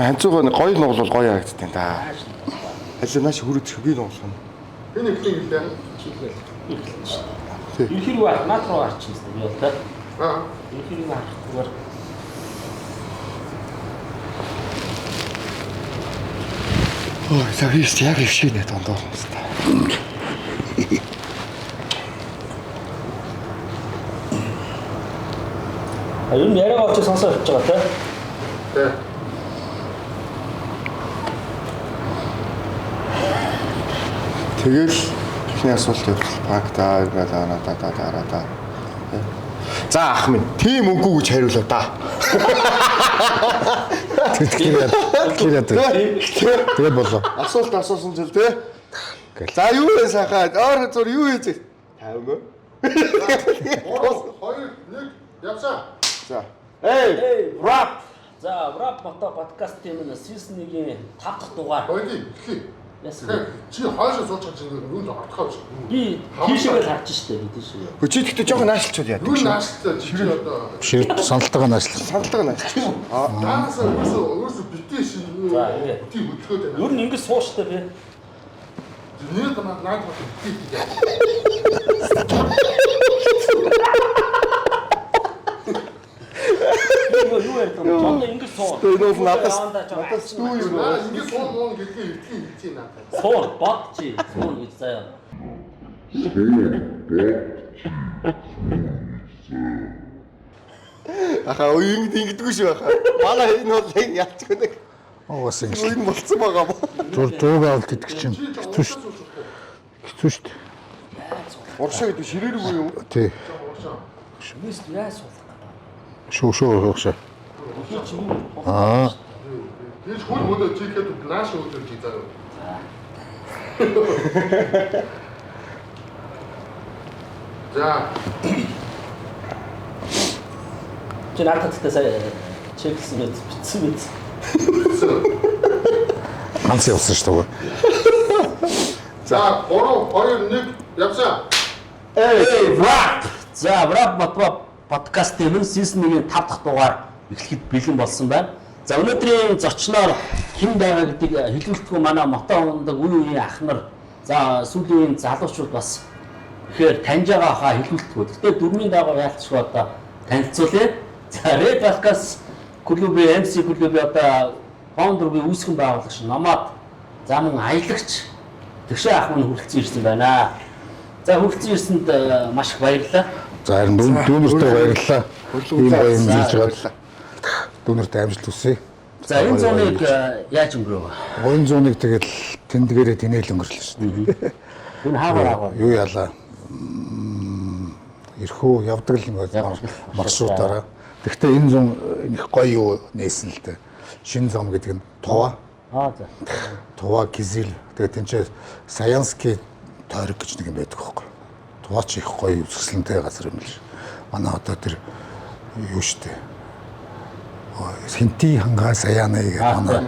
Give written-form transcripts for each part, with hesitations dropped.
ханцуугаа гоё нуглал гоё харагддаг та. Аль нааш хүрэх би нуглах нь. Энэ их юм лээ. Ирхэр бай наад руу гарчихсан би бол та. Ирхэр гарахгүйгээр ой, загис яг их шинэ дондор юмстай. ер нь яриа авч сонсоод явж байгаа те. Тэгэл ихний асуулт явуул. Багтаа надаа. За ах минь, тийм үгүй гэж хариулаа да. Тэгээд болоо. Асуулт асуусан жил те. За юу вэ сайхан? Оор зур юу хийж? 50 мө. 2 1 явсаа. За. Эй, wrap. За, wrap подкастын season 1-ийн 5 дахь дугаар. Хоёрын эхлэе. Яасан. Чи хаашаа сууж байгаа чинь юу л ардхаа биш. Би тийшээгээ харж штэ би тийшээ. Хөө чи гэхдээ жоохон наашлчуд яадаг. Юу наашлаа чи одоо. Ширээ сандалтайгаа наашлаа. Сандалтайгаа наашлаа. Наасаа өөрөөсөө битээ шин юу. Тийм хөдөлгөөд байна. Ер нь ингэж суу штэ би. Нэр наад битээ. Юу ярьдаг юм. Жоо ингэж суу. Тэр надаас юу юм аа ингэж суу муу гэдгийг хэлчихээ надад. Суу бод чи суу гэж заяа. Ахаа ингэдэггүй шүү ахаа. Манай энэ бол энэ ялцгүй нэг. Оос ингэ. Юу юм болцсон байгаа ба. Зург авалт идэх чинь хэцүү шүү. Хэцүү шүү. Уршаа гэдэг ширээргүй юм. Тий. Шүмэс яа суулах. Шоо. Аа. Тийч хөл мөдө чихэд нааш өдөр чи заа. За. Чи наатахтай сая чексэн мэт битсэн мэт. Ганц явсан шүү дээ. За 3 2 1 явсаа. Эй, wrap. За, wrap подкастын season 1-ийн 5 дахь дугаар эхлэхэд бэлэн болсон байна. За, өнөөдрийн зочноор хэн байгаа гэдгийг хэлүүлэхгүй манай мото ондог үе үеийн ах нар, за сүүлийн залуучууд бас ихээр таньж байгаа хаа хэлүүлэхгүй. Гэхдээ дөрмийн дагуу яалтчгүй одоо танилцуулъя. За, Red Podcast клубын MC клубын одоо фаундергийн үүсгэн байгуулагч Номад замун аялагч Тэгшээ ах минь хүрэлцэн ирсэн байна. За хүрэлцэн ирсэнд маш их баярлалаа. За харин дүүнэртэй баярлалаа. Тийм баян хийж байгаа. Дүүнэртэй амжилт хүсье. За энэ зуныг яаж өнгөрөв? Ойн зуныг тэгэл тэндгээрээ тэнээл өнгөрлөө шүү дээ. Энэ хаагаар юу яалаа. Ирхүү явдаг л маршрутаараа. Гэхдээ энэ зун их гоё юу нээсэн л дээ. Шинэ зам гэдэг нь Тува. За. Тува Кизил. Тэгээд тэнцээ Саянский тойрог гэж нэг юм байдаг байхгүй. Туваач их гоё үзэсгэлэнтэй газар юм л ш. Манай одоо тэр юу штэ. Хинти хангаа Саяны гэх манай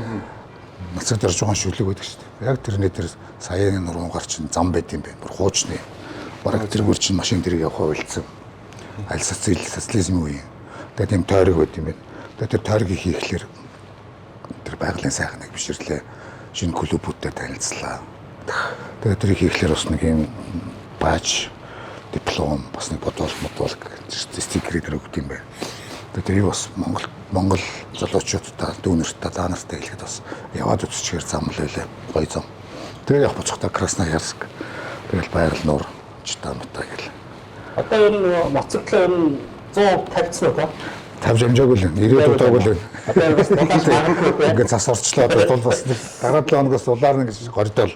нацад дөрж байгаа шүлэг байдаг штэ. Яг тэрний тэр Саяны нуруу гарч зам байд юм байна. Бүр хуучны. Бараг тэр гүр чинь машин дэрэг явах байлцсан. Аль социализм үе. Тэгээд тийм тойрог байд юм байна. Тэгээд тэр тойргийг хийхлээр тэр байгалийн сайхныг биширлээ. Шинэ клубүүдтэй танилцлаа. Тэгээд тэрийг хийхлээр бас нэг юм бааж, диплом, бас нэг бодвол стикерээр өгд юм байна. Тэгээд тэрийг бас Монгол залуучуудтай дүүнертэй даанартай хэлэхэд бас яваад үзчихээр зам л байлаа. Гоё зам. Тэгээд явах боцохтой Красноярск. Тэгэл байгаль нуур Читамтай гэл. Одоо ер нь моцоглоо ер нь 150 та. Тавж амжаагүй л 90 удаагүй л. Одоо бас дулаач магадгүй. Ингээд цас орчлоо дул бас нэг дараа 7 хоногоос дулаар нэг гордол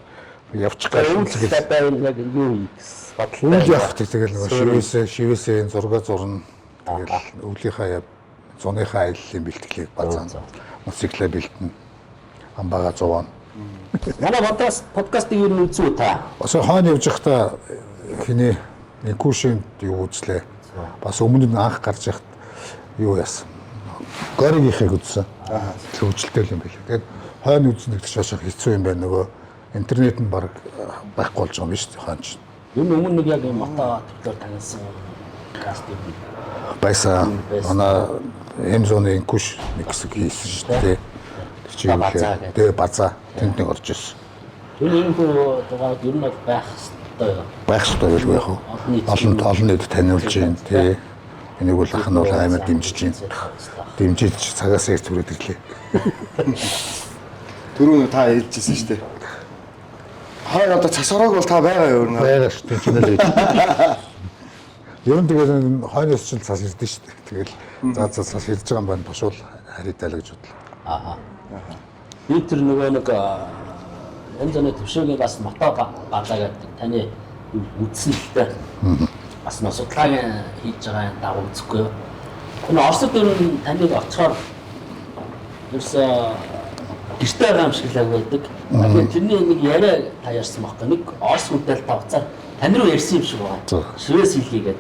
явчих гал. Тэгээд байвал яг юу гэсэн бодлоо. Үйл явах тэгэл нөгөө шивээсээ зураг зурна. Тэгэл өвлийнхаа зуныхаа аяллаа бэлтгэлийг базаан. Моциклаа бэлтэн. Амбага 100. Манай подкастыг юу нь үзүү та? Бас хойно явж байхдаа хиний Кушинд юу үзлээ. Бас өмнө нь анх гарч яхад юу яасан. Горигийнхыг үзсэн. Хөвжөлтэй юм байлаа. Тэгээд хойно үзнэ гэдэг чинь хэцүү юм байна нөгөө интернет нь баг байхгүй болж байгаа юм биш үү хойно. Энэ өмнө нэг яг мото төрлөөр танилцсан кастинг байсан. Манай M-зоны Куш нэг хэсэг хийсэн шүү дээ. Тэр чиглэлээ. базаа гэдэг. Тэгээ базаа тэнд нэг орж ирсэн. Тэр энэ хөө дугаард ер нь бол байх ёстой юу? Байх ёстой байлгүй яах вэ? Олон нийт таниулж байна тий. Энийг бол ах нь бол амар дэмжиж байна. Дэмжиж цагаас ирж түрээд ирлээ. Түрүүн та хэлжсэн шүү дээ. Хаяа одоо цасгарааг бол та байгаа юу? Байгаа шүү дээ чинь л. Ер нь тэгэл хойноос ч цас ирдэ шүү дээ. Тэгэл за цас ирж байгаа юм байна бошуул харидаа л гэж бодлоо. Аа. Би тэр нөгөө нэг энэ зөний төвшөөгийн бас мото базаа гэдэг таны үдсэн л дээ. Бас нөө судалгаагийн хийж байгаа дагуу үзэхгүй юу. Энэ Оросд ер нь таныг оцохоор ерөөсөө гэртээ байгаа юм шиг л байдаг. Тэгэхээр тэрний нэг яриа та ярьсан байхгүй. Нэг Орос хүнтэй та уцаар тань руу ярьсан юм шиг байгаа. Шивээс хэлхийгээд.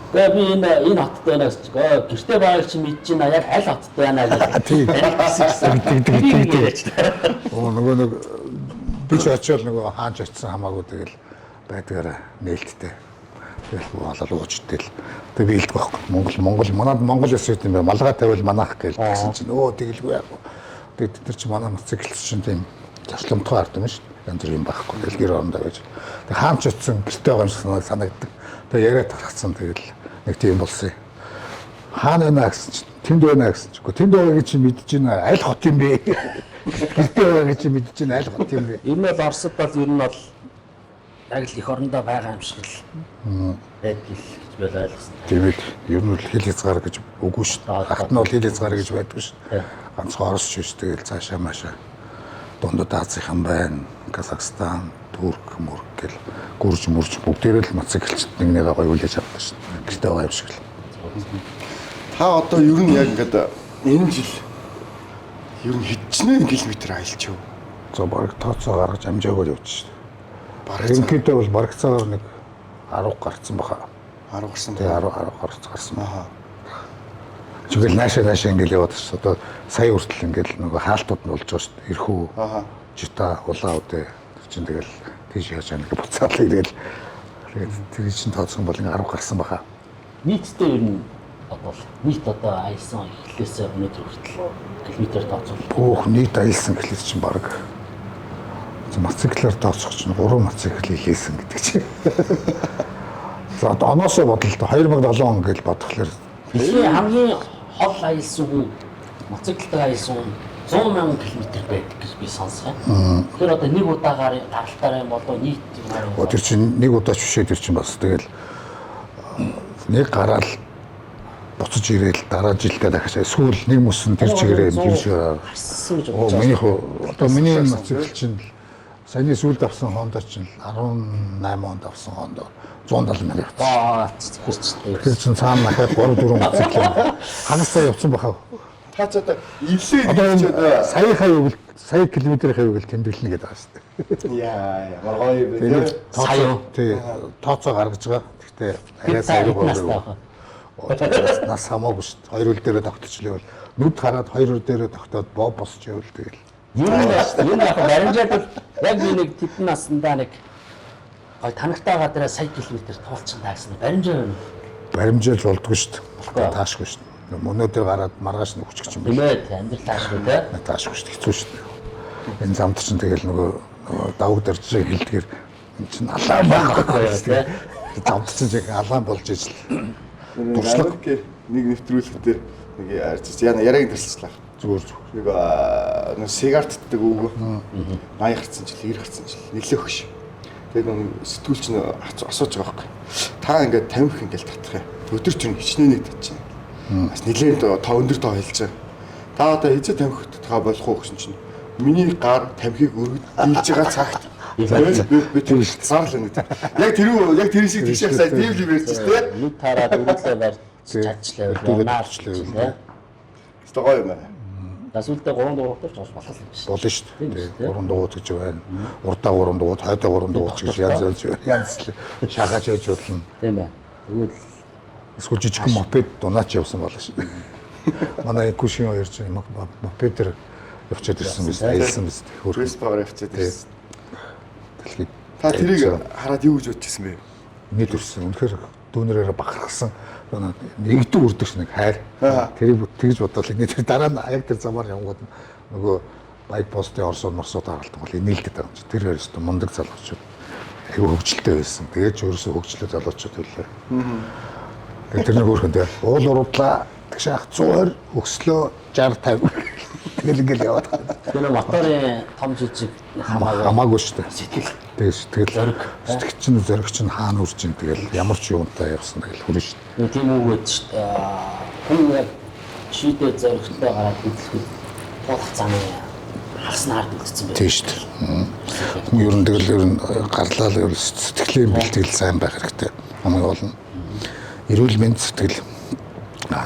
Тэгээ би энэ хотод байна гэж гэртээ байгааг чи мэдэж байна. Яг аль хотод байна гэж. Тийм. Нөгөө нэг би ч очиод нөгөө хаанч очисон хамаагүй тэгэл байдгаараа нээлттэй. Тэгэл болол уучдэл. Тэг би хэлдэг байхгүй. Манад Монгол яс юм байна. Малгай тавил манах гэсэн чинь тэгэлгүй яг. Тэг тэр чинь манай моциклч чинь тийм заслымтгай ард юм шүү дээ. Янз бүр юм байхгүй. Тэгэл гэр орондоо гэж. Тэг хаанч очисон гэртээ байгаа юм шиг санагддаг. Тэг яриа талхацсан тэгэл нэг тийм болсон. Хаана байна гэсэн чинь тэнд байна гэсэн чинь. Тэнд байгааг чи мэдэж байна. Аль хот юм бэ? Гэртээ байгааг чи мэдэж байна. Аль хот юм бэ? Энэ бол Оросд бол ер нь бол яг л их орондоо байгаа юм шиг л байдаг гэж би ойлгосон. Тийм ээ. Ер нь хэл хязгаар гэж үгүй шүү дээ. Хат нь бол хэл хязгаар гэж байдгүй шүү дээ. Ганцхан Орос ч биш тэгэл цаашаа маашаа дундад Азийн байна. Казахстан, Турк, Мөрк гэл гүрж мөрж бүгдээрээ л моциклчд нэг нэгээ гоё үлээж авдаг шүү дээ. Гэртээ байгаа юм шиг л. Та одоо ер нь яг ингээд энэ жил ер нь хэдчнээ километр аялч юу? За баг тооцоо гаргаж амжаагүй л явчих шүү дээ. Бараг Инкидээ бол барагцаагаар нэг 10 гарцсан баха. 10 гарсан. Тэгээ 10 гарсан. Аха. Чигээр наашаа ингээл яваад шүү. Одоо сая хүртэл ингээл нөгөө хаалтууд нь болж байгаа шүү. Ирхүү. Аха. Жита улаа үдэ. Тэр чинь тэгэл тийш яаж яана гэж буцаад л ирээл. Тэгээд тэр чинь тооцсон бол 10 гарсан баха. Нийтдээ ер нь одоо аялсан эхлээсээ өнөөдөр хүртэл километр тооцвол. Бүх нийт аялсан гэхэл чинь баг моциклаар тооцох чинь 3 моцикл хийсэн гэдэг чинь. За одоо оноосоо бодолтой 2007 он гэж бодхолоор хамгийн хол аялсан хүн моциклтай аялсан хүн 100 мянган километр байдаг гэж би сонсгоо. Тэгэхээр одоо нэг удаагаар гаралтаараа юм болоо нийт юм. Тэр чинь нэг удаа ч бишээ тэр чинь бас тэгэл нэг гараал буцаж ирээл дараа жилдээ дахиж сүүл нэг мөсөн тэр чигээрээ ирж гарсан гэж бодож байна. Одоо миний моцикл чинь саяны сүүлд авсан Honda чинь 18 онд авсан Honda 170 мянга. Тэр чинь цаана дахиад 3-4 моцикл хагасаа явсан баха. Та ч одоо илээ сая километрийн хавийг л тэмдэглэнэ гэдэг байгаа шүү дээ. Яа, гоё юм. Сая тий тооцоо гаргаж байгаа. Гэхдээ арай сая байгаа. Нас хамаагүй шүү дээ. Хоёр үл дээрээ тогтчихлээ бол нүд хараад хоёр үл дээрээ тогтоод боо босч явал тэгэл. Энэ яг баримжаад бол яг нэг тэдэн наснда нэг гой танагтай гадараа сая километр туулчихсан таагсан. Баримжаа байна. Баримжаал болдгоо шүү дээ. Таашгүй шүү дээ. Өнөөдөр гараад маргааш нь хүчгч юм байна. Нэмээд амьдрал таашгүй те. Таашгүй шүү дээ. Хэцүү шүү дээ. Энэ замд чинь тэгэл нөгөө давг дэрж хэлдгээр энэ чинь алаан байхгүй те. Замд чинь алаан болж ижил. Туршлага нэг нэвтрүүлэгтээ нэг яриаг төрсөлчлээ. Зүгээр. Нэг сигартддаг үг. 80 гарцсан жил, 90 гарцсан жил нэлээх хөш. Тэгээд нэг сэтгүүлч нь асууж байгаа байхгүй. Та ингээд 50 их ингээд татах юм. Өдөр чинь хичнээн татчих. Бас нэлээд өндөр тоо хэлж байгаа. Та одоо эзэ 50 их татгаа болох уу гэсэн чинь миний гар 50-ыг өргөдүүлж байгаа цагт би тэр сарлаа нэг. Яг тэр шиг тийш сая тийм л ярьж тээ. Нэг тараад өргөдлөө барьж чадчлаа. Наачлаа. Өстой гоё юм байна. Дасуултаа 3 дугуйтай ч болох юм биш. Болно шүү дээ. 3 дугуйт гэж байна. Урдаа 3 дугуйт, хойдоо 3 дугуйт гэж янз шахаж яж болно. Тийм бай. Тэгвэл эсвэл жижигхэн мопед дунаач явсан болно шүү дээ. Манай Кушин хоёр ч мопедэр явчихад ирсэн биз, аялсан биз. Хөрөспаар явчихад ирсэн. Та тэрийг хараад юу гэж бодчихсон бэ? Нийт өрсөн. Үнэхээр дүүнэрээр бахархсан нэгдүг үрдэгч нэг хайр. Тэрийг тэгж бодвол ингэ тэр дараа нь яг тэр замаар явгууд нөгөө байк постын орсууд морсууд харалдаг бол нээлттэй байгаа юм чи. Тэр хоёрт мундаг залуучууд айгүй хөвгөлтэй байсан. Тэгээд ч ерөөсөө хөвгчлөө залуучууд байлаа. Тэгээд тэр нэг өөрхөндөө уул уруулаа тэгшаах 120 өкслөө 60 50 тэгэл ингээл яваад. Тэр моторын том жижиг хамаагүй шүү дээ. Сэтгэл. Тэгээд зориг чинь хаана үрж ин тэгэл ямар ч юунтай явсан тэгэл хүрэн шүү дээ. Тийм үг гэж шүү дээ. Хүн яг шийдээ зоригтой гараад хөдөлгөд тулах замыг хаснаар үлдсэн байх. Тийм шүү дээ. Хүн ер нь гарлал сэтгэлийн бэлтгэл сайн байх хэрэгтэй. Хамгийн гол нь эрүүл мэнд сэтгэл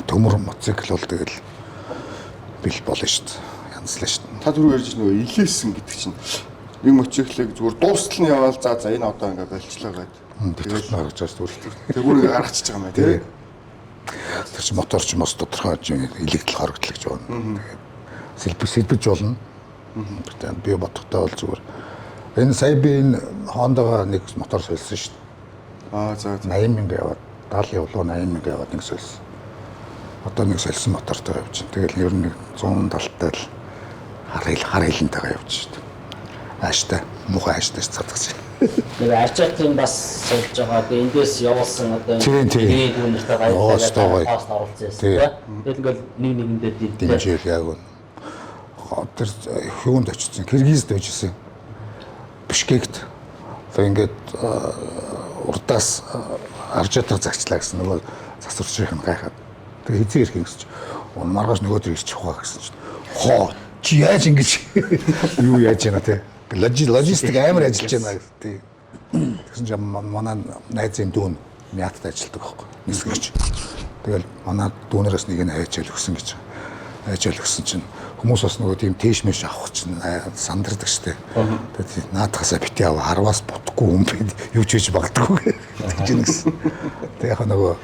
төмөр мотоцикл бол тэгэл бэл болно шүү дээ. Янзлаа шүү дээ. Та түрүү ярьж нөгөө илээсэн гэдэг чинь нэг мотоциклыг зүгээр дуустал нь яваал за энэ одоо ингээ болчлоо гэдэг. Тэгээд наагч бас үргэлж. Тэр бүр гаргачихж байгаа юм байна тий. Тэр чинь мотор ч мос тодорхой электр хорогдол гэж байна. Тэгээд сэлбэж болно. Би бодохтой бол зүгээр. Энэ сая би энэ Honda-га нэг мотор сольсон шүү дээ. За 80,000 яваад 70 явлаа 80,000 яваад нэг сольсон. Одоо нэг сольсон мотортой явж байна. Тэгэл ер нь 170-тай л хар хилэнтэйгээ явж шүү дээ. Ааштай муухай ааштай цацгаж. Тэгээ арчаатын бас суулж байгаа. Тэгээ эндээс явуулсан одоо тийм. үнэртэй гайхалтай пост оруулсан юм тийм. Тэгэл ингээл нэг нэгэндээ дэмжээл яг нь. Тэр хөөнд очсон. Киргизд очсон. Бишкект. Тэгээ ингээд урдаас аржаатаа загчлаа гэсэн нөгөө засварчрын гайхаад. Тэгээ хизээ ирэх гэсэн чинь маргааш нөгөөдөр ирчих واخа гэсэн чинь хоо чи яаж ингэж юу яаж яана те логистик амар ажиллаж байна гэдэг. Тэгсэн чинь манай найзын дүүн мятад ажилладаг байхгүй нисгэж. Тэгэл манай дүүнээс нэг нь хайчаал өгсөн гэж. Хайчаал өгсөн чинь хүмүүс бас нөгөө тийм тийш мэш авах чинь сандардаг штэ. Тэгээд наадхасаа бити ав 10-аас бутахгүй юм бэ юу ч хийж багтдаггүй гэж нэгсэн. Тэгээд яг нөгөө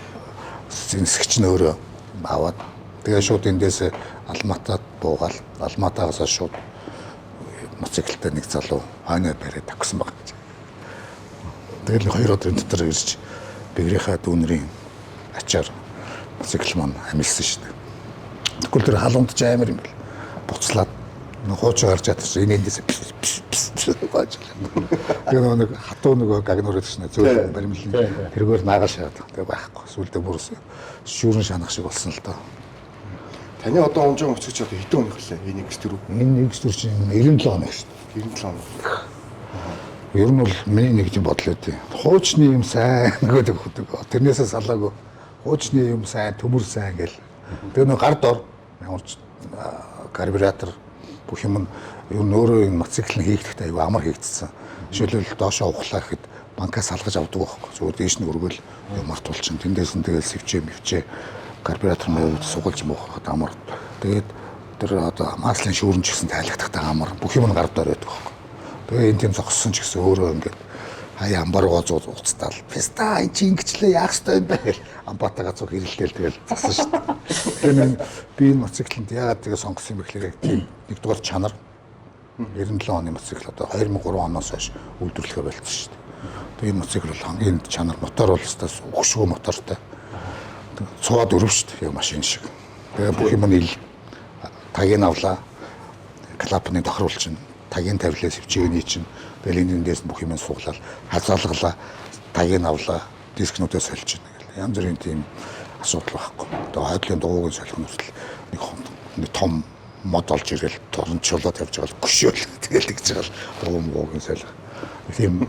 нисгч нь өөрөө аваад тэгээ шууд эндээс Алматад буугаал Алматагаас шууд мотоциклтай нэг залуу хойноо бариад тавьсан баг. Тэгэл 2 өдрийн дотор ирж бигрийнхаа дүүнэрийн ачаар мотоцикл маань амилсан шүү дээ. Тэгвэл тэр халуунд ч амар юм бэл. Буцлаад хууч гарч чадчих энэндээс гооч. Тэгээ нэг хатуу нөгөө гагнуурд чинь зөөлөн баримлын тэргээр наагаал шаад. Тэгээ байхгүй. Сүулдэ бүрс шүүрэн шанах шиг болсон л доо. Таны одоо унж байгаа мотоцикл одоо хэдэн хоног лээ? Энэ X4. Энэ X4 чинь 97 хоног шүү дээ. 97 хоног. Ер нь бол миний нэг юм бодлоо тий. Хуучны юм сайн гэдэг хөдөг. Тэрнээсээ салаагүй. Хуучны юм сайн, төмөр сайн гэл. Тэгээ нэг гар дор ямар ч карбюратор бүх юм ер нь өөрөө энэ мотоцикл хийгдэхдээ аюу амар хийгдсэн. Жишээлбэл доошоо ухлаа гэхэд банкаас салгаж авдаг байхгүй. Зүгээр дээш нь өргөл юм артуулчин. Тэндээс нь тэгэл сэвчээ карбюратор маяг сугалж моохот амар. Тэгээд тэр одоо маслын шүүрэн ч гэсэн тайлагдахтай амар. Бүх юм гар дор байдаг байхгүй. Тэгээ энэ тийм зогссон ч гэсэн өөрөө ингээд хаяа амбаргоо уцтаал. Песта чи ингэчлээ яах ёстой юм бэ? Амбатагаа цог хэрэлдээл тэгэл засан шүү дээ. Тэгээд би энэ мотоциклд яагаад тэгээ сонгосон юм бэ гэхээр тийм нэгдүгээр чанар 97 оны мотоцикл одоо 2003 оноос хойш үйлдвэрлэхэ болчихсон шүү дээ. Тэгээ энэ мотоцикл бол хамгийн чанар мотор бол өстөс өгшгөө мотортой. Цууд өрөв шүү дээ. Яг машин шиг. Тэгээ бүх юм нь тагийг авлаа. Клапаны тохируулж чинь тагийг тавилаа сэвчээний чинь тэгэл эндээс бүх юм сууглал хазаалгалаа тагийг авлаа дискнүүдээ сольж чинь гэл янз бүрийн тийм асуудал байхгүй. Одоо хойдлын дугуйг солих нь нэг том мод олж ирэл торончлоод явж байгаа л гүшөөл тэгэл тэгж байгаа л дугуйг солих. Тийм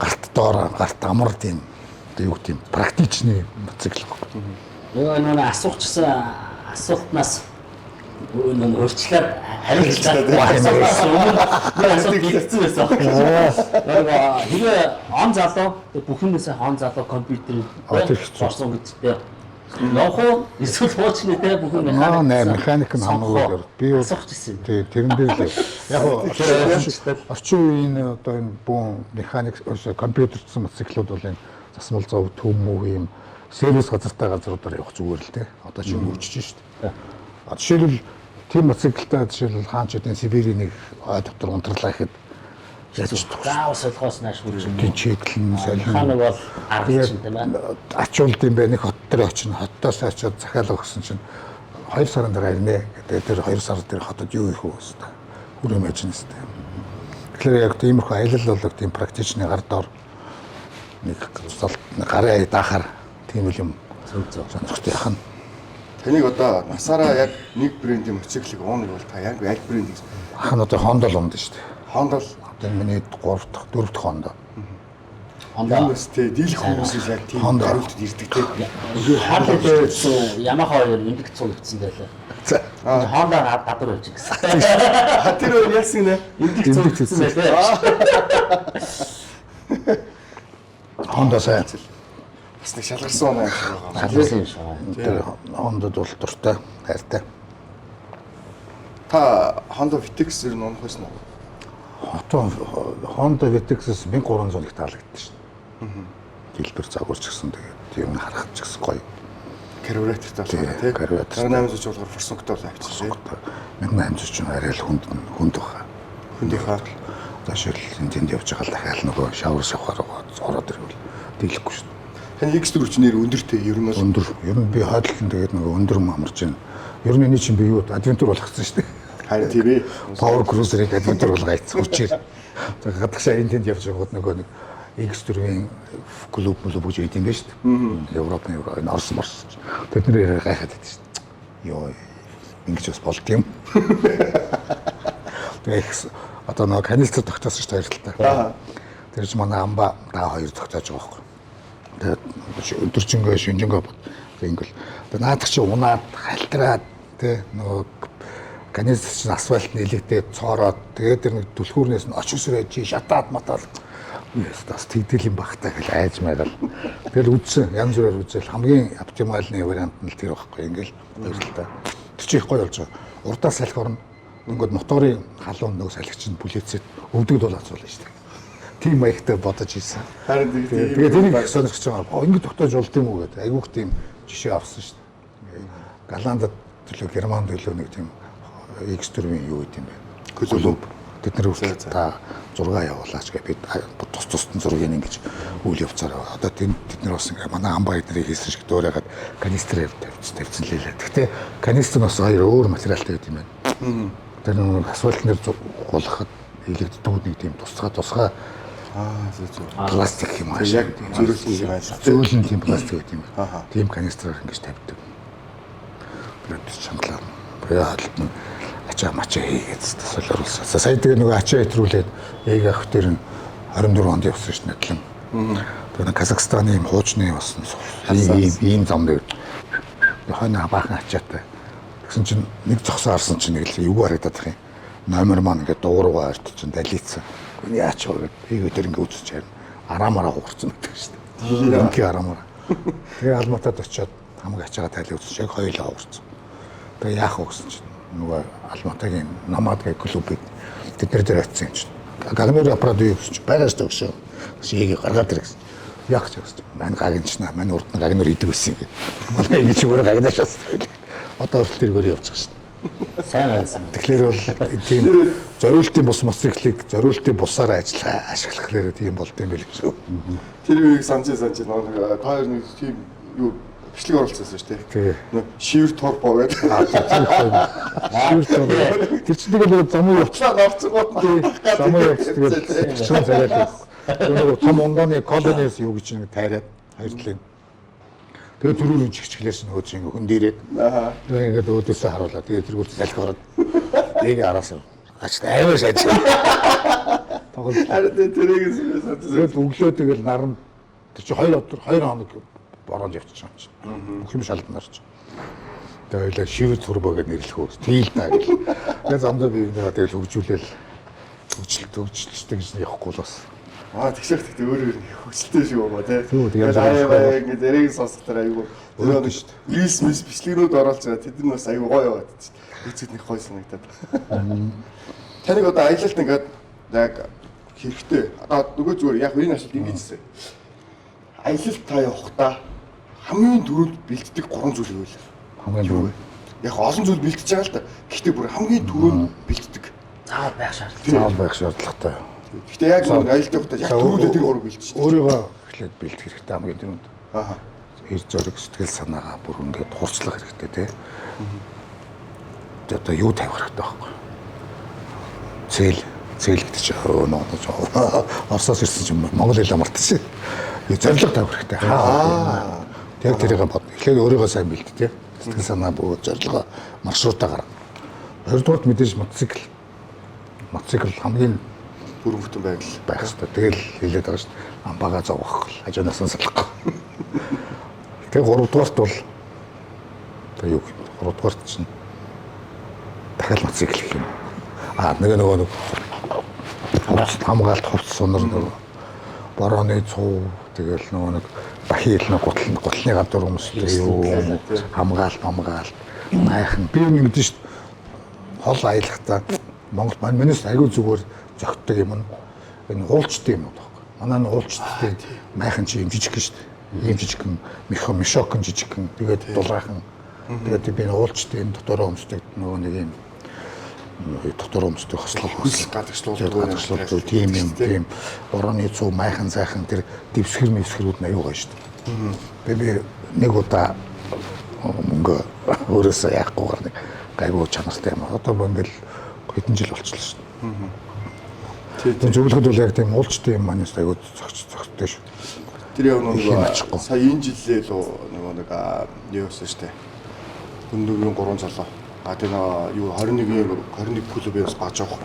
гарт доор гарт амар тийм юу тийм практичны мотоцикл. Нөгөө асуухчсан асуултнаас нөгөө өөрчлөлт хариулцаад асуулт хийсэн байсан. Нөгөө хэрэг он залуу бүх юмнаас хон залуу компьютерийг орсон гэдэгтэй. Нохоо эсвэл хуучны те бүх юм механик нь хамаагүй би асуухчсан. Тий тэрэн дээр л яг орчин үеийн одоо энэ бүүн механик компьютерчсан мотоциклууд бол энэ засмал зов төмөв юм сервис газартай газруудаар явах зүгээр л те. Одоо ч өөрчиж шүү дээ. Жишээлбэл тийм мотоциклтай жишээлбэл хаан ч үдэн Сибирийн нэг ой дотор унтрлаа гэхэд яаж заавал солихоос нааш үрж юм. Тинчээдлэн солих. Ханаг бол арга чинь тийм ээ. Ачуулт юм бэ нэг хот дээр очино. Хотоос очиод захиалга өгсөн чинь 2 сарын дараа ирнэ. Тэгээд тэр 2 сар дээр хотод юу их вэ? хүрэмэж нь тест. Тэгэхээр яг тиймэрхүү аялал бол тийм практичны гар дор нэг гарын даахаар тийм юм сонирхтой яхаа. Таныг одоо насаараа яг нэг брендийн моциклыг уунаг бол та яг аль брендийг Ах нь одоо Honda л унд шүү дээ. Honda л Одоо миний 3 дахь 4 дахь Honda. Honda-с тэ дийлэх хүмүүс яг тийм Honda. хариултад ирдэг те. Харлей дэвидсэн Yamaha 2 индикс цугцсан байлаа. Honda гадар байж гисэн. Тэр өөр яасан нэ? Индикс цугцсан байлаа. Honda сайн. Бас нэг шалгарсан оноо байгаа. Халуусан юм шиг. Тэр Honda-д бол дуртай, хайртай. Та Honda Vitex ер нь унах байсан уу? Одоо Honda Vitex-с 1300 их таалагдсан шүү дээ. Дэлбэр загварч гисэн тэгээд юм харахад ч гэсэн гоё. Карбюратортай болох тий. Карбюратор. 800 жуулгаар форсунктай бол авчихсан тий. 1800 ч арай л хүнд баха. Хүндийнхаа Одоо шил тэнд явж байгаа л дахиад нөгөө шавар шавхаар ороод ирвэл дийлэхгүй шүү дээ. таны X4 ч нэр өндөртэй ер нь бол Өндөр. Ер нь би хойдлон тэгээд нөгөө өндөр амарч байна. Ер нь энэ чинь би юу адвентур болгоцсон шүү дээ. харин тийм ээ. Power Cruiser-ыг адвентур болгоцсон хүчээр. Тэгээд гадагшаа энэ тэнд явж байгаад нөгөө нэг X4-ийн клуб гэж үйд юм байна шүү дээ. Европ энэ Орос морс. Тэд нэр гайхаад байдаг шүү дээ. Йоо ингэж бас болд юм. Тэгээд одоо нөгөө каналцад тогтоосон шүү дээ хайртай. Тэр чинь манай амба даа хоёр тогтоож байгаа байхгүй. Тэгээд өдөржингөө шинжэнгөө ингээл наадах чи унаад хальтраад тий нөгөө каналц чинь асфальт нэлээтэй цоороод тэгээд тэр нэг түлхүүрнээс нь очих сүрээ чи шатаад матаад бас тэгдэл юм багтаа гэж айж маягаар. Тэгэл үдсэн янз бүрээр үзэл хамгийн оптимальны вариант нь тэр байхгүй ингээл баярлалаа. Тэр чи их гоё болж байгаа. Урдаа салхи орно. Ингээд моторын халуун нөгөө салхич нь бүлээцээд өвдөг дулаац болно шүү дээ. Тийм маягтай бодож ийсэн. Харин Тэгээд тэрийг их сонирхож байгаа. Ингээд тогтоож болд юм уу гэдэг. Айгүйх тийм жишээ авсан шүү дээ. Голландд төлөө Германд төлөө нэг тийм X4-ийн юу гэдэг юм бэ? Клуб. Тэд нар үргэлж та 6 явуулаач гэж бид тус-тусдан зургийг ингэж үйл явцаараа. Одоо тэд нар бас ингээ манай амбаа эднэрийг хийсэн шиг дөөрөөд канистрээр тавьсан лээ. Гэхдээ канистр бас хоёр өөр материалтай гэдэг юм байна. Тэр нэг асфальт нэр гулгахад илэгддэг нэг тийм тусгай пластик юм аа. яг зөрүүлсэн юм байна. Зөөлөн тийм пластик гэдэг юм байна. Тийм канистраар ингэж тавьдаг. Тэгээд чангалаа. Тэгээд ачаа мачаа хийгээд солиоруулсан. Сая тэгээ нөгөө ачаа хэтрүүлээд яг ах дээр нь 24 онд явсан шүү дээ надлан. Тэгээд Казахстаны юм хуучны бас ийм зам дээр хойно баахан ачаатай. Тэгсэн чинь нэг зогсоо харсан чинь нэг л юу харагдаад их юм. Номер маань ингээд дууруугаа орт чинь далийцсан. Гүн яач вэ гэдэг тэр ингээд үзэж харна. Араамаараа хугарсан гэдэг шүү дээ. Инки араамаараа. Тэгээ алматад очиод хамаг ачаагаа тайлаа үзсэн. Яг хоёулаа хугарсан. Тэгээ яах вэ гэсэн чинь нөгөө Алматагийн намаад гэх клубыг тэд нар дээр очсон юм чинь. Гагнур аппарат юу гэсэн чинь байгаас төгсөө. Шигийг гаргаад ирэх гэсэн. Яг ч гэсэн. Мань гагнчнаа, мань урд нь гагнур идэг байсан юм. Манай ингэ чи өөрөө гагнаашаас. Одоо хүртэл тэргээр явж байгаа шүү. Сайн байсан. Тэгэхээр бол тийм зориултын бус моциклыг зориултын бусаар ашиглах хэрэг тийм болд юм байл шүү. Тэр үеийг санаж нэг хоёр нэг тийм юу бичлэг оруулсан шүү дээ. Шивэр турбо гэдэг. Шивэр турбо. Тэр чинь тэгээд замуу явчлаа орцсон гот. Замуу явц тэгээд чинь цагаад. Тэр том ондооны колониас юу гэж нэг тайраад хоёр талын. Тэгээд түрүүний чигчлээс нөгөө чинь хүн дээрээд. Тэгээд ингээд өөдөөсөө харуулаад тэгээд тэргүүр залхи ороод. Ээг араас ач аймаа шаж. Тоглож. Харин тэрээс санаж. Тэгээд өглөө тэгэл наран тэр чинь 2 хоног бороонд явчихсан юм чинь. Бүх юм шалданаар чинь. Тэгээд ойлоо шивэр турбо гэж нэрлэх үү. Тийл таа гэл. Тэгээд замдаа би нэг тэгэл хөгжүүлээл хөгжилтэй гэж явахгүй л бас. Тэгшээ өөр хөсөлтэй шүү юм аа тий. Тэгээд аяа ингэ зэрэг сонсохоор аюу. Тэр нэг шүү дээ. Рис мис бичлэгнүүд оруулж байгаа. Тэд нар бас аюу гоё яваад шүү дээ. Үцэд нэг гоё санагдаад. Таныг одоо аялалт ингээд яг хэрэгтэй. Одоо нөгөө зүгээр яг энэ ашигт ингэж хэлсэн. Аялалт та явахдаа хамгийн түрүүнд бэлддэг 3 зүйл юу вэ? Хамгийн түрүү. Яг олон зүйл бэлдэж байгаа л та. Гэхдээ бүр хамгийн түрүүнд бэлддэг. Заавал байх шаардлагатай. Заавал байх шаардлагатай. Гэхдээ яг нэг аялалт явахдаа яг түрүүндээ тэр ураг бэлдэж шүү. Өөрийгөө эхлээд бэлдэх хэрэгтэй хамгийн түрүүнд. Эр зориг сэтгэл санаагаа бүр ингээд хурцлах хэрэгтэй тий. Одоо юу тавих хэрэгтэй байхгүй. Зээл гэдэг чинь Оросоос ирсэн юм Монгол хэлээ мартчихсан. Зориг тавих хэрэгтэй. Яг тэрийг бод. Эхлээд өөрийгөө сайн бэлд тий. Сэтгэл санаа бөгөөд зорилгоо маршрутаа гарга. Хоёрдугаар мэдээж мотоцикл хамгийн бүрэн бүтэн байх хэрэгтэй. Тэгэл хэлээд байгаа шүү дээ. Амбаага зовох, хажуунаас нь салах. Тэгээ гуравдугаарт бол одоо юу гэх вэ? Гуравдугаарт чинь дахиад мотоцикл гэх юм. Нөгөө хамгаалт хувцас сонор нөгөө борооны цуу тэгэл нөгөө бахил нөгөө гутлын гадуур хүмүүстэй юу хамгаалт майхан би юм мэдэн шүү дээ. Хол аялахтаа Монгол манайс аягүй зүгээр зөгтдөг юм. Энэ уулчтай юм уу таахгүй. Манай нь уулчтай майхан чи юм жижиг шүү дээ. Ийм жижиг мишокон жижиг тэгээд дулаахан тэгээд би уулчтай энэ дотороо өмсдөг нөгөө нэг юм дотор өмсдөг хослол гадагшлуулдаг тийм юм тийм борооны цуу майхан зайхан тэр дэвсгэрүүд нь аюу гоё шүү дээ. Би нэг удаа мөнгө өөрөөсөө яахгүйгээр нэг гайгүй чанартай юм. Одоо ингээл хэдэн жил болчихлоо шүү дээ. Тийм зөвлөхөд бол яг тийм уулчтай юм манайс аюу зөгттэй шүү. Тэр яг нөгөө сая энэ жилээ л нэг юу өссөн шүү дээ. Хүндүгийн 3 залуу тэр юу 21 клубээс бааж авах.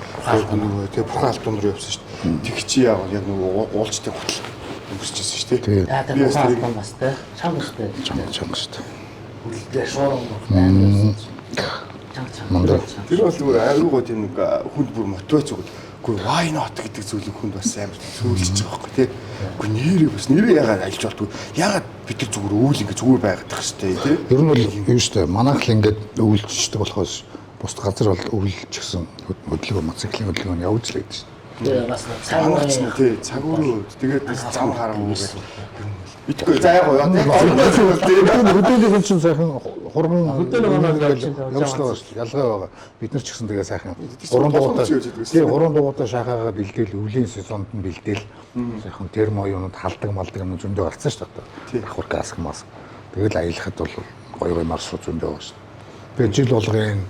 Тэгээ бурхан алтуунаар явсан шүү дээ. Тэг чи яг нөгөө уулчтай хөтөл өнгөрчихсэн шүү дээ. Би алтуун бас тэ чанга шүү дээ. Чанга шүү дээ. Үлдээ шуурга байна. Чанга. Тэр бол зүгээр аюугаа тийм нэг хүнд бүр мотивац өгöd. Гэхдээ why not гэдэг зүйлийг хүнд бас амар сөүлж байгаа байхгүй тий. Гэхдээ нэрээ ягаад альж болтгүй. Ягаад бид нар зүгээр үйл ингэ зүгээр байгаад байх хэрэгтэй тий. Ер нь бол юу шүү дээ. Манайх л ингэ үүлжчихдэг болохоос бус газар бол үүлжчихсэн хөдөлгөөн мотоциклийн хөдөлгөөн явж л байдаг шүү дээ. Тэгээ бас цаг тий цагууруу тэгээд зам хараагүй гэдэг. Битгүй за яг яа. Хөдөлгөөн чинь сайхан хурган явуулсан ялгаа байгаа. Бид нар ч гэсэн тэгээ сайхан 3 дугуйтай шахаагаа бэлдээл өвлийн сезонд нь бэлдээл сайхан термо юунууд халдаг малдаг юм зөндөө гарцсан шүү дээ. Давхар газ мас. Тэгэл аялахад бол гоё маршрут зөндөө байгаа шүү дээ. Тэгээ жил болгын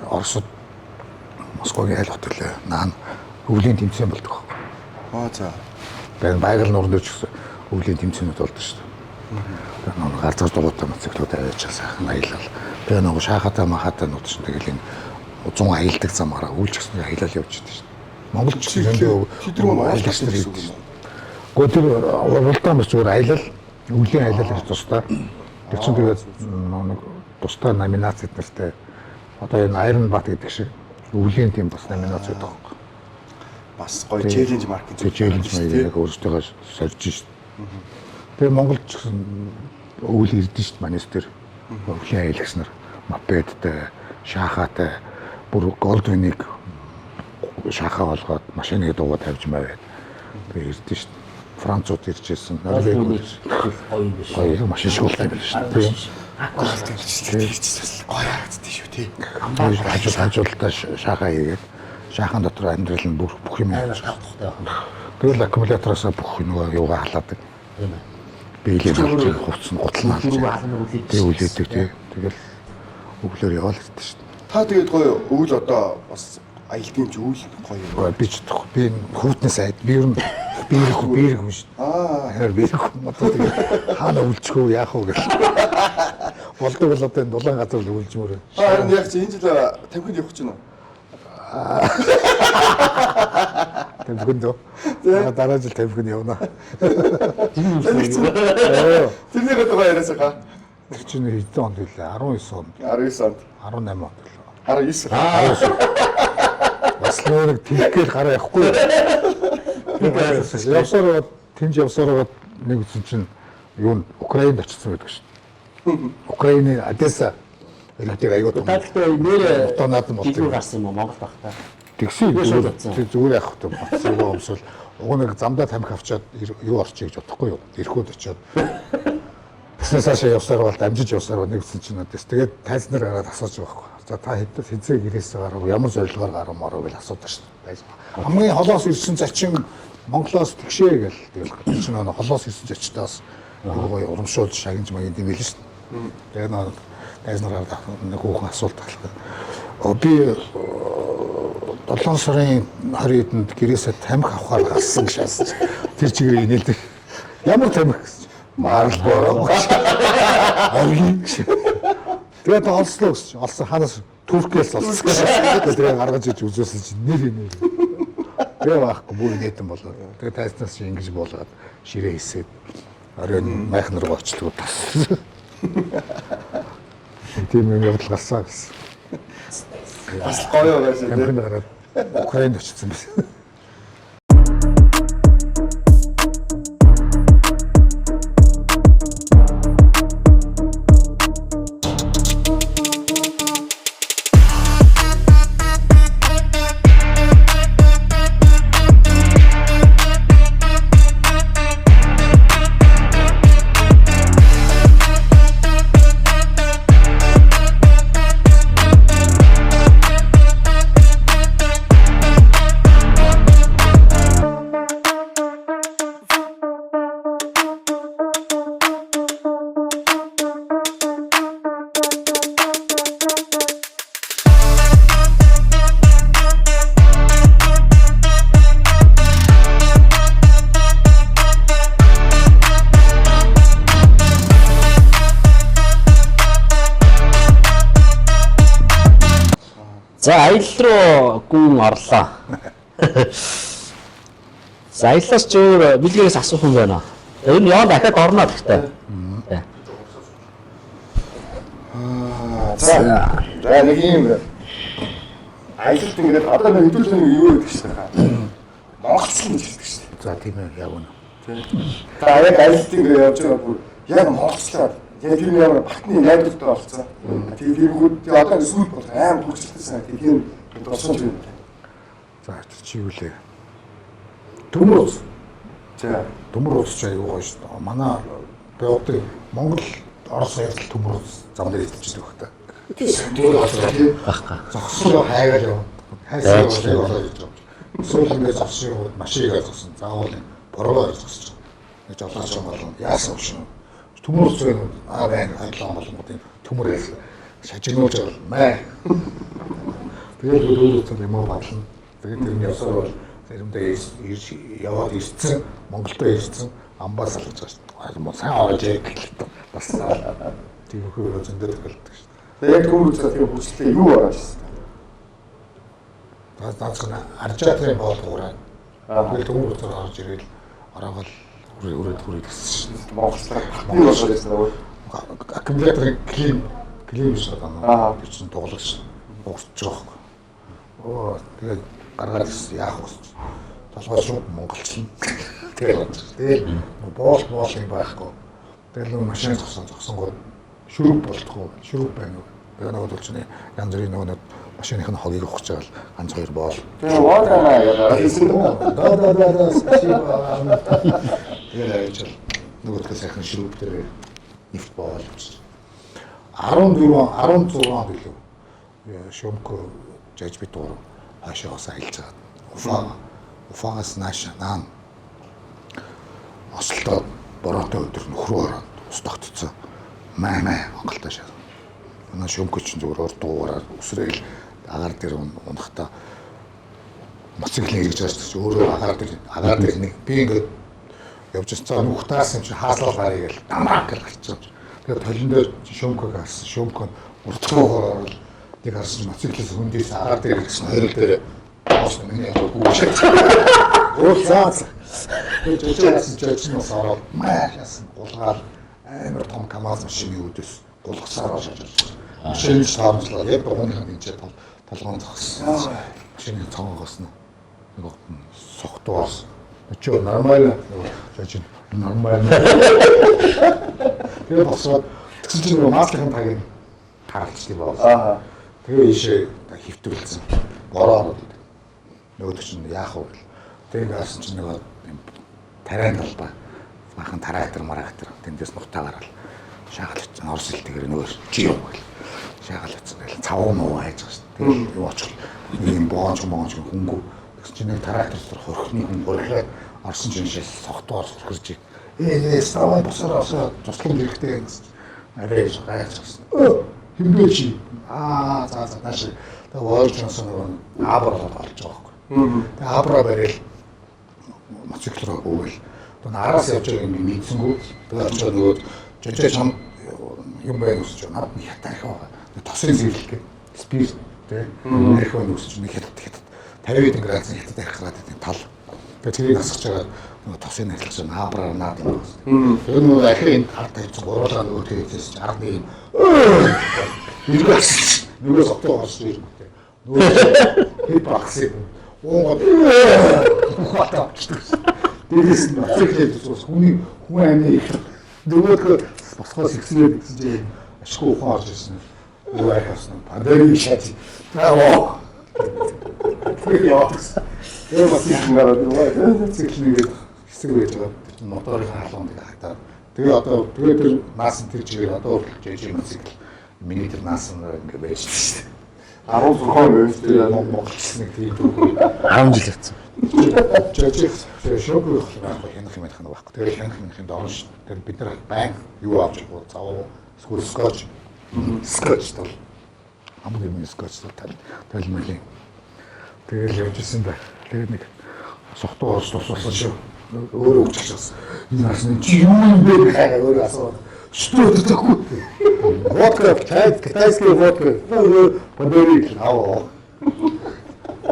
Оросд Москвагийн айл хотелээ наан өвлийн тэмцээн болдог. За. Тэгээ байгаль нурн дээр ч гэсэн өвлийн тэмцээнүүд болдог шүү дээ. Тэгээ гарцар дугуйтай мотоциклууд аваад сайхан аялал. Тэгээ нөгөө шахаатаа махаатаа нут чинь тэгэл энэ 100 аялдаг замаараа үүлжсэн аялал явж идэв шүү дээ. Монголч зөндөө аялдаг шүү дээ. Гэхдээ тэр уралдаан бас зүгээр аялал өвлийн аялал гэж тусдаа. Тэр чинь тэгээд нэг тусдаа номинацид нэртэй одоо энэ Iron Bat гэдэг шиг өвлийн тийм бас номинац байдаг. Бас гоё челленж маркетинг. Челленж маяг өөрсдөө сольж шүү дээ. Тэгээ Монголч гэсэн өвөл ирдэн шүү дээ манайс тэр өвлийн аялагч нар мопедтэй, шахаатай бүр голдвинийг шахаа болгоод машиныг дуугаа тавьж маяг. Тэгээ ирдэн шүү дээ. Францууд иржсэн. Норвег гоё машин шиг болтой байл шүү дээ. Гоё харагддаг шүү тий. Хажуултаа шахаа хийгээд шаахан дотор амьдрал нь бүх юм явж байгаа. Тэгэл аккумулятороос бүх нөгөө юугаа халаадаг. Тийм ээ. Биелийн хувцас нь гутлаа. Тэгээ үлээдэг тий. Тэгэл өглөөр яваал гэдэг шүү дээ. Та тэгээд гоё өвөл одоо бас аялдгийн ч өвөл гоё. Би ч тох. Би хүүтнээс айд. Би ер нь биерэх шүү дээ. Харин биерэх одоо тэгээд хаана өвлчихөө яах вэ гэх. Болдог бол одоо энэ дулаан газар л өвлжмөр. Харин яг чи энэ жил тамхинд явах гэж байна уу? Тамхинд дөө. Дараа жил тамхинд явна. Тэрнийг одоо яриасаа га. Тэр чинь хэдэн онд вэ? 19 онд. 19 онд. 18 онд. 19. Бас нэг тэлхгээл гараа явахгүй. Явсараа тэнж явсараа нэг үсэн чинь юу Украинд очсон байдаг шүү дээ. Украины Одесса электrik аягүй том. Тэгтээ нэр одоо наадам болдог. гарсан юм уу Монгол багтаа. Тэгсэн зүгээр яах вэ? Батцгаа өмсөл уг нэг замдаа тамхи авчаад юу орчих гэж бодохгүй юу? Ирэхүүд очиод. Тэснээс хашаа явсаар бол дамжиж явсаар нэг үсэн чинь надаас тэгээд тайзнаар гараад асууж байгаа байхгүй. За та хэзээ гэрээсээ гарав? Ямар зорилгоор гарав марав гэж асуудаг шүү дээ. Хамгийн холоос ирсэн зачин Монголоос тэгшээ гэл тэгэл чинь нэг холоос ирсэн зочдоос гоё урамшуулж шагнаж маяг юм байл шүү дээ. Тэгээд тайзнаар гараад нэг хүүхэн асуулт талах. Би 7 сарын 20-нд гэрээсээ тамхи авахар гарсан гэж шаасан. Тэр чигээр инээлдэг. Ямар тамхи гэсэн. Марл бороо. Аргийн. Тэгээд олслоо гэсэн. Олсон ханаас Туркээс олсон гэсэн. Тэгээд гаргаж иж үзүүлсэн чинь нэр. Тэгээ байхгүй бүр нэтэн болоо. Тэгээд тайзнаас чи ингэж болгоод ширээ хийсээд оройн майхнар гочлоо тас. Тийм юм явдал гарсан гэсэн. Бас гоё байсан тийм. Тамхины гараад Украинд очсон байсан. За аялал руу гүн орлоо. За аяллаас ч өөр бэлгээс асуух юм байна. Энэ нь яа дахиад орно гэхдээ. За нэг юм аялалт ингээд одоо нэг хөдөлгөөний юу гэдэг чинь Монголцол гэж хэлдэг шүү дээ. За тийм ээ яг үнэ. Та яг аялалт ингээд явж байгаа бүр яг Монголцлаар яг тэр нэг батны найдвартай болсон. Тэгээд тэрхүүд одоо сүйд бол аим хүчтэй тэгээд энэ болсон юм. За чи юу лээ? Төмөр. За Төмөр ус чаа юу гоё шүү дээ. Манай би одоо Монгол Орос аялал төмөр зам дээр хэлчихдэг байх та. Тийм Бахка. зогсоо хайгаад яваа. Хайсаа болоо гэж байна. Сүүл ингээд зогсоо машиныг зогсон. Заавал бороо зогсож байгаа. Нэг жолооч юм болон яасан шүү. Төмөр зүйл байна хайдлаа болгоомод төмөр яасан. Шажигнуулж байгаа. Тэгээд өөдөө юм батлна. Тэгээд тэр нь явсаар бол заримдаа яваад ирсэн Монголд ирсэн амбаас алж байгаа шүү. Мөн сайн орж ирэхэд бас тийм хөө зөндөө төгөлдөг шүү. тэгээд яг төмөр үзэл тийм хүчтэй юу байгаа шүү. Даацгана аржаатрын боолгоораа. Тэгээд төмөр үзэл орж ирэл ороогол үрээд гэсэн шүү. Монголцлаар батны болоод байсан. Аккумуляторын клим шүү дээ. Тэр чинь дуглагч буурч байгаа байхгүй. Оо тэгээд гаргаад ирсэн яах вэ? Толгой шууд монголчлон. Тэгээд боол юм байхгүй. Тэгээд нэг машин зогсонгоо шүрэг болтгоо. Шүрэг байна уу? Тэгээд нэг бол янз бүрийн нэг машиных нь хогийг ухаж байгаа л ганц хоёр боол. Тэгээд воодана яа. Да. Спасибо. Тэгээд ажил нөгөөдгөө сайхан шүрэг дээр нефт боол авчих. 16 билүү. Шөмкө жиж бит дуу хашаас аялж байгаа. Уфагаас нааш наан. Ослоо бороотой өдөр нөхрөө ороод ус тогтцсон. Маа Монголд шаа. Манай шөмкө чинь зүгээр дуугараад үсрээл агаар дээр унахта моцикл хэрэгж байгаа шүү. Өөрөө агаар дээр нэг би ингээд явж байгаа нүх таас юм чи хааслал гарыг л дамаг гэж гарчихсан. Тэгээд толон дээр шөмкөг харсан. Шөмк нь уртгуугаар орол нэг харсан моциклээс хөндөөс агаар дээр ирсэн хоёрол дээр боос миний гүйж. Уусаац. Тэгээд жижиг нь сараад маашаас гулгаар амар том КамАЗ машины үүдээс гулгасаар орж ирсэн. Машины шаардлагаа яг богоныхаа дэнчээ толгоон зогссон. Машины цонгоос нь нэг согтуус. Чё нормально. Жижиг нормально. Тэгээд босоод тэгсэн чинь маслахын тагийг таарчдээ байна. Тэгээ ийшээ хөвтүүлсэн. Бороо ороод. Нөгөөд чинь яах вэ гэл. Тэгээд асан чинь нэг тариан талбай. Махан трактор тэндээс нутаа гараад шаагалж чинь орос хэлтэйгээр нөгөө чи юу гэл. Шаагалж чинь цавуу муу хайж байгаа шүү. Тэгээд юу очих ийм боонч хөнгөө. Тэгсэн чинь нэг трактор хорхны хүн борлоод орсон чинь согтуугаар сурхирж ставаа босороо туслам хэрэгтэй гэсэн. Арай гайхчихсан. хинбэ чи за нааш тэгээ воолж сонсон нөгөө абра болж байгаа байхгүй. Тэгээ абра барил моцикл руу өгөөл. Тэгээ араас явж байгаа юм мэдсэнгүү. Тэгээ очоод нөгөө жижиг чам юм байна үсч над нэг хатаах байгаа. Тосын зэрлэг гэ спирт тэ нэрх байна үсч нэг хятад 50 градусын хятад харахад тийм тал. Тэгээ тэрийг насгаж байгаа нөгөө тосын нэрлэж байгаа абраар наад юм байна. Тэр нөгөө ахин хард тавьсан гуруулаа нөгөө тэрээс 11 нэгээс нөгөө сотоо орсон юм тэ. Нөгөө хип багс уугаад хата очдог. Дээрээс нь моцикл ус хүн амны нөгөө босгоос ихснээр гэсэн чинь ашгүй ухаан орж ирсэн. Юу айхсан. Падари шат. Аа. Тэгээ моцикл гараад моциклийг хэсэг байж байгаа. Моторын хаалганд хатаад. Тэгээ одоо тэр наасан тэр чигээр одоо жижиг моцикл миний тэр наасан ингээ байж шүү дээ. 10 зурхаан байж тэр монголчс нэг тийм 10 жил явцсан. Жижиг шок байх хянах юм байна байхгүй. Тэгээ хянах юм доорш тэр бид нар байн юу авч байгаа цав скул скотч тал хамгийн скотч тал мөлийн. Тэгэл явжсэн ба. Тэгээ нэг сохтуу орж туссан шүү. Өөрөө өччихсэн. Энэ асны чи юм бэ хаа өөрөө асууад. Что это такое? Водка, китайский водка. Подарили.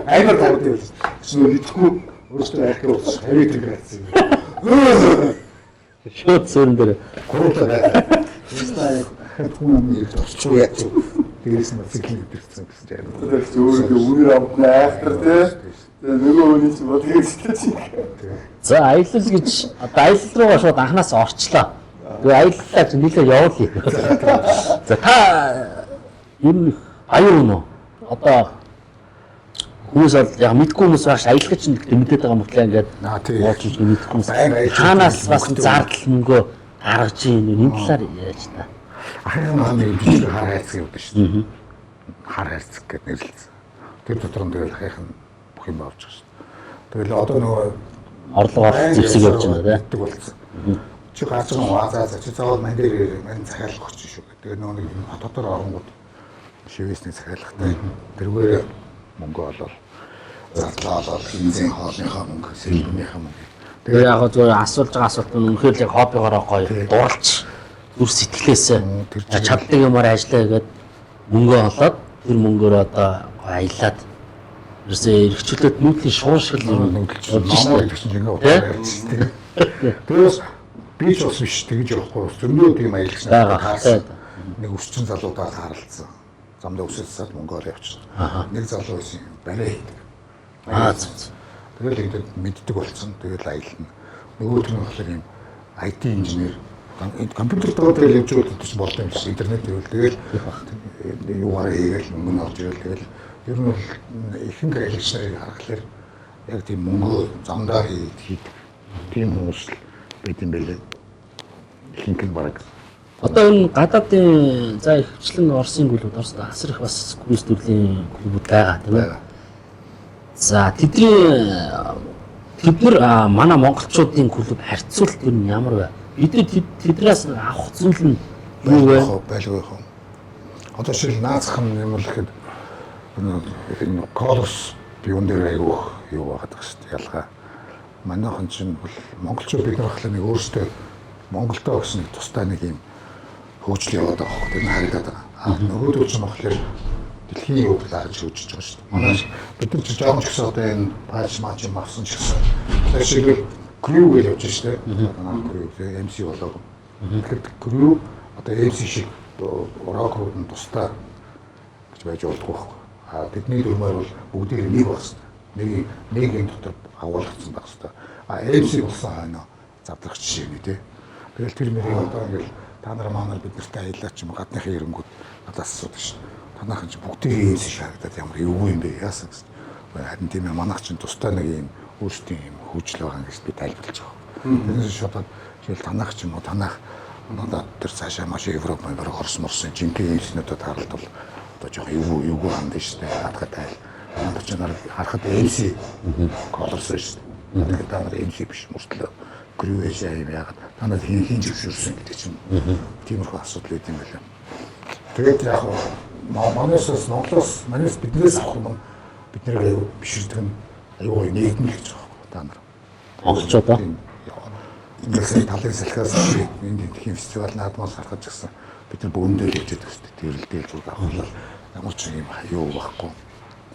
Аймар тавдээ. Мэдхгүй өөртөө айхтар хавийг гэрсэн. Шууд зүүн дээр Гурлаа байна. Стаа хүн нэг тосч яа. Тэрээс моцикл идэрсэн гэсэн юм. Тэр өөрөө үнээр амтна айхтар тий. Нөгөө үний ч бодгийг сэтгэж. за аялал гэж одоо аялал руугаа шууд анханаас орчлоо. Тэгээ аяллаа чи нэлээ явуулъя. За та ер нь аюу нөө одоо хүмүүс бол яг мэдгүй хүмүүс маш аялах чинь мэдээд байгаа мөртлөө ингээд тий. бодлож мэдгүй хүмүүс. Танаас бас зардал мөнгөө гаргаж ийн энэ талаар яаж та. Ахын маань бичиг хар хайцаг явдаг шүү дээ. Хар хайцаг гэдэг нэрлэлсэн. Тэр дотор нь тэгэл ахын бүх юм авч байгаа шүү дээ. Тэгэл одоо нөгөө орлогоор зэвсэг явж байгаа тийм болсон. Чи гаж байгаа чи заавал мань дээр мань захиалах гэж шүү. Тэгээ нөгөө нэг хотоор оронгууд шивэсний захиалгатай. Тэргээр мөнгө олол зарлаа олол хинзэн хоолныхаа мөнгө, сэлбэнийхаа мөнгө. Тэгээ яг зөв асуулж байгаа асуулт нь үнэхээр яг хоббигоороо гоё дурлж зүр сэтгэлээсээ чаддаг юмар ажиллаа гэдэг мөнгөө олоод тэр мөнгөөр одоо аялаад ерөөсөө эрхчлөлт нүүдлийн шуун шиг юм намайг гэсэн чинь ингээд тэгээс би ч бас биш тэгж явахгүй зөндөө тийм аялсан нэг өсчин залуудаа харалцсан замдаа өсөлсөд мөнгөөр явчихсан нэг залуу байсан барай хийдэг тэгэл ингээд мэддэг болсон тэгэл аялна нөгөөх нь болохоор юм IT инженер компьютер дээр явж байгаа гэж болдог юм шиг интернет гэвэл тэгэл юугаар хийгээл мөнгө нь орж ирэл тэгэл ер нь ихэнх аялагчдыг харахаар яг тийм мөнгө замдаа хийдэг тийм хүмүүс байт юм байлээ. Ихэнх нь бараг. Одоо энэ гадаадын за ихвчлэн Оросын клубүүд Оросд асар их бас круиз төрлийн клубүүд байгаа тийм ээ. За тэд нар манай монголчуудын клуб харьцуулт юу ямар вэ? Бид тэднээс авах зүйл нь юу вэ? Байлгүй хөө. Одоо шил наацхан юм л гэхэд энэ колос биюун дээр айгүй юу байгаад байгаа шүү дээ ялгаа. Манайхан чинь бол монголчууд бид нар хахлаа нэг өөрсдөө Монголдоо гэсэн нэг тусдаа нэг юм хөгжил яваад байгаа хөө. Тэр нь харагдаад байгаа. Нөгөөдөө ч юм болохоор дэлхийн юу талаар хөгжиж байгаа шүү дээ. Манай бид нар ч жоохон ч гэсэн одоо энэ пааш маач юм авсан ч гэсэн. Тэр шиг крүү гэж явж шүү дээ. Манай крүү MC болоо. Тэгэхээр крүү одоо MC шиг рокрууд нь тусдаа гэж байж болдгоо байхгүй. Бидний дүрмээр бол бүгдээр нэг багс. Нэг юм дотор агуулгацсан байх хэвээр. MC болсон хойно завдрагч шиг нэ тий. Тэгэл тэр мэрийг одоо ингээл та нар маань бид нартай аялаа ч юм гадныхаа ирэнгүүд надаас асуудаг шин. Танайхан ч бүгдээ MC шаагадаад ямар эвгүй юм бэ яасан гэсэн. Харин тийм ээ манайх ч тусдаа нэг юм өөрсдийн юм хөгжил байгаа гэж би тайлбарлаж байгаа. Тэрнээс шууд жишээл танайх ч юм уу танайх надад тэр цаашаа маш Европ Орос морсон жинхэнэ MC-нүүдэд харалтвал одоо жоохон эвгүй хандсан шүү дээ. Хатгатай. Манай ч нар харахад MC колорс шүү дээ. Тэгэхээр та нар MC биш мөртлөө крүүэж юм яагаад та нар хин зөвшөөрсөн гэдэг чинь тиймэрхүү асуудал үүд юм байна. Тэгээд яг манайс Монголоос биднээс авах юм бид нэр аюу биширдэг нь аюу нэгдмэл гэж байгаа юм та нар. Монголчуудаа Ингээд талын салхиас энэ тийм фестивал наадмаас гаргаж ирсэн. Бид нар бөөндөө л хийж байгаа. Тэрэлдэл зүг авах ямар ч юм аюу байхгүй.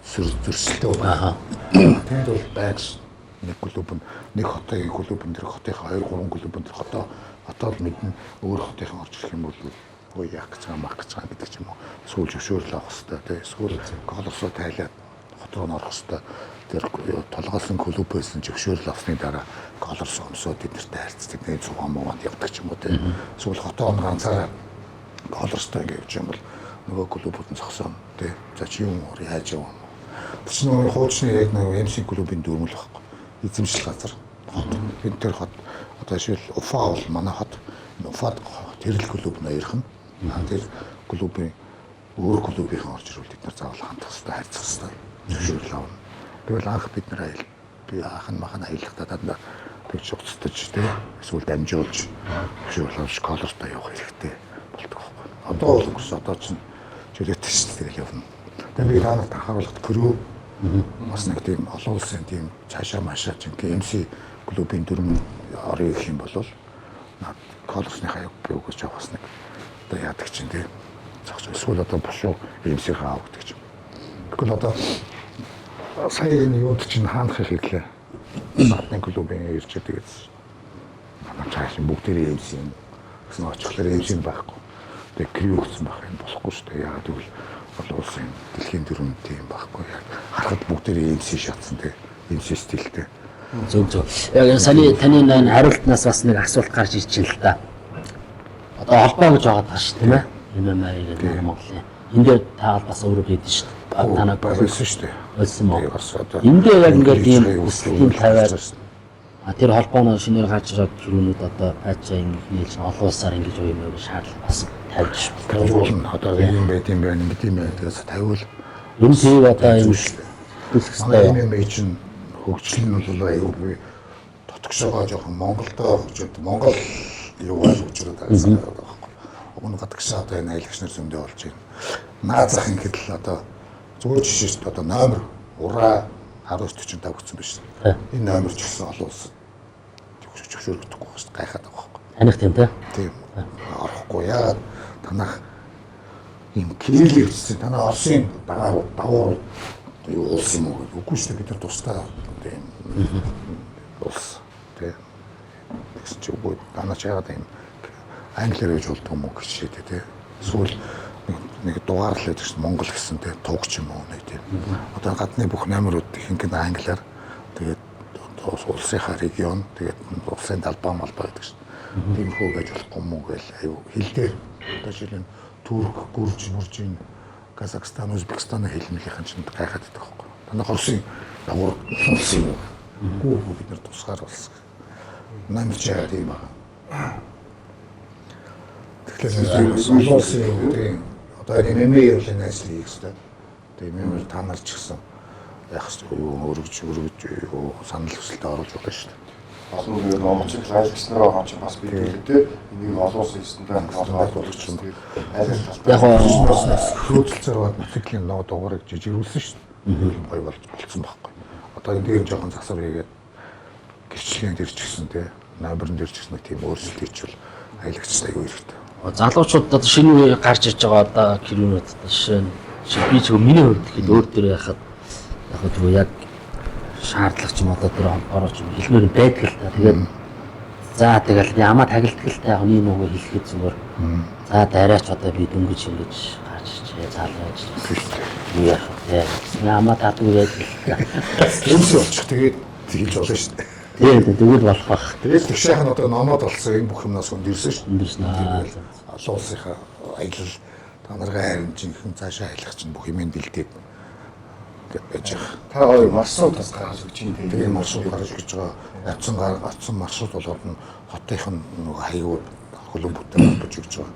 Зөрсөлтөө байгаа. Тэнд бол байгс нэг клуб нэг хотын клуб энэ хотынхаа 2 3 клуб энэ хотод мэднэ өөр хотынхаа орж ирэх юм бол ой яах гэж байгаа мах гэж байгаа гэдэг ч юм уу. Сүүл зөвшөөрөл авах хэрэгтэй тий. Сүүл колорсоо тайлаад хот руу орох хэрэгтэй. Тэр толгойлсон клуб байсан зөвшөөрөл авсны дараа колорс өмсөө тэднэртэй харьцдаг нэг цугаан муунд явдаг ч юм уу тий. Сүүл хотоо ганцаараа колорстой ингэ явж юм бол нөгөө клубүүд нь зогсоно тий. За чи юм яаж яваа юм. Тэс нөгөө хуучны яг нэг MC клубын дүрмэл байхгүй. Эзэмшил газар. Энэ төр хот одоо шил Уфа бол манай хот. Уфад тэрл клуб нэрхэн. Тэр клубын өөр клубийн орж ирвэл бид нар заавал хандах хэрэгтэй, хайцах хэрэгтэй. Зөвшөөрөл авна. Тэгвэл анх бид нар би ахын махан аялахдаа дандаа тэгж уцтаж тий. Эсвэл дамжуулж зөвшөөрөл авч колортой явах хэрэгтэй болдог байхгүй. Одоо бол одоо ч жилэттэй шүү дээ явна. Тэгээд би танад анхааруулахад крүү бас нэг тийм олон улсын тийм цаашаа маашаа чинь MC клубын дүрм орё гэх юм бол колорсны хаяг бөгөөж явах нэг одоо яадаг чинь тийм зогсоо эсвэл одоо бошуу MC-ийн авдаг чинь. Тэгвэл одоо сая энэ юуд чинь хаанах хэлээ. Батны клубын ирж тэгээд манай цааш бүгдээрээ MC юм. Гэсэн очихлоор MC байхгүй. Тэгээд крүү гэсэн байх юм болохгүй шүү дээ. Яагаад гэвэл олон улсын дэлхийн дүрм тийм байхгүй яг харахад бүгдээрээ MC шатсан тийм MC стилтэй. Зөв. Яг саяны таны нань хариултнаас бас нэг асуулт гарч ирж байна л да. Одоо холбоо гэж байгаа даа шүү тийм ээ. MMA гэдэг Монголын. Эндээ та бас өөрөө хийдэж шүү дээ. Танаа байсан шүү дээ. Болсон мó. Эндээ яг ингээд ийм хүслийн тавиар тэр холбооны шинээр гарч ирээд түрүүнүүд одоо пачаа ингэж олон улсаар ингэж уу юм уу шаардлага бас тавьж шүү. Одоо юм байт юм байна гэдэг юм байна. Тэгээс тавиул. Энэ тийм одоо юм төлөхстэй. MMA чинь хөгжил нь бол аюулгүй тотгошоо жоохон Монголдоо хөгжөөд Монгол юугаар хөгжөөд байгаа байхгүй. Өмнө гадагшаа одоо энэ аялагч нар зөндөө болж байна. Наазах ингээд л одоо зүгээр жишээ шүү дээ. Одоо номер ураа 1945 гэсэн биш. Энэ номер ч гэсэн олон улсад зөвшөөрөгдөхгүй байна шүү дээ. Гайхаад байгаа байхгүй. Таних тийм тий. Тийм. Орохгүй яагаад танах юм кирилл хэлсэн танаа Оросын давуу юу улс юм уу? Үгүй шүү дээ бид нар тусдаа тийм улс тийм. Тэгс чи үгүй танаа ч яагаад юм англиар гэж болдог юм уу гэж шийдээ тийм. Эсвэл нэг дугаар л байдаг шүү Монгол гэсэн тийм тугч юм уу нэг тийм. Одоо гадны бүх номерууд ихэнх нь англиар тэгээд улсынхаа регион тэгээд улсын талбай малбай байдаг шүү. Тийм хөө гэж болохгүй юм уу гээл аюу хэлдээр одоо жишээ нь Турк, Гүрж, Муржин, Казахстан, Узбекистаны хэлнийхэн чинь гайхаад байдаг байхгүй. Танах Оросын давуу улс юм уу? Гүү бид нар тусгаар улс. Намж яа тийм байна. Тэгэхээр улсын одоо MMA явуулын ажлыг хийх. Тэгээ MMA та нар ч гэсэн яах вэ? Өргөж санал хүсэлтэд оруулж байгаа шүү дээ. Олон нэг Монголчууд айлгч нараа хаач бас биелүүлээ те. Энийг олон улсын стандарт болгож чинь Яг хөөцөлцөр бод мотоциклийн ноо дугаарыг жижигрүүлсэн шүү дээ. Гой болж болцсон байхгүй. Одоо энэ дээр жоохон засвар хийгээд гэрчлэгийн дээр ч гэсэн те. Номерн дээр ч гэсэн тийм өөрчлөлт хийчихвэл аялагчтай юу хэрэгтэй. Залуучууд одоо шинэ үе гарч иж байгаа одоо кирүүнүүд одоо жишээ нь би ч миний хувьд хэд өөр дээр яхад яг шаардлага ч юм одоо тэр орооч хэлмээр байдаг л та. Тэгээд за тэгэл ямаа тагилтгалтай яг нэг нөгөө хэлэхэд зүгээр. За дараач одоо би дөнгөж ингэж гарч ичээ заалгаж байна. Яах вэ? Ямаа татгүй яаж Эмс болчих тэгээд хэлж болно шүү дээ. тэгээд тэгвэл болох бах. Тэгээд тэгшээхэн одоо номоод болсон энэ бүх юмнаас өндөрсөн шүү Өндөрсөн. олон улсынхаа аялал та нарын харин жинхэнэ цаашаа аялах чинь бүх юмыг бэлдээд байж байгаа. та хоёр маршрут бас гаргаж өгч юм. Тэгээ маршрут гаргаж өгч байгаа. Атсан маршрут болоод нь хотынх нь нөгөө хаягууд хөлбөмбөттэй болж өгч байгаа.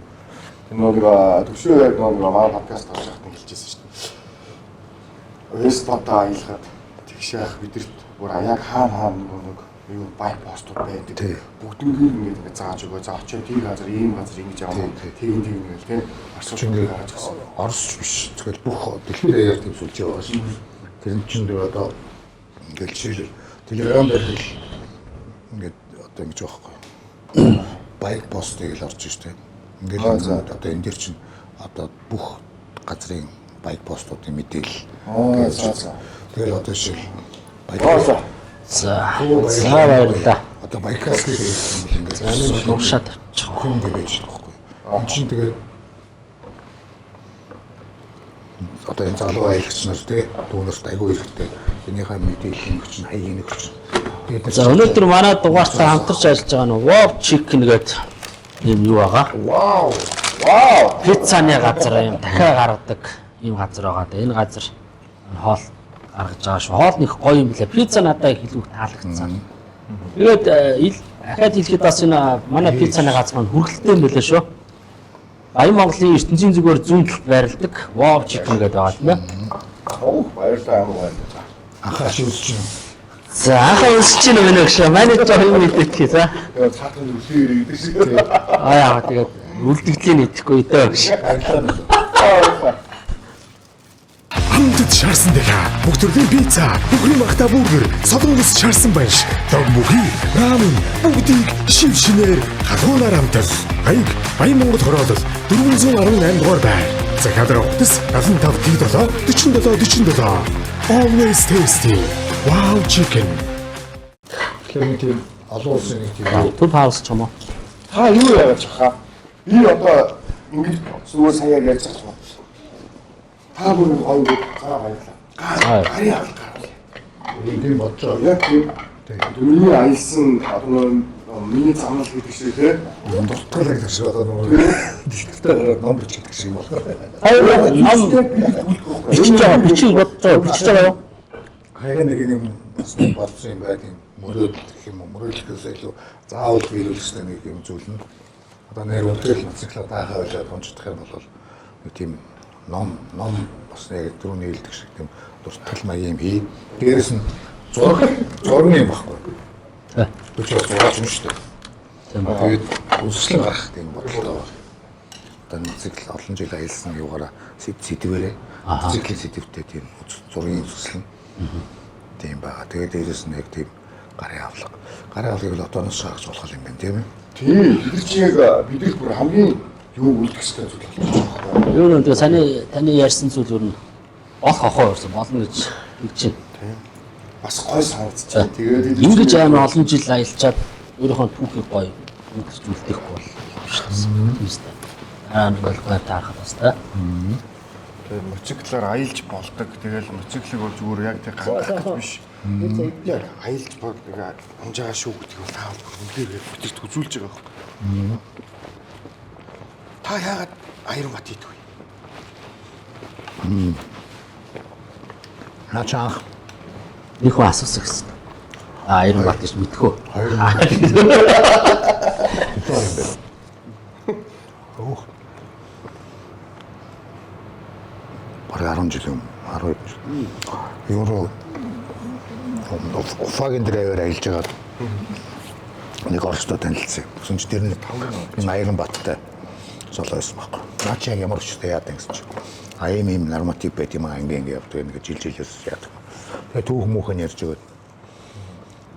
Энэ нөгөө төвшөө яг нөгөө манай подкаст гарч байхад хэлчихсэн шүү дээ. Вестпата аялахад тэгш яах бидэрт бүр яг хаана нөгөө юу бай постууд байдаг. Бүгднийг ингээд зааж өгөө. За очоо тийм газар ийм газар ингэж яваа. Тийм ингээл тийм маршрут гаргаж гисэн. Оросч биш. Тэгэл бүх дэлхийн даяар тийм сүлж байгаа шүү. Тэр нь чинь одоо ингээд жишээл телеграм дээр ингээд одоо ингэж байгаа байхгүй. Байк постыг л орж штэ. Ингээд одоо энэ дэр чинь одоо бүх газрын байк постуудын мэдээлэл. Тэгэл одоо жишээл байк. За баярлалаа. Одоо байкаас ингээд За уушаад хүн гэж байж байгаа байхгүй. Энэ чинь тэгээд одоо энэ залуу аялагч нар тий түүнээс айгүй хэрэгтэй. Энийхээ мэдээлэл өгч чинь хаяг өгч. За өнөөдөр манай дугаартаа хамтарч ажиллаж байгаа нь Wow Chicken гэдэг юм юу байгаа. Вау. Пиццаны газар юм дахиад гаргадаг ийм газар байгаа. Энэ газар хоол гаргаж байгаа шүү. Хоол нэг гоё юм лээ. Пицца надад илүү таалагдсан. Тэгээд дахиад хэлэхэд бас энэ манай пиццаны газар маань хүргэлттэй юм байлаа шүү. Баян Монголын ертөнцийн зүгээр зүүн талд байрладаг Wow Chicken гэдэг байгаа тийм ээ. Баярлалаа амгаа. Анхаа шивс чинь. За анхаа унсч чинь өгнө гэж менежер юм мэдээхий за. Тэгээд цаатан үлээ ирээдэг шиг. Аа тэгээд үлдэгдлийн нэтгэхгүй дөө гэж. Хамтд шаарсан дэха бүх төрлийн пицца, бүхний магтаа бургер, солонгос шаарсан баяш, дог бүхий, рамен, бүгдийг шив шинээр хатуунаар хамтал. Хаяг Баян Монгол хороолол 418 дугаар байр. Захиалга утас 75 47 Always tasty. Wow Chicken. Тийм олон улсын нэг тийм Төв хаус ч юм уу. Та юу яагаад чахаа? Би одоо ингэж зүгээр саяар ярьж байгаа юм. Та бүр гоё цаа баярлаа. Гари авах. тийм бодож байгаа. Яг тийм. Миний аялсан одоо миний замнал гэдэг шиг тийм. Дуртай гэдэг шиг одоо нөгөө дисктэй ном бичих шиг байна. Аа нам бичиж байгаа юу? Хаяг нэг юм болсон юм байт юм. Мөрөөдөл гэх юм уу? Мөрөөдлөөс илүү заавал биелүүлсэн нэг юм зүйл нь. Одоо нэр үлдээл циклаа таахаа ойлоод уншдах юм бол нэг тийм ном бас яг түрүүний хэлдэг шиг тийм дуртай маяг юм хий. Дээрээс нь зураг юм баггүй. Өчигдөр зураач юм шүү дээ. Тэгээд үсгэлэн гарах тийм бодлоо байна. Одоо нэг цикл олон жил аялсан юугаараа сэдвэрээ. Циклийн сэдвтэй тийм зургийн үсгэлэн. Тийм байгаа. Тэгээд дээрээс нь яг тийм гарын авлага. Гарын авлагыг л отооноос шахаж болох юм байна тийм ээ. Тийм. Бид чинь бид л бүр хамгийн юу үлдэх хэрэгтэй зүйл болж байгаа юм. Юу нэ таны ярьсан зүйл юу н олох охоо өрсөн болно гэж хэлж байна. Тийм. Бас гой санагдчихэ. Тэгээд Ингэж амар олон жил аялчаад өөрийнхөө түүхийг гоё үлдэж үлдэхгүй бол шээ. Тиймээ. Нэг бол таахад бас та. тэгээд мотоциклаар аялж болдог. Тэгэл мотоциклыг бол зүгээр яг тэг гаргах гэж биш. Яг аялж болдог. Унжаа шүү гэдэг бол таа үнээр бүтэрт үзүүлж байгаа юм. Та яагаад Аяранбат хийдэг вэ? Начаах Нэг хүн асуусан гэсэн. Аяранбат гэж мэдхүү. Бараг 10 жил юм. 12 жил. Евро Уфагийн драйвер аялж байгаа. Нэг орчтой танилцсан. Гэсэн чи тэр нь энэ Аяранбаттай солоос байхгүй. Наач яг ямар ч яадаг гэсэн чи. Ийм норматив байт юм ингээ явдаг нэг жилээс яадаг. Тэгээ түүх мөнхөн ярьж өгöd.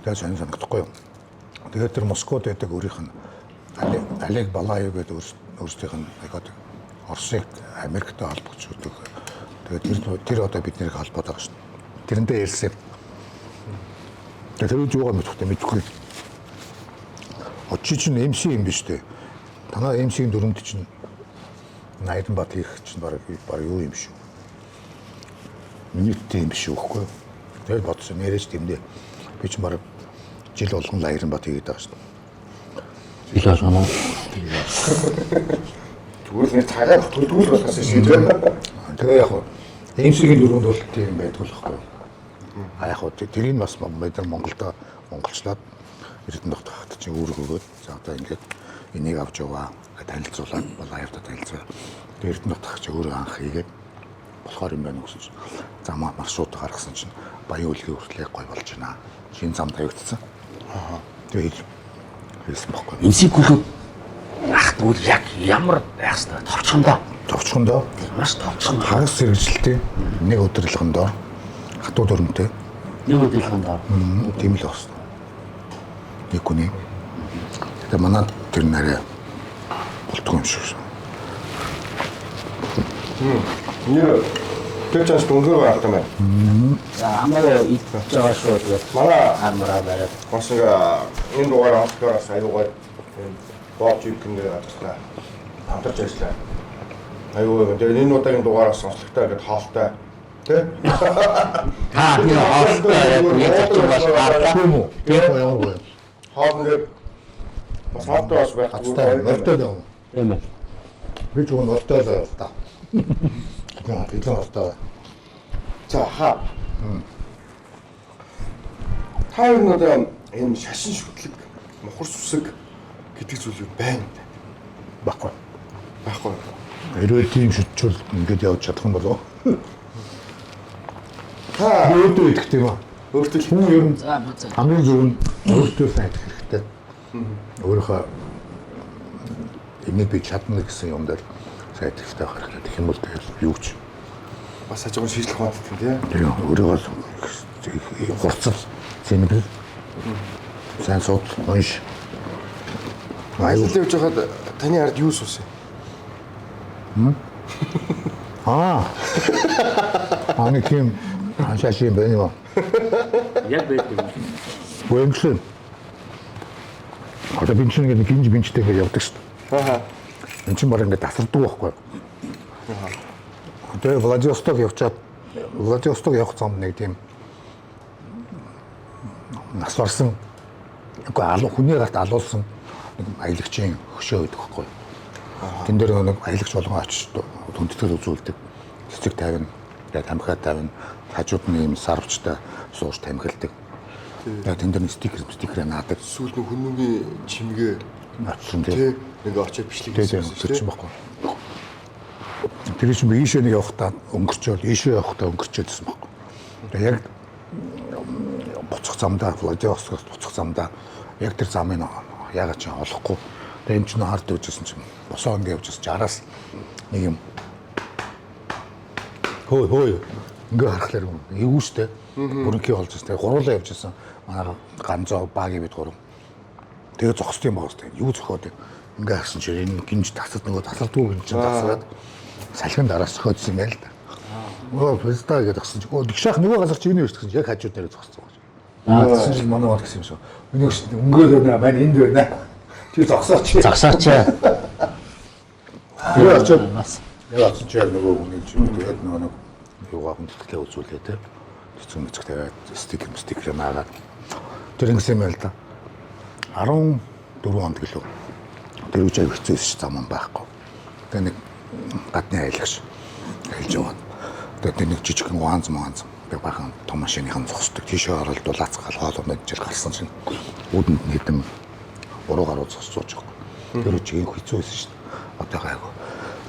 Тэгээ сонь санагдахгүй юу. Тэгээд тэр Москвад байдаг өөрийнх нь Олег Балаев гэдэг өөрсдийнх нь яг Оросыг Америктэй холбогдож өгдөг. Тэгээд тэр одоо биднийг холбоод байгаа шин. Тэрэндээ ярьсан. Тэр юугаар мэдхгүй. Очиж чинь MC юм биш үү? Танаа MC-ийн дүрмд чинь Аяранбат хийх чинь баг юу юм шүү. Минуттэй юм биш үхгүй. Тэгээд бодсон нэрэж тэмдээ. Би ч баг жил болгон Аяранбат хийгээд байгаа шин. Жил болгоно. Зүгээр нэг цагаар төлөвлөл болохоос шиг тийм. Тэгээ яг MC-ийн дүрмд бол тийм байдаг болохгүй. Яг тэрийг бас мэдэр монголчлаад Эрдэнэ тогт хат чинь үүрэг өгөөд за одоо ингээд энийг авч яваа танилцуулаад лайвда танилцаа. Эрдэнэ тогт чи өөрөө анх хийгээд болохоор юм байна гэсэн чинь зам маршрут гаргасан чинь Баян үлгийн хүртэл гой болж байна. Шинэ зам тавигдсан. Тэгээд хэлсэн байхгүй. Энциклопедиуд ах тэгвэл яг ямар байх хэвээр товчхондоо. Товчхондоо Маш товчхон. хагас хэрэгжилтэй нэг өдрөлгөн доор хатууд өрөмтэй. Нэг өдрөлгөндөө. Тийм л байна. Нэг хүний. Тэгээд манай тэр нарай болтгоо юм шиг. Нэр тэр чанс дөнгөр байх юм байна. За амаа идж байгаа шүү тэгээд Манай амраа бараад. бас энэ дугаар авахаас аюугаар бооч югэнээр ажиллаа. Хамтарч ажиллаа. Аюу тэгээд энэ удаагийн дугаараас сонслогтой ингээд хаалттай тий? Та тэр хоолтой яг ч бас хаалаа. Тийм үү? Тийм үү? Хаалт ингээд бас хаалттай бас байх Хацтай мөртөө даа. Тийм ээ. Би ч өгөн мөртөө л та. Тийм мөртөө. За хаа. Та юу нэг энэ шашин шүтлэг, мохор сүсэг гэдэг зүйл байна. Баггүй. Байхгүй. Хэрвээ тийм шүтчүүл ингээд явж чадах юм болов. Та Өөртөө идэх тийм үү? өөртөө Хүн ер нь За хамгийн зөв нь өөртөө сайн идэх хэрэгтэй. Өөрийнхөө энийг би чадна гэсэн юм дээр сайн идэх хэрэгтэй байх хэрэгтэй. Тэгэх юм бол тэгэл юу ч бас хажуугаар шийдлэх байдаг тийм тий. тийм өөрийгөө хурцл зэмбэл сайн сууд унш. Аюул явж байхад таны ард юу суусан? Аны тийм хашааш юм байна юу? яг байдаг. Гүнсэн. Одоо би чинь нэг бинжтэй гэж явдаг шүү дээ. Аа. Энд чинь баг ингээд тасардаг байхгүй. Тэгээ Владивосток явчаад Владивосток явах замд нэг тийм нас барсан үгүй хүний гарт алуулсан нэг аялагчийн хөшөө байдаг байхгүй. Тэн дээр нэг аялагч болгон очиж хүндэтгэл үзүүлдэг. Цэцэг тавина, тэгээд тамхиа тавина, хажууд нь ийм сарвчтай сууж тамхилдаг. Тэгээд тэн дээр стикер наадаг. Сүүл нь хүмүүний чимгээ Авсан тий нэг очиод бичлэг тийм тэр чинь баггүй. Тэр чинь би ийшээ нэг явахдаа өнгөрчөөл, ийшээ явахдаа өнгөрчөөдсөн баггүй. Тэгээ яг буцах замдаа Владивостокоос буцах замдаа яг тэр замыг ягаад ч олохгүй. Тэгээ юм чинь хард өжсэн чинь босоо ингэ явжсэн чинь араас нэг юм хөөе ингээ харахлаар эвгүй штэ. Бүрэнхий болж байгаа. Гуруулаа явжсэн. Манай ганцоо багийн бид гурав. Тэгээ зогсд юм байна. Юу зөхөөд ингээ харсан чинь энэ гинж тасад нөгөө тасардгүй гинж тасаад салхин дараас зөхөөдсөн байл та. Фэста гэдэг гсэн чинь нэг шах нөгөө газар чи юу нэрс гэсэн яг хажууд дээр зогссон байна. Тэгсэн чинь манай бол гэсэн юм шүү. Миний өнгөөл байна, маань энд байна. Чи зогсооч. Загсаач. Тэгээ очоод яг очиж яг нөгөө хүний чинь тэгээд нөгөө юугаа хүндэтгэлээ үзүүлээ те. Цэцэн мэцэг тавиад стикер наагаад тэр ингэсэн юм байл та. 14 онд гэлөө. Тэр үеч аяг хэцүүс ч зам байхгүй. Тэгээ нэг гадны аялагч айлж яваад. Тэгээ нэг жижигхэн ганц би бахан том машиныхан зогсдог. Тийшээ ороод дулаацгаал хоолоо мэджил гарсан чинь үүдэнд нэдэм уруу гаруу зогсож байгаа. Тэр үеч аяг хэцүүс шүү дээ. Одоо гайгүй.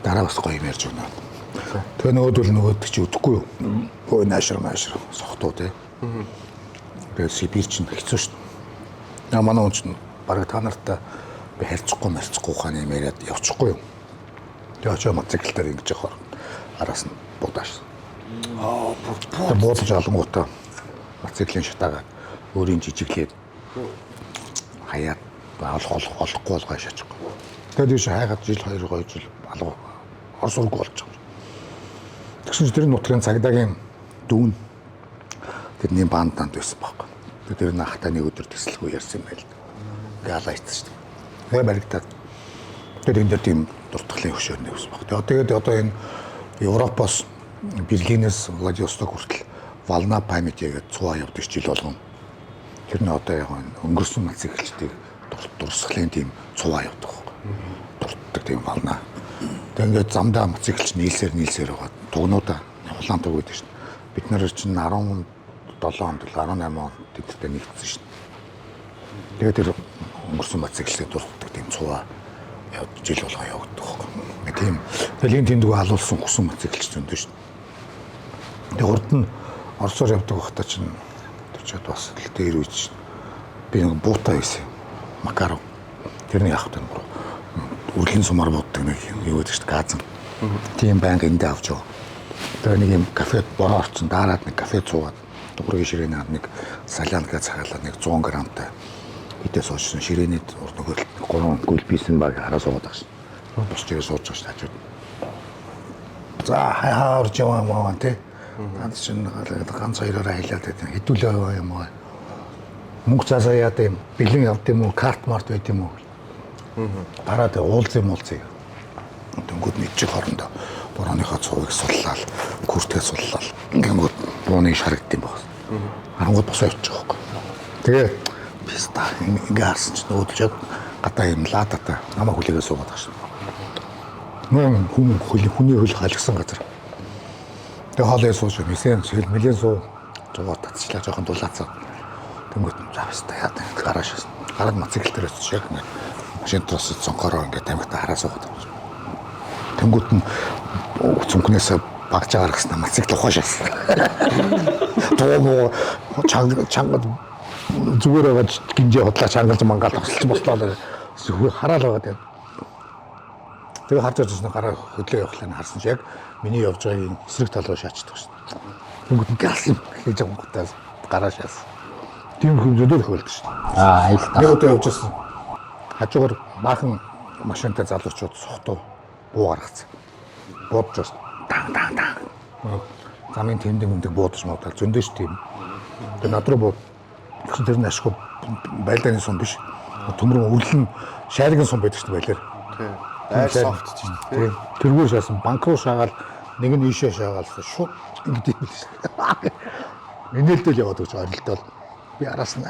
Дараа бас гоё юм ярьж байна. Тэгээ нөгөөд чи үдэхгүй юу? Өө наашир сохтуу те. Тэгээ Сибирь чинь хэцүү шүү дээ. Манай хүн чинь бараг та нартай би харьцахгүй хааны юм яриад явчихгүй юм. Тэгээ очоо мотоциклээр ингэж явахаар араас нь будааш. Буудаж алангуудаа мотоциклийн шатаагаад өөрийн жижиглээд хаяад олохгүй болгоо шачихгүй. Тэгээд ийш хайгаад жил 2 жил алга орсуулгүй болж байгаа. Тэгсэн чинь тэр нутгийн цагдаагийн дүүн тэрний банданд байсан байхгүй. Тэр нахтай нэг өдөр төсөлгүй ярьсан юм байл. Ингээ алаа ийцсэн шүү дээ. Тэгээ баригдаад тэр энэ дээр тийм дуртгалын хөшөөнд нэвсэн баг. Тэгээд одоо энэ Европоос Берлинээс Владивосток хүртэл Волна память гэдэг цуваа явдаг жил болгон. Тэр нь одоо яг өнгөрсөн мотоциклчдыг дурсгалын тийм цуваа явдаг байхгүй. Дуртдаг тийм Волна. Тэгээд ингээд замдаа мотоциклч нийлсээр байгаа. Тугнуудаа улаан туг гэдэг шүү дээ. Бид нар чинь 17 онд 18 онд тэдтэй нэгдсэн шүү дээ. Тэгээд тэр өнгөрсөн мотоциклчдыг дуртдаг тийм цуваа жил болгоо явагддаг байхгүй. Тийм. Тэгэл энэ тэндгүү халуулсан хүсэн мотоциклч зөндөө шүү дээ. Тэгээд урд нь Оросоор явдаг байхдаа чинь тэр чад бас дээр үйж би нэг буутай байсан. Макарон. Тэрний явах тань бүр үргэлэн сумаар бууддаг нэг юу гэдэг чинь газан. Тийм байнга эндээ авч яваа. Тэгээ нэг юм кафед бороо орсон дараад нэг кафе цуугаад дугрын ширээний ад нэг солянка цагаалаад нэг 100 грамтай хитээ суучсан ширээний нөгөө 3 гүйл бийсэн баг хараа суугаад багш. Бос чигээ сууж байгаа шүү дээ. За хаа орж яваа маа тий. Наад чинь ганц хоёроо хайлаад байдаг. Хэдүүлээ юм аа. Мөнгө цаасаа яа гэм бэлэн явд юм уу, карт март байд юм уу. Дараад уулзсан юм уулзъя. Тэнгүүд нэг чих хоорондоо борооныхоо цувыг суллаад, күртгээ суллаад ингэнгүүт бууны шарагдсан юм байна. Харангууд босоо явчих واخгүй. Тэгээ писта ингээ харсан чинь өөдөлж гадаа юм лаатата намаа хүлээгээ суугаад байгаа шин. Мөн хүний хөл халгсан газар. Тэгээ хоолой сууж мисен мэлэн суу зугаар татчихлаа жоохон дулаацсан. Тэнгүүт завста яа гарааш шин. Гараад мотоцикл дээр очиж яг ингээ машин тоос цонхороо ингээ тамхитай хараа суугаад байгаа. Тэнгүүт нь цүнхнээс багж агаар гэсэн мотоцикл ухаашаас. Тоо чангад зүгээр аваад гинжээ хотлаа чангалж мангаал тосолж бослоо хараал байгаа. Тэгээ харж байгаа гараа хөдлөө явахлаа харсан чи яг миний явж байгаагийн эсрэг тал руу шаачдаг шин. Тэнгүүд газ юм хийж байгаа гутаа гараа шаас. Тийм хэмжээгээр хөлдөг шин. Айлтаа. Нэг удаа явж байсан. Хажуугаар баахан машинтай залуучууд сохтуу буу гаргацсан. Буудж бас дан. Замын тэмдэг мөндөг буудаж модал зөндөөш тийм. Тэгээ над руу бууд. Тэгсэн тэр нь ашгүй байлдааны сум биш. Төмрөн өрлөн шайргийн сум байдаг шүү дээ байлаар. Тийм. Айр софт ч тийм. Тэргүй шаасан банк руу шаагаад нэг нь ийшээ шаагаад шууд ингэдэг юм биш. Инээлдэл яваад гэж орилдол. Би араас нь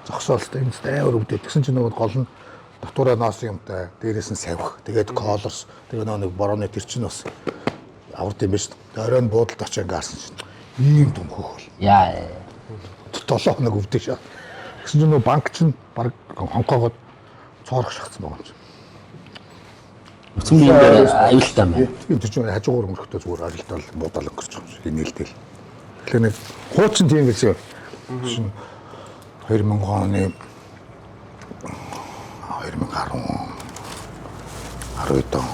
зогсоолтой юм амар өвдөд. Тэгсэн чинь нөгөө гол нь дотоороо ноос юмтай, дээрээс нь савих. Тэгээд колорс. Тэгээ нэг борооны тэр чинь бас авард юм биш. Оройн буудалд очиж гаарсан чинь ийм том хөхөл. Яа. 7 хоног өвдөж шаа. Тэгсэн чинь нөгөө банк чинь баг хонхоогоод цоорох шахсан байгаа юм чинь. Өцөн юм аюултай юм. Тэр чинь хажуугаар өнгөрөхдөө зүгээр орилдол буудаал өнгөрч байгаа юм. Инээлдэл. Тэгэхээр нэг хуучин тийм гэсэн юм. 2000 оны 2010 12 он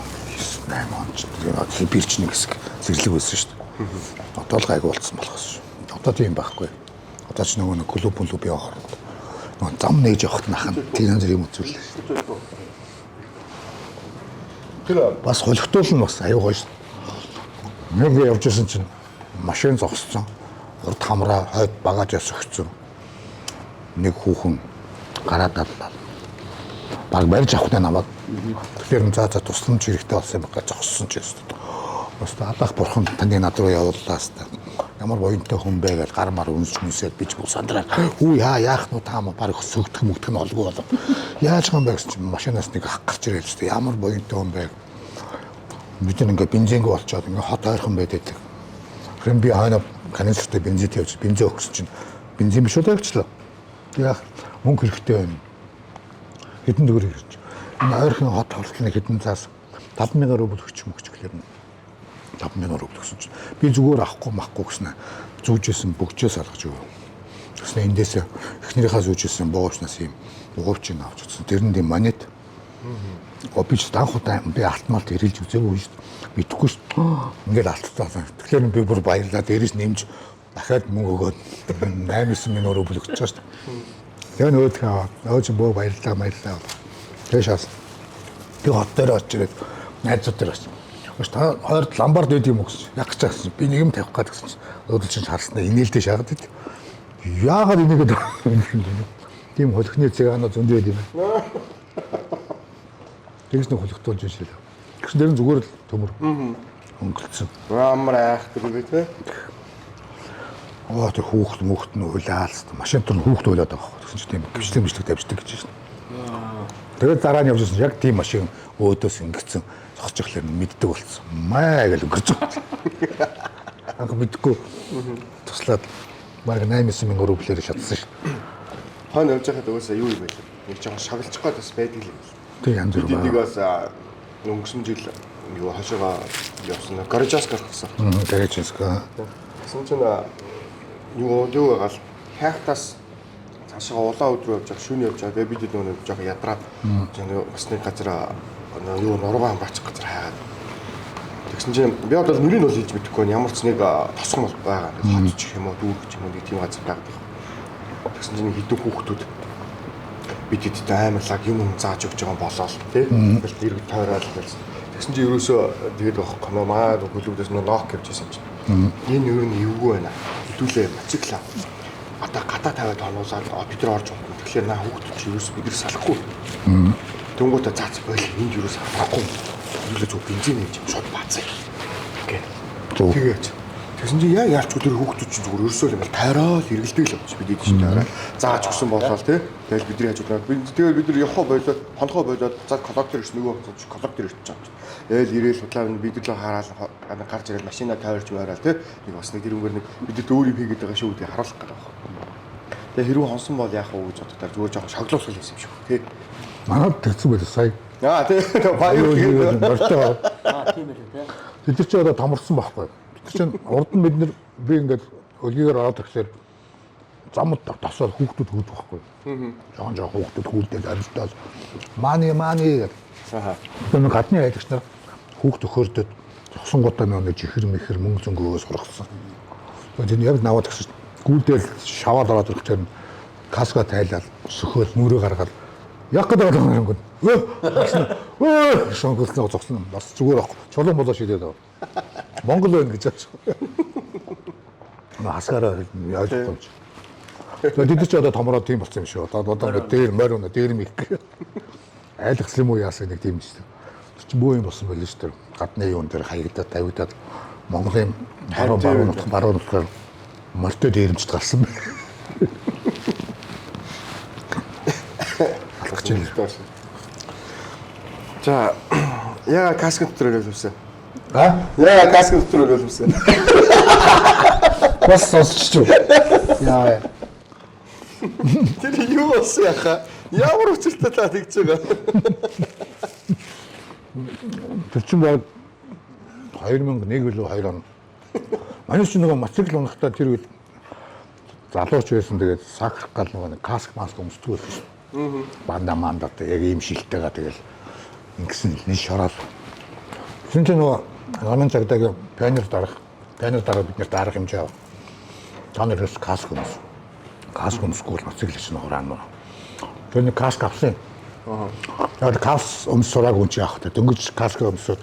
8 он ч Сибирч нэг хэсэг зэрлэг байсан шүү дээ. Одоо л гайг болцсон болох шүү. Одоо тийм байхгүй. Одоо ч нөгөө нэг клуб явах хооронд нөгөө зам нээж явахт нахан тийм зэрэг юм үзүүлээ шүү. Тэр бас холигтуул нь бас аюу гоё шүү. Нэг явж исэн чинь машин зогссон. Урд хамраа хойд багажаас өгцөн. Нэг хүүхэн гараад аллаа. Баг барьж авахтай намайг. Тэгэхээр заа тусламж хэрэгтэй болсон юм байна зогссон ч гэсэн. Бас Аллах бурхан таны над руу явууллаа хэвээр. Ямар воёнтой хүн бэ гэж гар мар үнсээд бич бус сандраа. Хүү яах нү таамаа баг сөгдөх мөгдөх нь олгүй болов. Яаж юм бэ гэсэн чинь машинаас нэг ах гарч ирэл ч ямар воёнтой хүн бэ. Бид ингээ бензинг болчоод ингээ хот ойрхон байдаг. Хэрэм би хойно канистртэй бензин тавьж бензин өгсөн чинь бензин биш үү тавьчлаа. Яг мөнгө хэрэгтэй байна. Хэдэн төгрөг ирж. Энэ ойрхон хот толтны хэдэн цаас 50,000 рубль өгч гэхлээр 50,000 рубль өгсөн чинь би зүгээр авахгүй махгүй гэснэ зүүжсэн бүгчээ салгаж өгөө. Гэснэ эндээс эхнэрийнхээ зүүжсэн буугчнаас юм угуйчийг авч утсан. Тэр нь тийм монет. Опич данхуудаа би алтмалт ирэлж үзээгүй шүү дээ. Мэдхгүй шүү дээ. Ингээд алттаа. Тэгэхээр би бүр баярлаа. Дээрээс нэмж дахиад мөнгө өгөөд 8,000 рубль өгч байгаа шүү дээ. Тэгээ нөөч бөө баярлаа. Тэгээ шаас. Би хот дээр очиж ирээд найзууд дээр очив. Өш та хоёрд ламбард өгд юм уу гэсэн. Яг гэж байсан. Би нэг юм тавих гээд гэсэн чинь өөдөл чинь харснаа инээлдэ шаагаад байд. Яагаад энийгээд тийм холихны цагаанаа зөндөө байд юм бэ? Тэгс нэг холигтуулж ирсэн. Гэсэн дээр нь зүгээр л төмөр. Өнгөлцсөн. Амар айхдаг үү те? Тэр хүүхд нь уйлаалс. Машин төр хүүхд уйлаад байгаа. Тэгсэн чинь тийм гिचлэг мичлэг тавьждаг гэж байна. Тэгээд дараа нь явж ирсэн яг тийм машин өөдөөс ингэсэн зогсож ирэхлээр мэддэг болсон. Маа гэж өнгөрч байгаа. Анх мэдгүй туслаад баг 8,000 рублээр шатсан шүү. Хойно явж байхад угаасаа юу юм бэ? Нэг жоохон шагалчих гоо бас байдаг юм. Тэг янз бүр байна. Нэг бас өнгөрсөн жил юу хашаага явсан. Горжаска гэсэн. Горжаска. Тэгсэн чинь юу гал хайхтаас цаашаа улаан өдрөө явж байгаа, шөнө явж байгаа. Тэгээ бид нөгөө жоо ядраад бас нэг газар юу нуруугаан баачих газар хайгаад. Тэгсэн чинь би одоо нүрийг бол хийж мэдэхгүй байна. Ямар ч нэг тосгон бол байгаа. Хотч юм уу, дүүрч юм уу нэг тийм газар байгаа. Тэгсэн чинь хэдэн хүүхдүүд бид дэдтэй аймарлаг юм зааж өгч байгаа болоод тий. Тэгэл ирэг тойроод байсан. Тэгсэн чинь ерөөсөө тэгээд байхгүй маа хөлөвдөөс нок явж байсан юм чинь. Энэ юу нь эвгүй байна. Хэдүүлээ моцикл. Одоо гадаа тавиад онуулаад бид нар орж байгаа. Тэгэхээр наа хүүхдүүд чи ерөөсөө бид нар салахгүй. Тэнгуутаа цаац бойл энд ерөөсөө авахгүй. Хэдүүлээ зөв бензин нээж шууд баацаа. Окей. Тэгээд тэгсэн чинь яарч өдөр хүүхдүүд чинь зүгээр ерөөсөө л тайраад эргэлдээл явж бид ийм тайраа. Зааж өгсөн болоо те. Тэгэл бидний хажууд тэгэл бид нар явах болоод хонхоо болоод заа коллектор ирсэн нөгөө коллектор ирж байгаа. Тэгэл ирээл судлаа бид л хараад гарч ирээд машина тойрч байраа те. Нэг бас нэг тэрүүгээр нэг бид өөрийг хийгээд байгаа шүү дээ харуулах гэдэг байна. Тэгээ хэрвээ хонсон бол яах вэ гэж бодохоор зүгээр жоохон шоглоосол хийсэн юм шиг тий. Манайд тэгсэн байл сая. Тий. Баяр тийм мөртөө. Тийм ээ тий. Тэд нар ч одоо тамарсан байхгүй. Бид чинь урд нь бид нар би ингээд өлгийгээр ороод ирэхээр замд тасаад хүүхдүүд хүүд байхгүй. Жоон хүүхдүүд хүүдээд арилтаад мааны гэдэг. Тэр гадны айлгч нар хүүхд өхөрдөд зогсонгуудаа нэг чихэр мэхэр мөнгө зөнгөөгөөс сургасан. Тэгээд яг наваад гэсэн гүйлдэл шаваад ороод ирэхээр каска тайлал сөхөөл нүрээ гаргаад яг гэдэг юм гэнэ. Өө шонгөлнөө зогсон бас зүгээр байхгүй. Чулуун болоо шидэд аа. Монгол байна гэж байна. Хасгараа яаж болж. Тэгээд ч одоо томроо тийм болсон юм шүү. Одоо дээр морь өнө дээр мих. Айлгсан юм уу яасан нэг тийм шүү. Чи бөө юм болсон байл шүү. Гадны юун дээр хаягдаад тавигдаад Монголын баруун нутгаар морьтой дээрэмжт гарсан байна. Алгаж байна. За яа каскын дотор өрөөлөмсөн. Яа каскын дотор өрөөлөмсөн. Бас сонсч. Яа. Тэр юу болсон яха? Ямар учиртай та тэгж байгаа. Тэр чинь баг 2001 илүү 2 он. Манайс ч нөгөө мотоцикл унахтаа тэр үед залууч байсан. Тэгээд сахар гал нөгөө каск маск өмсдөг байсан. Банда яг ийм шилтэйгээ тэгэл ингэсэн нэг шороод. Шинэ нөгөө ламын цагтаа пионер дараа бид нэр дарах хэмжээ аваа. Танерс каск өмс. Каск өмсгүүл мотоцикл чинь хураан мөн. Тэр каск авсан. Яг каск өмсөрөөг үнч яах вэ? Дөнгөж каск өмсөд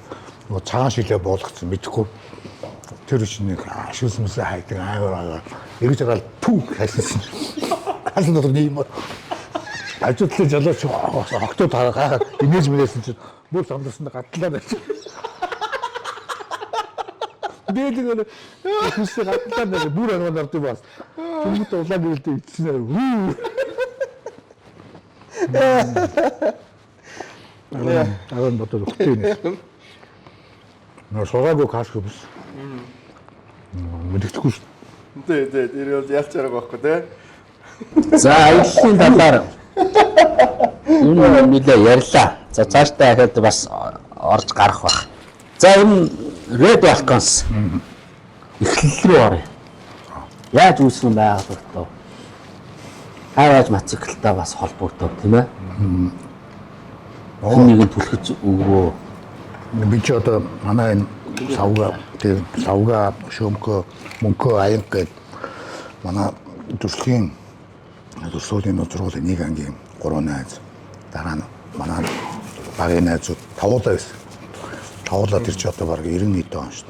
нөгөө цагаан шилээ буулгацсан мэдхгүй. Тэр чинь шүүсмэсээ хайдаг аагаар эргэж байгаа пүү хайсан. Хаалт дотор нэг юм. Ажидлаа жолооч октод хараа имиж мэлсэн чинь бүр самдсан гатлаа байж. Дээд хүсээ гатлаа байж бүр ангаа нарт бас. Түмэт улаан гэлдээ ичсэн. Аган дотор хөтөний. Нөө согаагүй каск өмс. Мэдчихгүй шүү. Тий, тэр бол ялч арга байхгүй тий. За аяллаа талаар энэ нэлээ ярьлаа. За цаашдаа дахиад бас орж гарах байх. За энэ Red Balcons эхлэл рүү оръё. Яаж үүсвэн байгаад байна? Хавааж мотоциклтай бас холбоотой тийм ээ. Нэг нь түлхэж өгвөө. Би ч одоо манай энэ савга шөмкө мөнкө аян гээд манай төрлийн төсөөлийн нутруулын нэг ангийн 3 найз дараа нь манай багийн найзууд тавуулаа байсан. Тавуулаа тэр ч одоо бараг 90 он шүү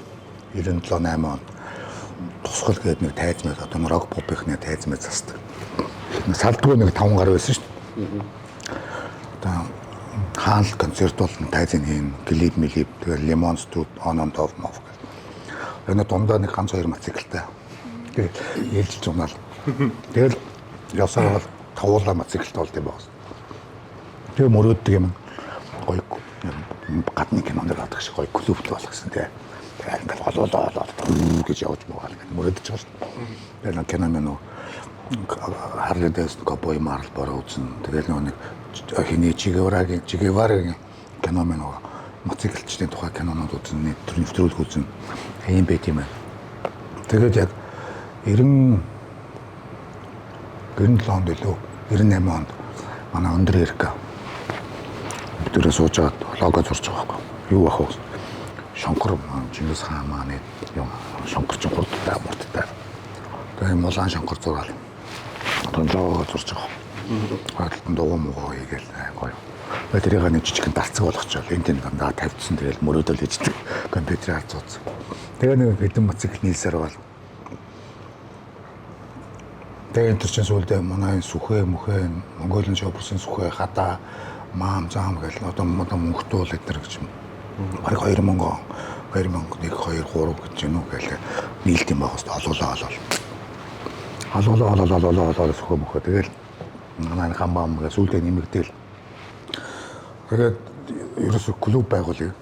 дээ. 97 8 он тусгал гээд нэг тайз мэд одоо рок попихны тайз мэд застдаг. Салдгүй нэг 5 гар байсан шүү дээ. Одоо хаал концерт бол тайзын хийн клип мэлип тэгэл лимон студ ономдов мов. Энэ дундаа нэг ганц 2 мотоциклтай. Тэгээд ээлжилж унаал. Тэгэл ясаар бол тавуулаа мотоциклт болд юм байна. Тэгээ мөрөөддөг юм. Гоё гадны кинонд гардаг шиг гоё клубт болгосон тий. Тэгээ ингээд олоолаа гэж явж байгаа юм. Мөрөөдөж байгаа шүү. Тэгээ кино мөн Harley Davidson Cowboy Marl бороо үзэн. Тэгээ нэг хиний Чигеварагийн кино мөн мотоциклчдын тухай кинонууд үзэн, нэвтрүүлэг үзэн. Ийм байт юм байна. Тэгээд яг 97 онд илүү 98 онд манай өндөр ирэх өдөрөө сууж аваад лого зурж байгаа байхгүй. Юу ах вэ? Шонкор Чингис хаан маань юм шонкор ч хурдтай мурдтай. Тэгээ мулаан шонкор зураал. Одоо лого зурж байгаа. Хадтан дугуй муугаа хийгээл гоё. Тэрийг нэг жижигхэн дарцаг болгочоо энэ дандаа тавьчихсан. Тэгэл мөрөөдөл хийждэг. Компьютерээр харцууц. Тэгээ нэг хэдэн мотоцикл нийлсээр бол. Тэгээ энэ чинь сүлдээ манай сүхэ мөхэ Монголын шопорсын сүхэ хадаа маам заам гэл одоо мөнхтүүл эдэр гэж юм. Бараг 2000 он 2001 2 3 гэж юм уу гээл нийлт юм байх хэвээр олоолаа сүхэ мөхө тэгэл манай хамбаам гэл сүлдээ нэмэгдээл. Тэгээд ерөөсө клуб байгуулъя.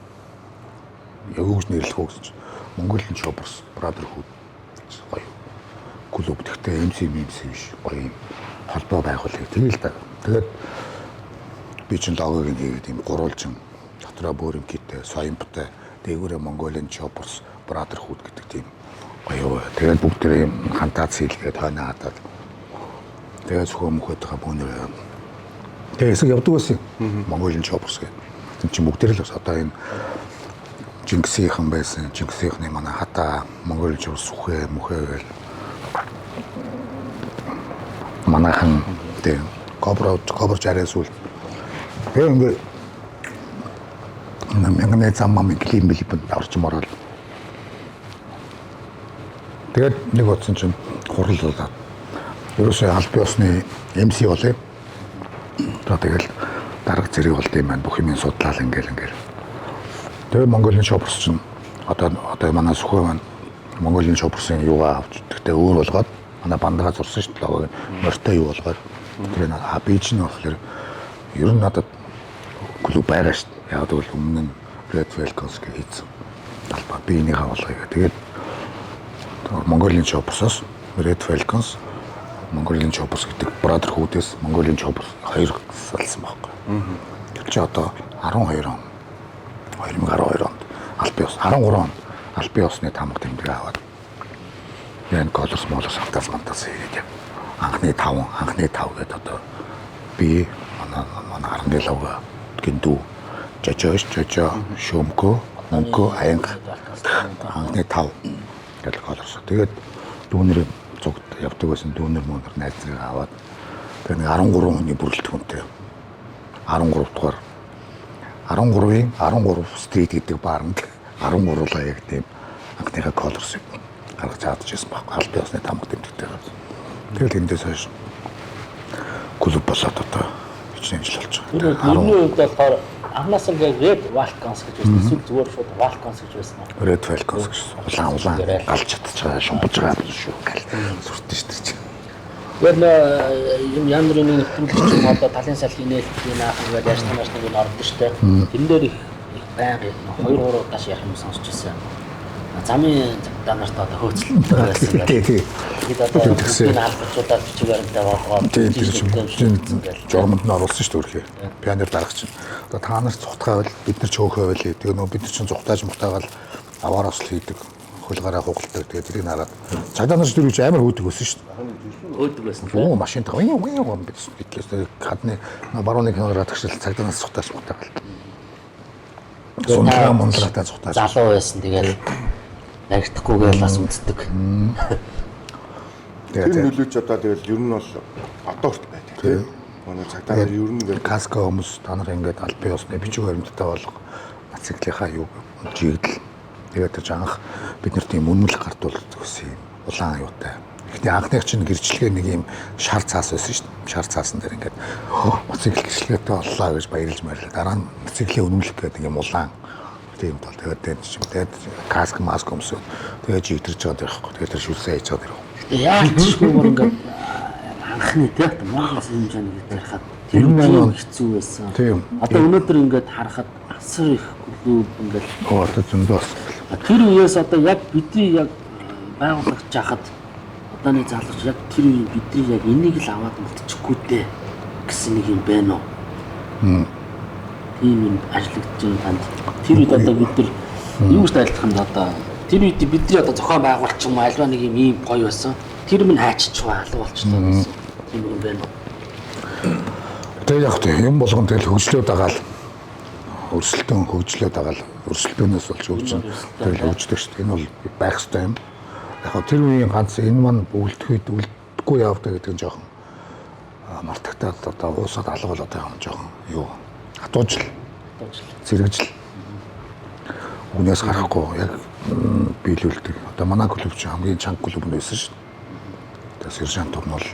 Явууж нэрлэх үү гэж Монголын шопорс Brotherhood гоё клуб гэхдээ MC биш гоё холбоо байгуулъя. Тэгэл та. Тэгээд би чинь логог хийгээд юм гурвалжин дотроо бүр юм киттэй соёмтой дээгүүрээ Mongolia Choppers Brotherhood гэдэг тийм гоё. Тэгээд бүгдээ юм хантаад сэлгээд хойно хатаад тэгээд зөвхөн мөхөдхөө бүүнээр тэгээд хэсэг явдаг байсан. Mongolia Choppers гэдэг. Энд чинь бүгдээ л бас одоо энэ Чингисийнхэн байсан. Чингисийнхний манай хата Mongolia Choppers сүхэ мөхөө гэл манайхан тийм кобрч араас үл. Тэгээ ингээд заммам клим билбэнд орж морол. Тэгээд нэг утсан чинь хурлуулаад ерөөсөө аль биосны MC болъё. Тэгэл дарга зэрэг болд юм байна. Бүх юм судлал ингээл. Тэгээ Mongolia Choppers чинь одоо манай сүхэ маань Mongolia Choppers-ын юугаа авч тэгтээ өөр болгоод манай бандгаа зурсан шүү дээ. Логог морьтой юу болгоод тэр би чинь болохоор ер нь надад клуб байгаа шүү дээ. Яг тэгвэл өмнө нь Red Falcons гэж хийсэн. Алба би энийг хавуулгая. Тэгээд Mongolia Choppers-оос Red Falcons Mongolia Choppers гэдэг Brotherhood-ээс Mongolia Choppers хоёр салсан байхгүй. Тэр чинь одоо 12 он 2012 онд Албиос 13 онд Албиосны тамга тэмдэг аваад яг колорс молос автоматаас хийгээд анхны 5 гэдэг одоо би манай арны лого гиндүү жожоо шөмкө мөнгө аянга анхны 5 гэдэг колорс. Тэгээд дүүнэр зүгт явдаг байсан дүүнэр мөнөр найзрыг аваад тэгээд 13 хүний бүрэлдэхүүнтэй 13 дугаар 13-ийн 13 стрит гэдэг баарнд 13-уулаа яг тийм анхныхаа колорсыг гаргаж чадчихсан байхгүй. Аль биосны тамга тэмдэгтэй. Тэгэл эндээс хойш клуб болоод одоо хичнээн жил болж байгаа. Тэрний үед болохоор анхнаас ингээ Red Falcons гэж байсан. Эсвэл зүгээр шууд Falcons гэж байсан уу? Red Falcons гэж улаан галж чадчихгаа шумбаж байгаа шүү гал сүртэн шүү дээ. Тэгэхээр юм ямар нэг нэвтрүүлэгч юм одоо талын салхи нээлтийн наах ингээд яаж танаас нэг ордог штэ. Тэн дээр их байнга 2-3 удаас ярих юм сонсч ирсэн. Замын цагтаа нарт одоо хөөцөлтөөр байсан гэдэг. Тэгээд одоо бүгдийг албарчуулаад бичгээрэнтэй болгоод тийм жормонд нь оруулсан шүү дээ өөрхий. Пионер дарагч. Одоо та нар цухтгаавал бид нар ч хөөхөө байлээ. Тэгээ нөө бид нар ч цухтааж мухтаагаал аваараас л хийдэг. Хөлгаараа хугалдаг. Тэгээ тэрийг хараад цагдаа нар ч дөрвж амар хөөдөг байсан шүү дээ. Хөөдөг байсан. Оо машин тав юм бидлээс хадны барууны кинороо тагшил цагдаа нас цухтааж мухтаагаал. Сунгаа мондраатай цухтааж. Залуу байсан тэгээд нагтахгүйгээл бас үздэг. Тэр нөлөөч одоо тэгэл ер нь бол одоо хүрт байдаг тийм. Манай цагдаа нар ер нь каска хүмүүс та нар ингээд аль биосны бичиг баримттай болго мотоциклынхаа юу жигдэл тэгээд тэр анх бид нар тийм үнэмлэх гартуул гэсэн юм улаан аюутай. Гэхдээ анхных чинь гэрчлэгээ нэг юм шар цаас байсан шүү дээ. Шар цаасан дээр ингээд мотоцикл гэрчлэгээтэй боллоо гэж баярлж маярлаа. Дараа нь мотоциклийн үнэмлэх гэдэг юм улаан тийм тал тэгээд каск маск өмсөв. Тэгээд жигдэрч байгаа байхгүй. Тэгээд тэр шүлсээ хийж байгаа дэрэг. Яг тийшгүй ингээд анхны тийм Монгол хэмжээний гэж ярихад тэр нь хэцүү байсан. Одоо өнөөдөр ингээд харахад асар их клуб ингээд одоо зөндөөс. Тэр үеэс одоо яг бидний яг байгуулагч хахад одооны залууч яг тэр үеийн бидний яг энийг л аваад мөлтчихгүй дээ гэсэн нэг юм байна уу? Тийм юм ажиллагдаж байгаа танд. Тэр үед одоо бид нар юу гэж тайлбарлах юм одоо тэр үед бидний одоо зохион байгуулалт юм альва нэг юм гоё байсан. Тэр минь хайчиж байгаа алга болчихлоо гэсэн. Тийм юм байна уу? Тэгээ яг тийм юм болгон тэгэл хөгжлөө дагаал өрсөлдөөн хөгжлөө дагаал өрсөлдөөнөөс болж хөгжин тэгэл хөгждөг шүү дээ. Энэ бол байх ёстой юм. Яг тэр үеийн ганц энэ маань үлдэхгүй явдаг гэдэг нь жоохон мартагтаад одоо уусаад алга болоод байгаа юм жоохон юу хатуужл зэрэгжил үнээс гарахгүй яг биелүүлдэг. Одоо манай клуб чинь хамгийн чанга клуб нь байсан шүү дээ. Тэгээ сержант том бол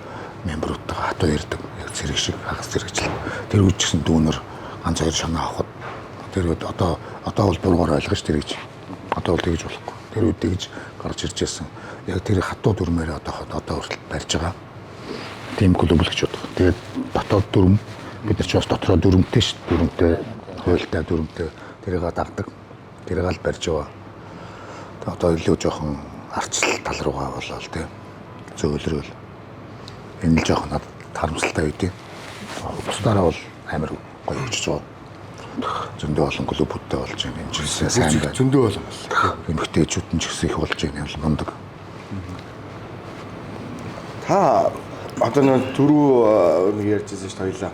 мембруудтайгаа хатуу ярддаг. Яг зэрэг шиг хагас зэрэгжил. Тэр үжигсэн дүүнер ганц хоёр шанаа авахд тэр одоо бол буруугаар ойлгож тэр гэж. Одоо бол тэгж болохгүй. Тэр үед тэгж гарч ирж байсан. Яг тэр хатуу дүрмээр одоо хүртэл барьж байгаа. Тим клуб л гэж боддог. Тэгээд дотоод дүрм бид нар ч бас дотроо дүрмтэй шүү дээ. Дүрмтэй, хуйлтай дүрмтэй тэрийг дагдаг. Тэрийг л барьж байгаа. Тэгээд одоо илүү жоохон арчлал тал руугаа болоо л тийм. Зөөлрөөл. Энэ л жоохон надад харамсалтай үед. Бусдаараа бол амар гоё хөгжиж байгаа. Зөндөө олон клубүүдтэй болж байна. Энэ жилсээ сайн байна. Зөндөө олон бол. Эмэгтэйчүүд нь ч гэсэн их болж байна юм мундаг. Та одоо нэг түрүү ярьж байсан шүү дээ хоёлаа.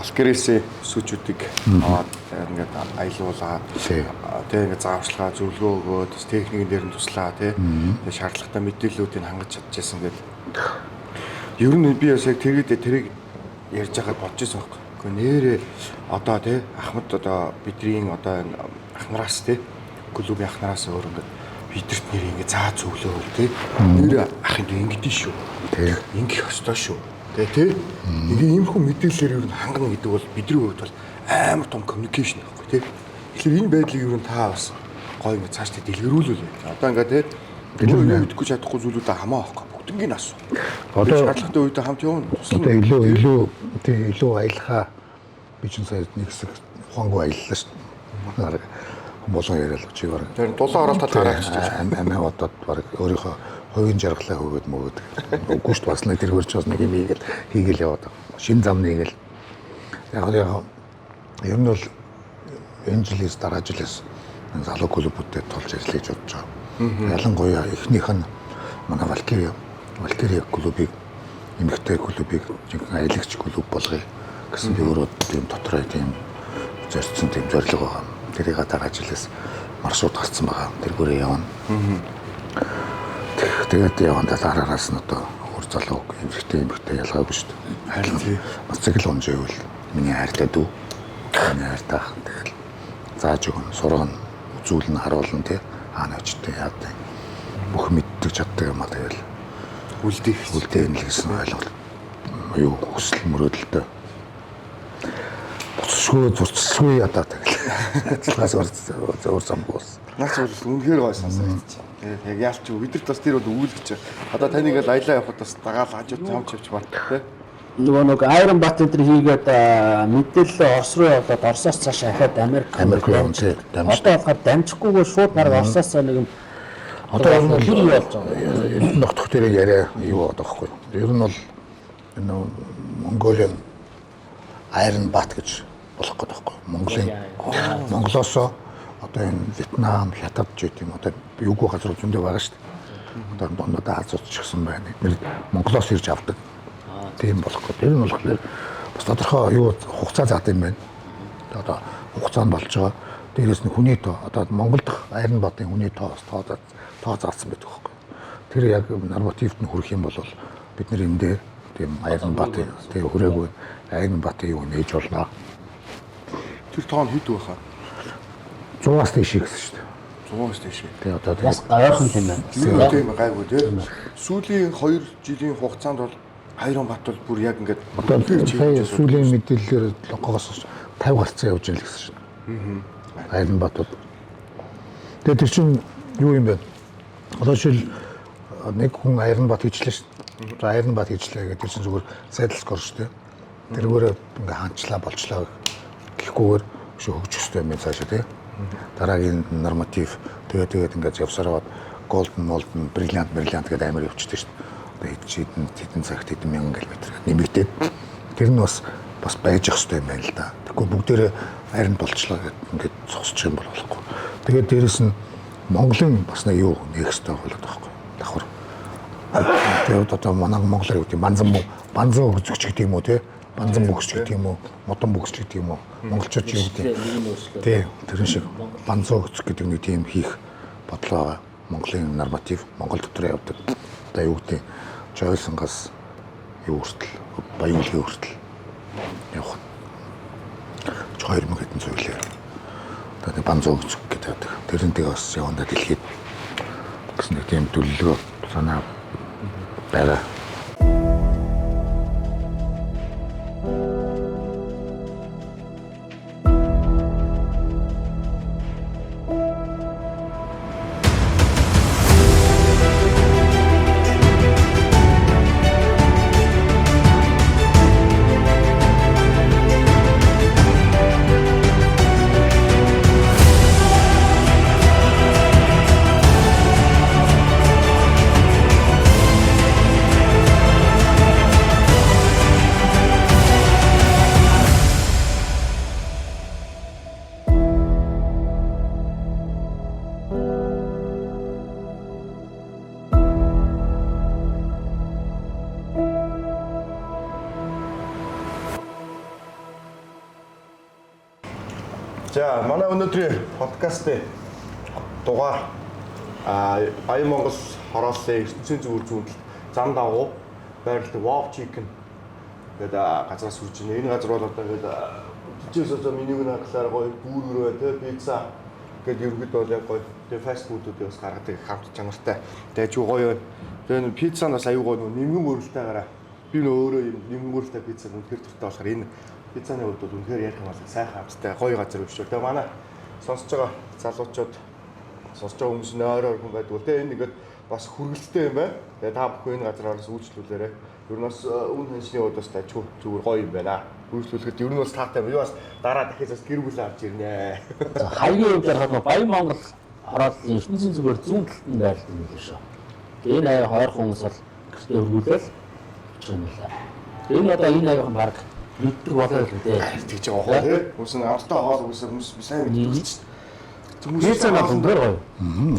Оскарэсээ сүүчүүдийг аваад ингээд аялуулаад тэгээ ингээд зааварчилгаа зөвлөгөө өгөөд техникийн дээр нь туслаа тэгээ шаардлагатай мэдээллүүдийг хангаж чадчихсан гэдэг. Ер нь би бас яг тэрийг ярьж байгаад бодож байсан байхгүй. Гэхдээ нэрээ одоо тий Ахмад одоо бидний одоо энэ ахнараас тий клубын ахнараас өөр ингээд бидэрт нэр ингээд заа зөвлөөл тий нэр ахын дэ ингэдэж шүү. Тий ингэх ёстой шүү. Тий ингээ иймэрхүү мэдээлэлээр ер нь хангана гэдэг бол бидний хувьд бол амар том communication байхгүй тий. Тэгэхээр энэ байдлыг ер нь та бас гоё ингээ цааш та дэлгэрүүлвэл. Одоо ингээ тий бидний мэдгүй чадахгүй зүйлүүдээ хамаа авахгүй бүгднийг асуу. Одоо шаардлагатай үедээ хамт явна. Одоо илүү аялахаа би ч сая нэг хэсэг ухаангүй аяллаа шүү дээ. Манай болгон яриад чи баг. Тэр дулаан оролт талаараа гэж амиа бодоод баг өөрийнхөө хувийн жаргалаа хөгөөд мөгөөд. Үгүй шүү бас нэг тэр хөрч бас нэг юм хийгээл яваад байгаа. Шин зам нэгэл. Яг ер нь бол энэ жилээс дараа жилээс залуу клубүүдэд тулж ажиллаж бодож байгаа. Ялангуяа эхнийх нь манай Валкирия клубыг эмэгтэй клубыг жинхэнэ аялагч клуб болгоё гэсэн би өөрөө тийм дотроо тийм зорьсон тийм зорилго байгаа. Тэрийг дараа жилээс маршрут гарцсан байгаа. Тэргүүрээ явна. Тэгээд явандаа дараараас нь одоо өөр залуу эмэгтэй ялгаагүй шүү дээ. Харин бас цэгэл онживэл миний хайртай дүү. Миний хайртай ах. Тэгэл зааж өгнө, сургана, үзүүлнэ, харуулна тий. Аана очтой яадаг. Бүх мэддэг чаддаг юм а тэгэл. Үлдээх нь л гэсэн ойлголт. Юу хүсэл мөрөөдөлтөө. Зурцсгүй ядаа тэгэл. Ажиллагаас өөр замгуус. Наач бол үнэхээр гоё сонсогдчих. Тэгээд яг яалч бидэрт бас тэр бол өгүүлж. Одоо таныг л аялаа явахад бас дагаал хажууд хамч явж бат тий. Нөгөө Iron Bat энэ хийгээд мэдээлэл Орос руу яваад Оросоос цааш ахаад Америк явна тий. Одоо болохоор дамжихгүйгээр шууд баг Оросоос нэг юм одоо хэр юу болж байгаа. Энэ нотх дээр яриа юу байгаа байхгүй. Ер нь бол энэ Монголын Iron Bat гэж болох гэдэг байхгүй. Монголоос одоо энэ Вьетнам, Хятад ч гэдэг юм одоо юугүй газар зөндөө байгаа шүү дээ. Одоо дондоо Азиуд ч гэсэн байна. Монголоос ирж авдаг. Тийм болох гэдэг. Тэр нь болохоор бас тодорхой юу хугацаа заадаг юм байна. Одоо хугацаа нь болж байгаа. Дээрээс нь хүний тоо одоо Монгол дахь Iron Bat-ын хүний тоо заасан байдаг байхгүй. Тэр яг нормативд нь хүрэх юм бол бид нэр энэ дээр тийм Iron Bat-ын тийм хүрээгүй Iron Bat-ын юу нээж болно. Тэр тоон хэд байхаа? 100-аас дээш гэсэн шүү дээ. 100-аас дээш. Тэгээ одоо бас гайхалтай юм байна. Юу тийм гайгүй тийм. Сүүлийн 2 жилийн хугацаанд бол Iron Bat бол бүр яг ингээд одоо сая сүүлийн мэдээллээр логоос 50 гарцаа явж байгаа л гэсэн шүү дээ. Iron Bat. Тэгээд тэр чинь юу юм бэ? Одоо жишээл нэг хүн Iron Bat хийчлээ шүү дээ. Iron Bat хийчлээ гэдэг тэр чинь зүгээр сайдл скор шүү дээ. Тэргүүрээ ингээ ханчлаа болчлоо гэхгүйгээр хөгжих хэрэгтэй юм цаашаа тий. Дараагийн норматив тэгээд ингээд явсараад golden brilliant гэдэг амар явчихдаг шүү дээ. Одоо хэдэн цагт хэдэн мянган километр нэмэгдээд тэр нь бас байж ах хэрэгтэй юм байна л да. Тэгэхгүй бүгдээрээ Iron болчлоо гэдэг ингээд зогсчих юм бол болохгүй. Тэгээд дээрэс нь Монголын бас нэг юу нээх хэрэгтэй болоод байгаа байхгүй. Давхар. Тэгээд одоо манай Монголоор юу гэдэг банзан өгзөгч гэдэг юм уу тий. банзан бүгсч гэдэг юм уу, модон бүгсч гэдэг юм уу, монголчууд юу гэдэг. Тийм, тэрэн шиг банзан өгцөх гэдэг нэг тийм хийх бодлоо байгаа. Монголын норматив, Монгол дотор явдаг. Одоо юу гэдэг жойлсонгоос юу хүртэл, баянгийн хүртэл явах. 2000 хэдэн зүйлээр. Одоо банзан өгцөх гэдэг. Тэрнтэйг бас явандаа дэлхийд гэсэн нэг тийм төлөвлөгөө санаа байгаа. За манай өнөөдрийн подкастын дугаар Баян Монгол хорооллын ертөнцийн зөвлөлт зүүнтэлд зам дагуу байрлалтай Wow Chicken гэдэг газраас үрж байна. Энэ газар бол одоо ингээд жижигээс одоо менюг наглаар гоё бүүргэрөө тэ пицца гэдэг ерөнхийдөө бол яг гоё тэ фаст фудуудыг бас гаргадаг хамт чанартай. Тэгээд юу гоё байна. Тэгээд пицца нь бас аюу гоё нэмгэн өрөлтөйгаараа би өөрөө юм нэмгэн өрөлтөй пицца үнэхээр дуртай болохоор энэ пиццаны хувьд бол үнэхээр ярих юм бол сайхан хамттай гоё газар биш үү. Тэгээ манай сонсож байгаа залуучууд сонсож байгаа хүмүүс нойроор хүн байдаг. Тэгээ энэ нэгэд бас хүргэлттэй юм байна. Тэгээ та бүхэн энэ газараас үйлчлүүлээрэй. Ер нь бас үн ханшны хувьд бас тажгүй зүгээр гоё юм байна. Үйлчлүүлэхэд ер нь бас таатай юм. Юу бас дараа дахиж бас гэр бүл авч ирнэ. Хаягийн хувьд ярихад Баян Монгол хорооллын ертөнцийн зүгээр зүүн талд байлдаг юм биш үү. Тэгээ энэ аяа хоёр хүмүүс бол гэртээ өргүүлэл очих юм байна. Энэ одоо энэ аяахан баг мэддэг болоо л дээ. Тэгж байгаа хоо тий. Хүмүүс нь амттай хоол хүмүүс хүмүүс сайн мэддэг шүү дээ. Пицца нь өндөр гоё.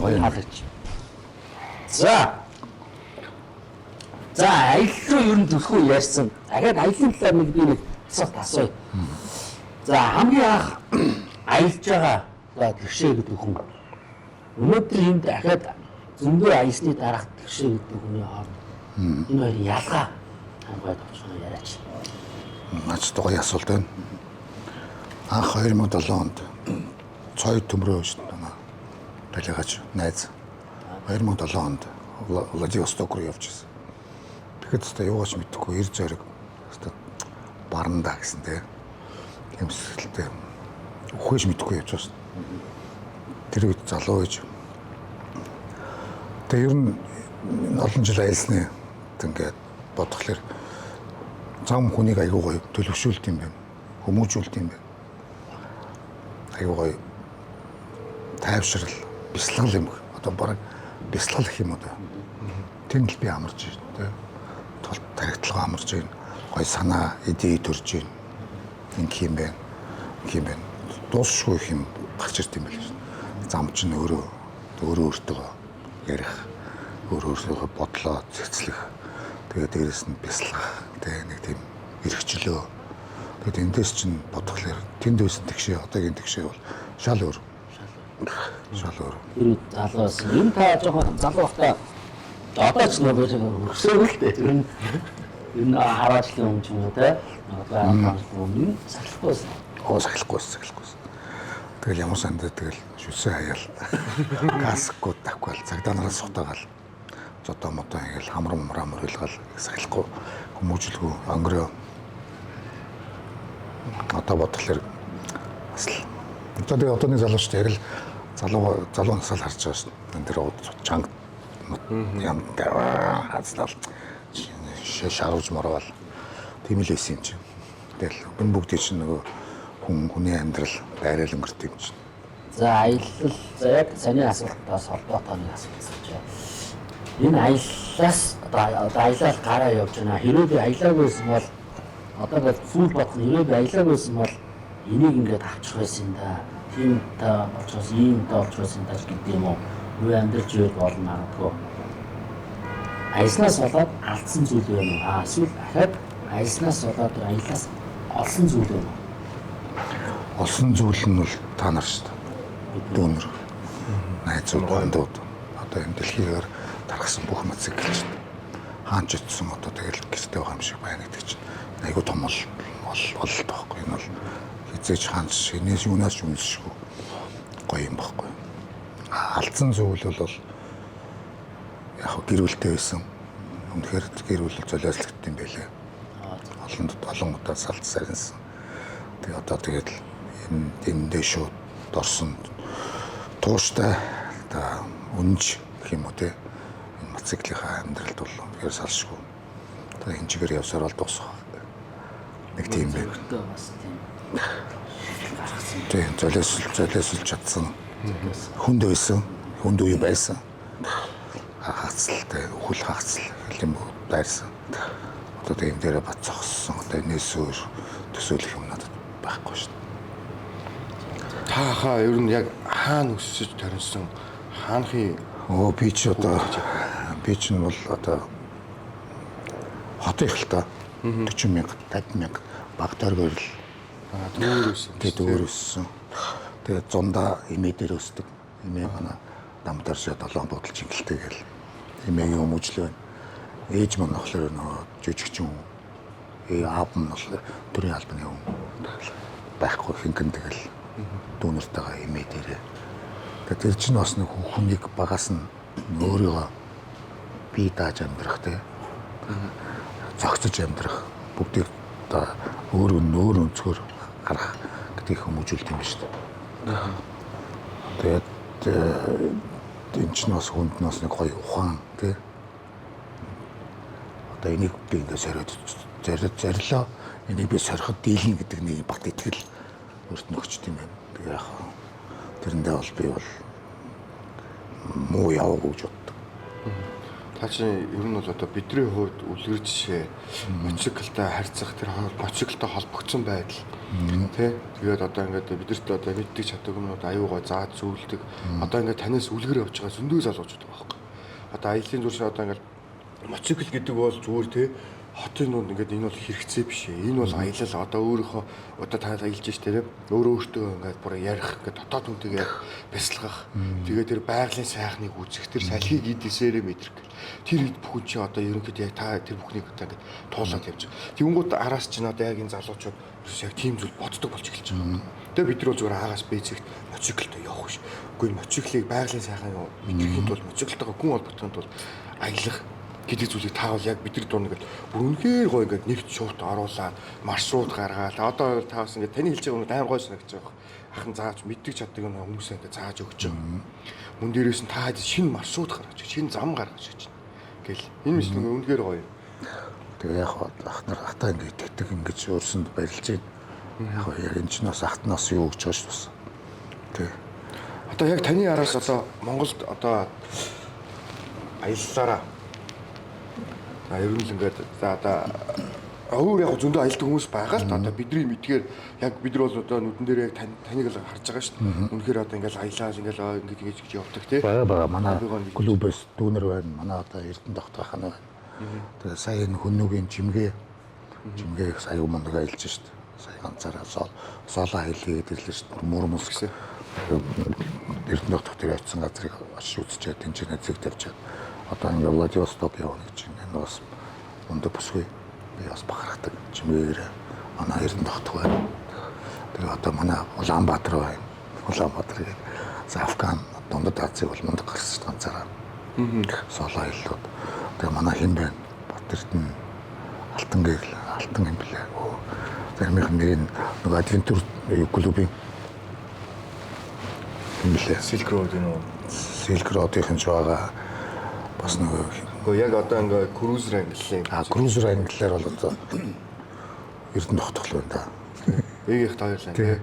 Гоё хаалгач. За аялал руу ер нь төлхөө ярьсан. Дахиад аялын талаар нэг би нэг асуулт асууя. За хамгийн анх аялж байгаа тэгшээ гэдэг хүн. Өнөөдөр энд дахиад зөндөө аялсны дараах тэгшээ гэдэг хүний хооронд энэ хоёрын ялгаа хамгаалж авчихна яриач. Наач гоё асуулт байна. Анх 2007 онд цой төмрөө шүү дээ. Талигач найз 2007 онд Владивосток руу явж ирсэн. Тэгэхэд өстой юугаач мэдэхгүй эр зориг өстой барнда гэсэн те. Юмсгэлтэй. Ухээж мэдэхгүй явж байгаа шүү. Тэр үед залуу байж. Тэгээ ер нь олон жил аялсны ингээд бодглохлоор зам хүнийг аягүй гоё төлөвшүүлт юм байна. Хүмүүжүүлт юм байна. Аягүй гоё тайвшрал, бясалгал юм. Одоо бараг бясалгал гэх юм уу да. Тэнд л би амарч байна. Тул тархитлага амарч байна. Гоё санаа, идей төрж байна. Инх юм байна. Инх юм байна. Дуусшгүй юм гарч ирд юм байна. Зам чинь өөрөө өөртөө ярих, өөрөөсөө бодлоо цэцлэх. Тэгээд дээрэс нь бясалгах, тэгээд нэг тийм эрхчлөө. Тэгээд эндээс чинь бодглохлоор тэнд байсан тэгшээ, одоогийн тэгшээ бол шал өөр. Шал өөр. Тэр залуус энэ та жоохон залуу хата одоо ч нэг өсөөгөл дээ. Тэр энэ хараачлын юм ч юм уу те. Одоо юм салхихгүйсэн. Салхихгүйсэн. Тэгэл ямар сандаа тэгэл шүсээ хаяал. Каскууд тавхвал цагдаа нараас сутаагаал. Зодоо мото ингээл хамрам хилгаал сахилахгүй хүмүүжлгүй өнгөрөө. Одоо бодлоор бас л одоо одооны залуучтай яг л залуу насаар харж байгаа шин. Энд дээр чанга юм хацлал шаарж морвал тийм л байсан юм чинь. Тэгэл энэ бүгдийг чинь нөгөө хүний амьдрал дайрал өнгөрт юм чинь. За аялал за яг саний асуултаас холбоотой нэг асуулт байна. Энэ аяллаас аялал гараа явж байна. Хэрвээ би аялаагүйсэн бол одоо бол фул бодох хэрвээ би аялаагүйсэн бол энийг ингээд авчих байсан да. Тийм та болчихсон, ийм та болчихсон та гэдэг юм уу? Юу амьдрч юу болно магадгүй. Аялснаас болоод алдсан зүйл юм уу? Эсвэл дахиад Ажлаас болоод аяллаас олсон зүйл байна. Олсон зүйл нь бол та нар шүү дээ. Дүүнер. Найзууд бандууд. Одоо энэ дэлхийгээр тархсан бүх мотоциклчд хаан ч утсан одоо тэгэл гэртээ байгаа юм шиг байна гэдэг чинь. Айгуу том бол тоохгүй. Энэ бол хизээч хаан шинээс юунаас ч үнэлшгүй гоё юм баггүй. Алдсан зүйл бол яг гэр бүлтэй байсан. Үнэхээр гэр бүл золиослогдсон юм байлээ. Олон удаа салт сарнсан. Тэгээ одоо тэгэл эндээ шууд дорсон тууштай та үнж гэх юм уу те энэ мотоциклийнхаа амьдралд бол үнэхээр салшгүй. Тэгээ энэ чигээр явсаар бол дуусах. Нэг тийм байх. Бас тийм гаргасан. Тийм золиослж чадсан. Хүнд байсан. Хүнд үе байсан. Хагацлтай үхэл хагацл юм дайрсан. Одоо тийм дээр бат цогссон. Одоо нээсөөр төсөөлөх юм надад байхгүй шүү дээ. Та ер нь яг хаана өсөж төрсөн хаанхын Би ч нь бол одоо хот их л та 40,000 50,000 баг тойргоор л дүүр өссөн. дүүр өссөн. Тэгээд зундаа эмээ дээр өсдөг. Эмээ манай дам даршаа 7 бодолч ингэлтэй гэл. Эмээгийн өмжлөө байна. Ээж маань болохоор нөгөө жижигчин хүн. Аав нь бол төрийн албаны хүн. Байхгүй хинхэн тэгэл дүүнэртэйгээ эмээ дээрээ. Тэгээд тэр чинь бас нэг хүнийг багаас нь өөрийгөө бие дааж амьдрах те. Зогцож амьдрах бүгдийг одоо өөр өнцгөр гарах гэдгийг хүмүүжүүлдэг юм шүү дээ. Тэгээд энэ чинь бас хүнд нь бас нэг гоё ухаан тий. Одоо энийг би ингээд зориулаа. Энийг би сориход дийлэн гэдэг нэг бат итгэл өөрт нь өгчт юм байна. Тэгээ яах вэ? Тэрэндээ бол би бол муу яваагүй гэж боддог. Та чинь ер нь бол одоо бидний хувьд үлгэр жишээ мотоциклтай харьцах тэр мотоциклтай холбогдсон байдал тий. Тэгээд одоо ингээд бидэрт одоо мэддэг чаддаг юмнууд аюугаа зааж зөвлөдөг. Одоо ингээд танаас үлгэр явж байгаа зөндөө залуучууд байгаа байхгүй. Одоо аяллаа зүрх одоо ингээд мотоцикл гэдэг бол зүгээр тий хотын нүд ингээд энэ бол хэрэгцээ биш ээ. Энэ бол аялал одоо өөрийнхөө одоо та аялж штэ өөртөө ингээд бүр ярих ингээд дотоод хүнтэйгээ бясалгах. Тэгээд тэр байгалийн сайхныг үзэх тэр салхийг идэсээрээ мэдрэх. Тэр хэд бүхэн чи одоо ерөнхийдөө яг та тэр бүхнийг одоо ингээд туулаад явж байгаа. Тэнгүүд араас чинь одоо яг энэ залуучууд яг тийм зүйл боддог болж эхэлж байгаа. Тэгээ бид нар зүгээр аагаас бэцэгт мотоциклтай явах биш. Үгүй мотоциклыг байгалийн сайхан мэдрэхийн тулд мотоциклтойгоо гүн холбогдохын тулд аялах гэдэг зүйлийг таавал яг бидний дунд ингээд бүр үнэхээр гоё ингээд нэгт шууд оруулаад маршрут гаргаад одоо таавс ингээд таны хэлж байгаа юм аим гоё санагдаж байгаа. Ахын зааж мэддэг чаддаг юм хүмүүсээ ингээд зааж өгч байгаа. Мөн дээрээс нь та шинэ маршрут гаргаж шинэ зам гаргаж өгч байна. Гэл энэ мэт үнэхээр гоё. Тэгээ яг ахтаа ингээд итгэдэг ингэж өөрсөнд барилж байна. Яг энэ ч бас ахтнаас юу гэж байгаа шүү дээ. Тэг. Одоо яг таны араас одоо Монголд одоо аяллаараа ер нь л ингээд за одоо өөр яг зөндөө аялдаг хүмүүс байгаа л та одоо бидний мэдгээр яг бид нар бол одоо нүдэн дээр яг таныг л харж байгаа шүү дээ. Үнэхээр одоо ингээд аялал ингээд ингэж явдаг тий. Бага манай клубээс дүүнер байна. Манай одоо Эрдэнэ тогтоох хана байна. Тэгээ сая энэ хүннүүгийн жимгээ сая мундаг аялж шүү дээ. Сая ганцаараа соло аялгээд ирлээ шүү дээ. Муурмус гэсэн. Эрдэнэ тогтоох дээр очисон газрыг очиж үзчихээд тэнцэнэ зэг тавьчаад одоо ингээд Владивосток явна гэж байна. Энэ бас мундаг бүсгүй. Би бас бахархдаг. Чимээр манай Эрдэнэ тогтоох байна. Тэгээ одоо манай Улаанбаатар байна. Улаанбаатар Афган Дундад Азийг бол мундаг гарсан ганцаараа. Соло аяллууд. Тэгээ манай хэн байна? Батэрдэн алтан юм блэ. Зармийн нэрийн нөгөө адвентур клубын юм блэ. Silk Road энэ Silk Road-ийн ч байгаа. Бас нөгөө яг одоо ингээ крузер ангиллаа. Крузер англиар бол одоо Эрдэнэ тогтоох байна да. Ээгийнх тооёрлаа тий.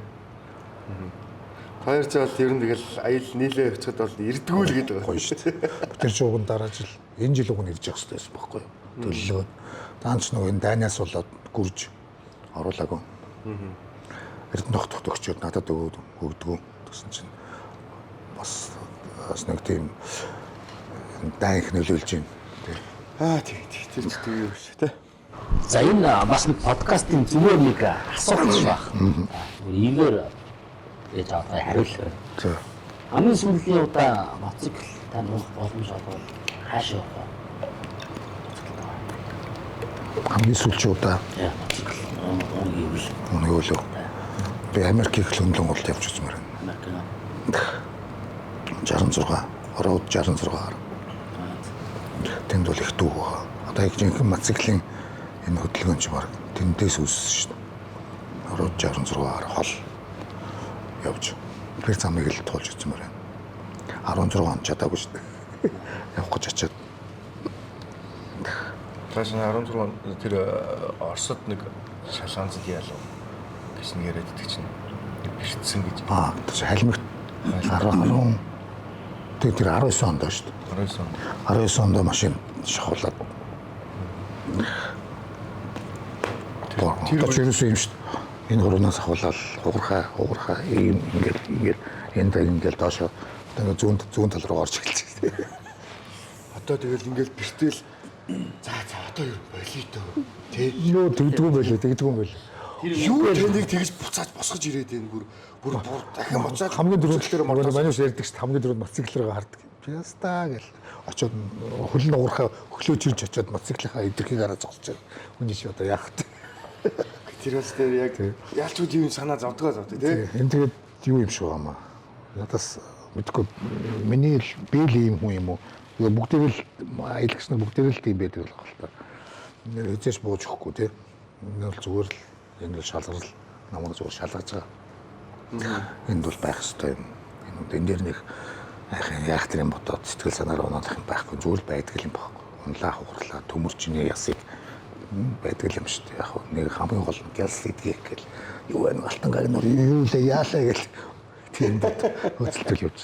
Хоёр цаал ер нь тэгэл аял нийлээ явцад бол ирдгүү л гэдэг гоё шүү дээ. Тэр жууган дараа жил энэ жил уг нь ирж явах хэрэгтэй байхгүй юу? Төллөөд даанч нөгөө энэ дайнаас болоод гүрж оруулаагүй. Эрдэнэ тогтоох өгчөөд надад өгдөгөө гэсэн чинь бас нэг тийм дайнх нөлөөлж байна. Тийм юу шүү тий. За энэ бас нэг подкастын зүгээр нэг асуулт байна. Ийгээр ээж аваа хариулах. За. Хамгийн сүүлийн удаа мотоцикл тань уух боломж олвол хаашаа явах вэ? Хамгийн сүүлчийн удаа Яа, мотоцикл уугивэл өнөө өөлөө. Би Америкийг л хөндлөн гол явж үзмээр байна. Америк. 66, ороод 66. Тэнд бол их дүү байгаа. Одоо яг жинхэнэ мотоциклийн энэ хөдөлгөөн ч баг тэндээс үүссэн шүү дээ. Ороод 66-аар хол явж. Тэр замыг л туулж үзмээр байна. 16 он чадаагүй шүү дээ. Явах гэж очиад. Цааш 16 тэр Оросд нэг шалгаанцд яалаа гэж нэг яриад идэх чинь бэртсэн гэж. Тэр халимагт 10 тэр 19 онд шүү дээ. 19 он. 19 онд машин шахуулаад. Тэр чирээс юм шүү дээ. Энэ хурнаас ахуулаад хугархаа ийм ингээд ингээд доошоо ингээд зүүн тал руу орж эхэлчихсэн. Одоо тэгэл ингээд бэртэл за одоо юу болий дөө. Тэ Юу тэгдэггүй байлээ. юу тэнийг тэгж буцааж босгож ирээд байна бүр дахин буцаад Хамгийн дөрөв дээр манайс ярьдаг шүү дээ. Хамгийн дөрөв мотоциклэрээ хардаг. Пяста гэл очоод хөлн уурхаа хөглөө чирж очоод мотоциклийнхаа эдэрхийг хараа зогсож байгаа. Үний чи одоо яах вэ? тэр бас тэр яг яалчгүй юм санаа зовдгоо тий. Энэ тэгээд юу юм шиг байна. Надаас мэдгүй миний би л ийм хүн юм уу? Бүгдээ л аялагч нар бүгдээ л тийм байдаг л байна. Нэр хэзээч бууж өгөхгүй тий. Энэ бол зүгээр л энэ л шалгарл намайг зүгээр шалгаж байгаа. Энд бол байх ёстой юм. Энэ дээр нэг яах тэр юм бодоод сэтгэл санаараа унаалах юм байхгүй. Зүгээр байдаг юм байхгүй. Унлаа хугарлаа төмөрчний ясыг байдаг юм шүү дээ. Яг нэг хамгийн гол нь гялс идэх гэл юу байна алтан гагнаар юу л яалаа гэл тийм бод хөцөлтөл явж.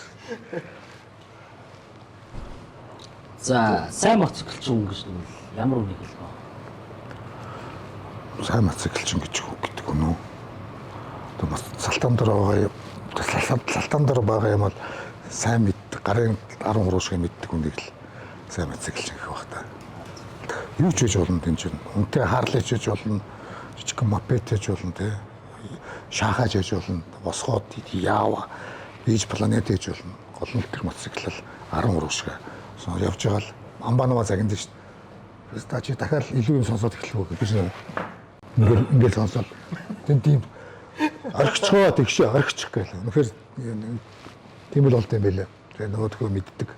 За, сайн мотоциклчин гэж ямар үнийг хэлэх вэ? Сайн мотоциклчин гэж үг гэдэг үнэ. Одоо салтан дээр байгаа юм бол сайн мэддэг гарын 13 шиг мэддэг үнийг л сайн мотоциклчин гэх баг та. Юу ч хийж болно тийм чинь. Үнтэй харлаж хийж болно. Жижиг мопед хийж болно тий. Шахаж хийж болно. Босгоод яава. Бийж планет хийж болно. Гол нь тэр мотоцикл 13 шиг. Явж байгаа л амбанава загинд шүү дээ. Та чи дахиад илүү юм сонсоод эхлэх үү гэж ингээд сонсоод тийм орхицгоо тэгшээ орхичих гээл. Үнэхээр тийм л болд юм байлаа. Тэгээ нөгөөдгөө мэддэг.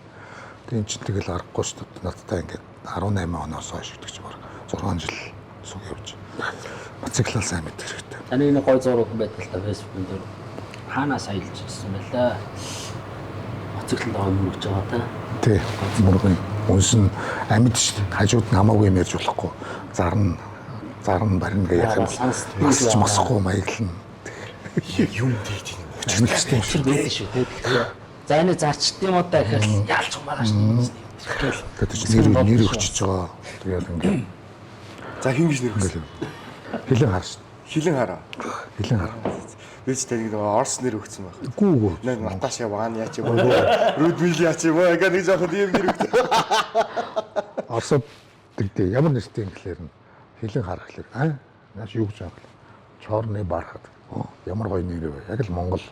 Тийм ч тэгэл аргагүй шүү дээ. Надтай ингээд 18 оноос хойш гэдэг чи баг 6 жил суг явж. Мотоциклал сайн мэддэг хэрэгтэй. Таны энэ гой зураг байдаг л та фэйсбүүкэн дээр хаанаас аялж ирсэн байлаа. Мотоциклд аваад байгаа та. Тий. Мөргөн үнс нь амьд шүү дээ. Хажууд нь хамаагүй юм ярьж болохгүй. Зарна барина гэж яах юм. Масч масахгүй маяглан. Юм дийт юм. Чимэлчтэй Тэр байдаг шүү дээ. За энэ зарчт юм одоо гэхэл яалч юмараа шүү дээ. Тэгээд нэр өгчөж байгаа. Тэгээд ингээд. За хин гэж нэр өгсөн. Хилэн хар шүү дээ. Хилэн хараа. Хилэн хар. Би ч тань нэг Орос нэр өгсөн байх. Гүү. Нэг Наташа Ван яач юм уу? Рудмил яач юм уу? Ингээ нэг жоохон юм нэр өгсөн. Оросод тэгтээ ямар нэртэй юм гэхлээр нь хилэн хар гэхлээр нааш юу гэж байгаа вэ? Чорны бархад. Ямар гоё нэр вэ? Яг л Монгол.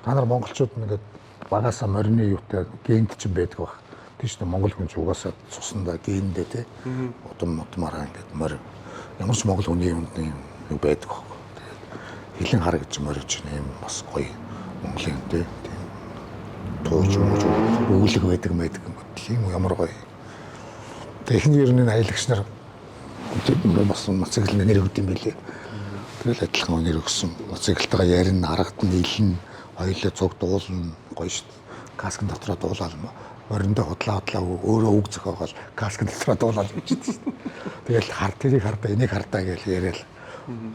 Та нар монголчууд нэгээд багасаа морины юутай генд ч байдаг баг. Тийш үү монгол хүн ч угаасаа цуснда гендээ те. Удамаараа ингээд морь. Ямар ч монгол хүний юмд юм байдаг баг. Хилэн хар гэж морьж юм бас гоё Монголын те. Тууж өгүүлэг байдаг юм. Тийм ямар гоё. Техник ерний аялагч нар бас мотоцикл нэр өгд юм билээ. Тэгэл адилхан нэр өгсөн. Мотоциклтайгаа ярина, харагдана, илэн, хоёулаа цуг дуулна, гоё шүү дээ. Каскын дотроо дуулаад мориндоо худлаа өөрөө үг зохиогоол каскын дотроо дуулаад бичсэн шүү дээ. Тэгэл тэрийг хардаа, энийг хардаа гэж яриад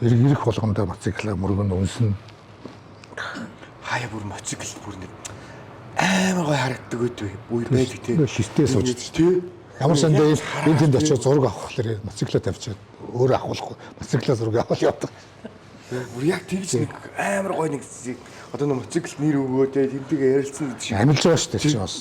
ирэх болгондоо мотоцикл мөргөнд үнсэн. Хаяа бүр мотоцикл бүр нэг амар гоё харагддаг үүдвэ. Үер байдаг тий. Шистээ сууж тий. Ямар сандаа энэ тэнд очиж зураг авах гэхээр мотоциклоо тавьчаад өөрөө авахгүй мотоциклоо зураг авах явдаг. Бүр яг тэгж нэг амар гоё нэг одоо нэг мотоцикл нэр өгөөдөө тэмдэг ярилцсан гэдэг шиг. Амилж байгаа шүү дээ чи бас.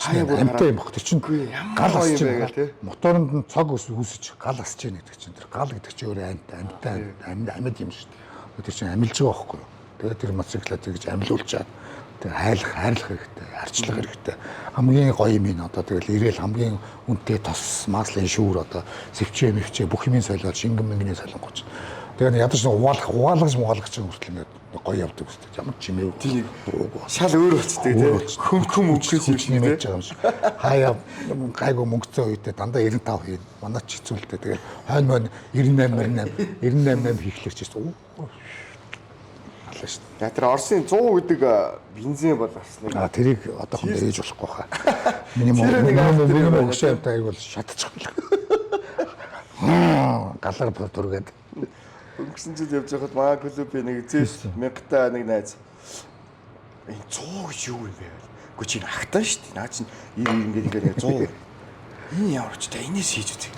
амтай юм баг. Тэр чинь гал асч байгаа тий. Моторонд нь цог үүсэж гал асч яана гэдэг чинь. Тэр гал гэдэг чинь өөрөө амтай амьд юм шүү дээ. Тэр чинь амилж байгаа байхгүй юу? Тэгээд тэр мотоциклаа тэгж амилуулж чаад тэг хайрлах хэрэгтэй, арчлах хэрэгтэй. Хамгийн гоё юм ин одоо тэгэл ирээл хамгийн үнэтэй тос, маслын шүүр одоо сэвчээ бүх юмын солиод шингэн мэнгний солонгоч. Тэгээд ядаж угаалгаж чинь хүртэл ингээд гоё явдаг үстэй. Ямар чимээ. Тийм шал өөр болцдог тий. Хөм өвчрөж нэмэж байгаа юм шиг. Хаяа гайгүй мөнгөцөө үедээ дандаа 95 хийн. Манай ч хэцүүлдэ. Тэгээд хойно 98 хийхлээр ч гэсэн яа тэр Оросын 100 гэдэг бензин бол бас нэг тэрийг одоохондоо ээж болохгүй хаа. Минимум өгшөөтэй бол шатчих юм. Галар бүргээд өнгөрсөн жил явж байхад маа клубын нэг зэс 1000-та нэг найз энэ 100 гэж юу юм бэ? Гэхдээ чинь ахтаа шүү дээ. Наа чинь ингээд 100. Энэ ямар ч та энэс хийж үзье.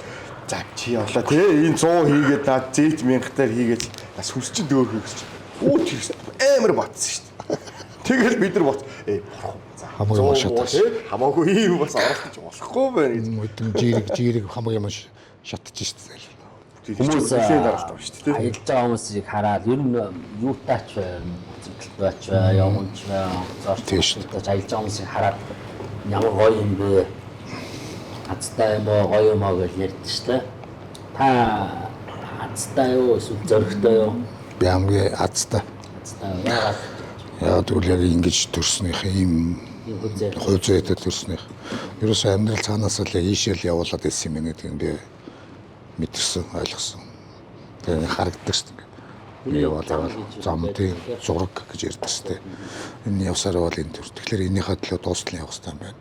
За чи явлаа тий. Энэ 100 хийгээд наад зэт 1000-таар хийгээд бас хүс чинь дөөр хийгч. Оо тийс амар батсан шүү дээ. Тэгэл бид нар бот хамгийн маш шатаж. Хамаагүй ийм бас орох гэж болохгүй байна гэж. Мөдөн жирэг хамгийн маш шатаж шүү дээ. Хүмүүс даралт авах шүү дээ. Аялж байгаа хүмүүсийг хараад ер нь юутаач байна, циклбач байна, явгонч байна, зорчтой аялж байгаа хүмүүсийг хараад ямар гоё юм бэ? Хацтай юм уу, гоё юм аа гэж ярьдэн шүү дээ. Та хацтай юу, эсвэл зөрөгтэй юу? Би хамгийн азтай. Яагаад гэвэл яг ингэж төрснийх ийм хойцоотой төрснийх. Ерөөсөө амьдрал цаанаас л ийшэл явуулаад ирсэн юм гэдэг би мэдэрсэн, ойлгосон. Тэгээ харагддаг шүү дээ. Яваад замтын зураг гэж ярьдаг шүү дээ. Энэ явсаар бол энэ төр. Тэгэхээр энийхээ төлөө дуустал явах хэрэгтэй юм байна.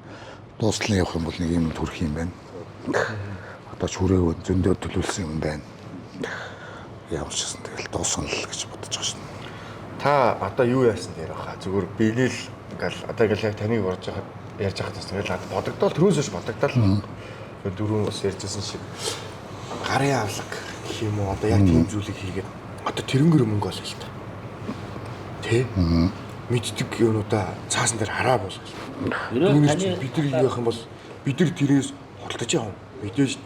Дуустал явах юм бол нэг юм төрх юм байна. Одоо ч хүрээ зөндөө төлөвлөсөн юм байна. Ямар ч гэсэн тэгэл дуусна л гэж бодож байгаа шин. Та одоо юу яасан дээр баха? Зүгээр биелэл ингээл одоо ингээл яг таныг урж яхад ярьж байхад бас тэгэл бодогдол төрөөсөж бодогдол. Тэгээд дөрөв бас ярьжсэн шиг гарын авлага гэх юм уу одоо яг тийм зүйлийг хийгээд одоо тэрнгэр мөнгө олё л та. Тэ? Мэддэг юмудаа цаасан дээр хараа болгоо. Үүнээс бид нар юу явах юм бол бид нар тэрээс худалдаж явна. Мэдээж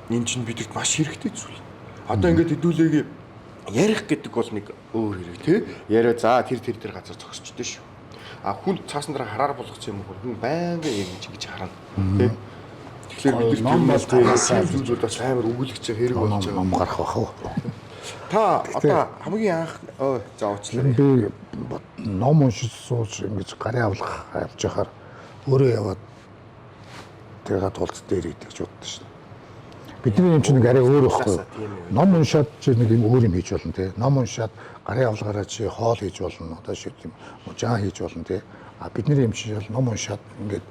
энэ чинь бидэнд маш хэрэгтэй зүйл. Одоо ингээд хэдүүлээгээ ярих гэдэг бол нэг өөр хэрэг тий. Яриа за тэр газар зогсчихдээ шүү. А хүн цаасан дараа хараар болгох юм бол хүн байнга ингэж харна. Тий. Тэгэхээр бид нар зүйлүүд бас амар өгүүлэгч хэрэг болж байгаа. Ном гарах бах уу. Та одоо хамгийн анх за уучлаарай. Би ном уншиж сууж ингэж гарын авлага авч яхаар өөрөө яваад тэгээд тулц дээр идэх гэж боддоо шин. Бидний юм чинь нэг арай өөр байхгүй. Ном уншаад чи нэг юм өөр юм хийж болно те. Ном уншаад гарын авлагаараа чи хоол хийж болно. Одоо шийд юм жан хийж болно те. А бидний юм чинь ном уншаад ингээд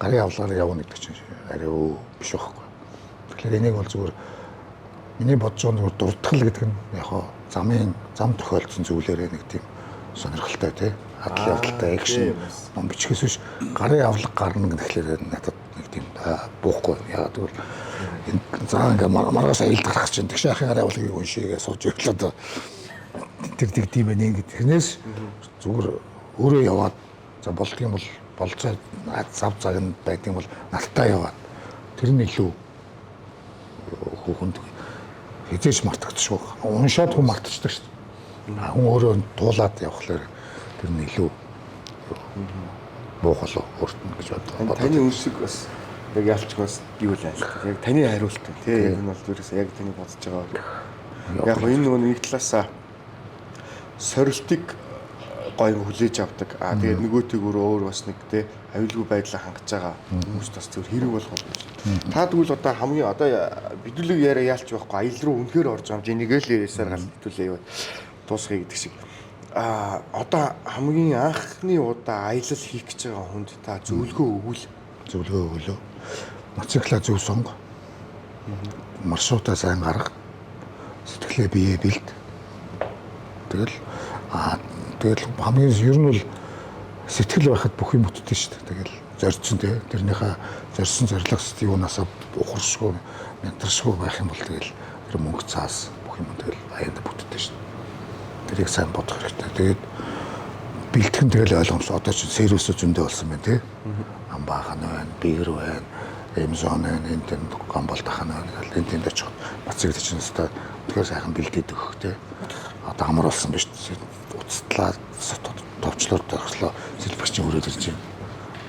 гарын авлагаараа явна гэдэг чинь арай өөр биш байхгүй. Тэгэхээр энийг бол зүгээр миний бодож байгаа зүгээр дуртгал гэдэг нь яг хаа зам тохиолдсон зүйлээрээ нэг тийм сонирхолтой тий адал явдалтай экшн ном бичгээс биш гарын авлага гарна гэхлээр надад нэг тийм буухгүй яагаад гэвэл заа ингээ маргаас аялд гарах чинь тэгш ахын гарын авлагыг уншигээ сууж өглөөд тэр тийм байх нэг тэрнээс зүгээр өөрөө яваад за болдгийм бол болцоо зав цагнд байдığım бол надтай яваад тэр нь илүү хүүхэнд хизээч мартагдчихгүй. Уншаад хүн мартчихдаг шүү дээ. Хүн өөрөө туулаад явхлаар тэр нь илүү муухай өөртөө гэж бодлоо. Таны үнсэг бас яг ялчгаас юу л айл. Яг таны хариулт тий энэ бол зүрээс яг таны бодож байгаа. Яг энэ нөгөө нэг талаасаа сорилтыг гоё хүлээж авдаг. Тэгээд нөгөөтэйг өөр бас нэг тий аюулгүй байдлаа хангаж байгаа хүмүүс бас зөв хэрэг болгоод байна. Та тэгвэл одоо хамгийн одоо бидүүлэг яриа яалч байхгүй аял руу үнэхээр орж байгаа юм. Нэгээл ярьсаар гал хэвтүүлээ яваад дуусгая гэдэг шиг. Одоо хамгийн анхны удаа аялал хийх гэж байгаа хүнд та зөвлөгөө өгвөл мотоциклаа зөв сонго. Маршрутаа сайн гарга. Сэтгэлээ бие бэлд. Тэгэл хамгийн ер нь бол сэтгэл байхад бүх юм бүтдээ шүү дээ. Тэгэл зорьсон тий. Тэрнийхээ зорьсон зорилгоос юунаасаа ухаршгүй, мянтаршгүй байх юм бол тэгэл тэр мөнгө цаас бүх юм тэгэл аянд бүтдээ шүү дээ. Тэрийг сайн бодох хэрэгтэй. Тэгээд бэлтгэн тэгэл ойлгомжтой. Одоо чи сервис зөндөө болсон байна тий. Амбаахан байна, бигэр байна, Amazon байна, энэ тэнд гомболт ахна байна гэл энэ тэнд очих. Бацыг чинь өстой тэгэхээр сайхан бэлдээд өгөх тий. Одоо амар болсон биш. Уцтлаа товчлоор дөрслөө сэлбэгч өрөөд ирж байна.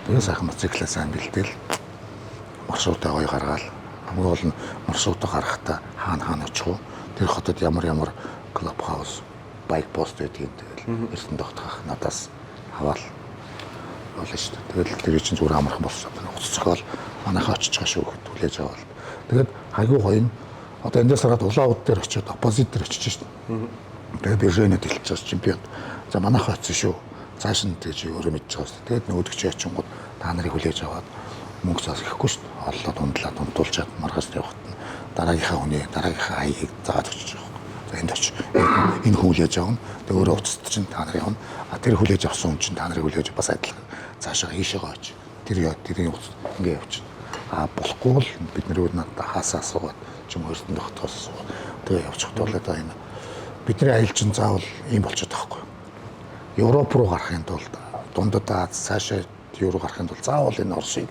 Тэгээ сайхан мотоциклаа сайн бэлдээл маршрутаа гоё гаргаал. Хамгийн гол нь маршрутаа гаргахтаа хаана очих вэ? Тэр хотод ямар клуб хаус, байк пост гэдгийг тэгэл эрдэнэ тогтоох надаас хаваал болно шүү дээ. Тэгэл тэр чинь зүгээр амархан болсон. Уц цохол манайхаа очиж байгаа шүү гэд хүлээж аваад. Тэгээд хайгуу гоё нь одоо эндээс хараад улаан уд дээр очиод оппозит дээр очиж шүү дээ. Тэгээд биржэнд дэлж чемпион. За манайхаа очсон шүү. Цааш нь тэгж өөрөө мэдж байгаа шүү. Тэгээд нөгөөдөгч очингууд та нарыг хүлээж аваад мөнгө цаас ихэхгүй шүү дээ. Оллоод унтуулчаад маргаас явахт нь дараагийнхаа хүний дараагийнхаа хаягийг зааж очиж байгаа. За энд очиж энэ хүлээж авна. Тэгээд өөрөө уцад чинь та нар явна. А тэр хүлээж авсан хүн чинь та нарыг хүлээж бас адилхан. Цаашаа ийшээгаа очиж. Тэрийн уцад ингэ явчихна. А болохгүй бол бид нэр надад хаасаа асуугаад чим өртөнд тогтоос асуугаад тэгээд явчих тул одоо энэ бидний аялал чинь заавал ийм болчиход байгаа хгүй. Европ руу гарахын тулд дундад Аз цаашаа Евро гарахын тулд заавал энэ Оросыг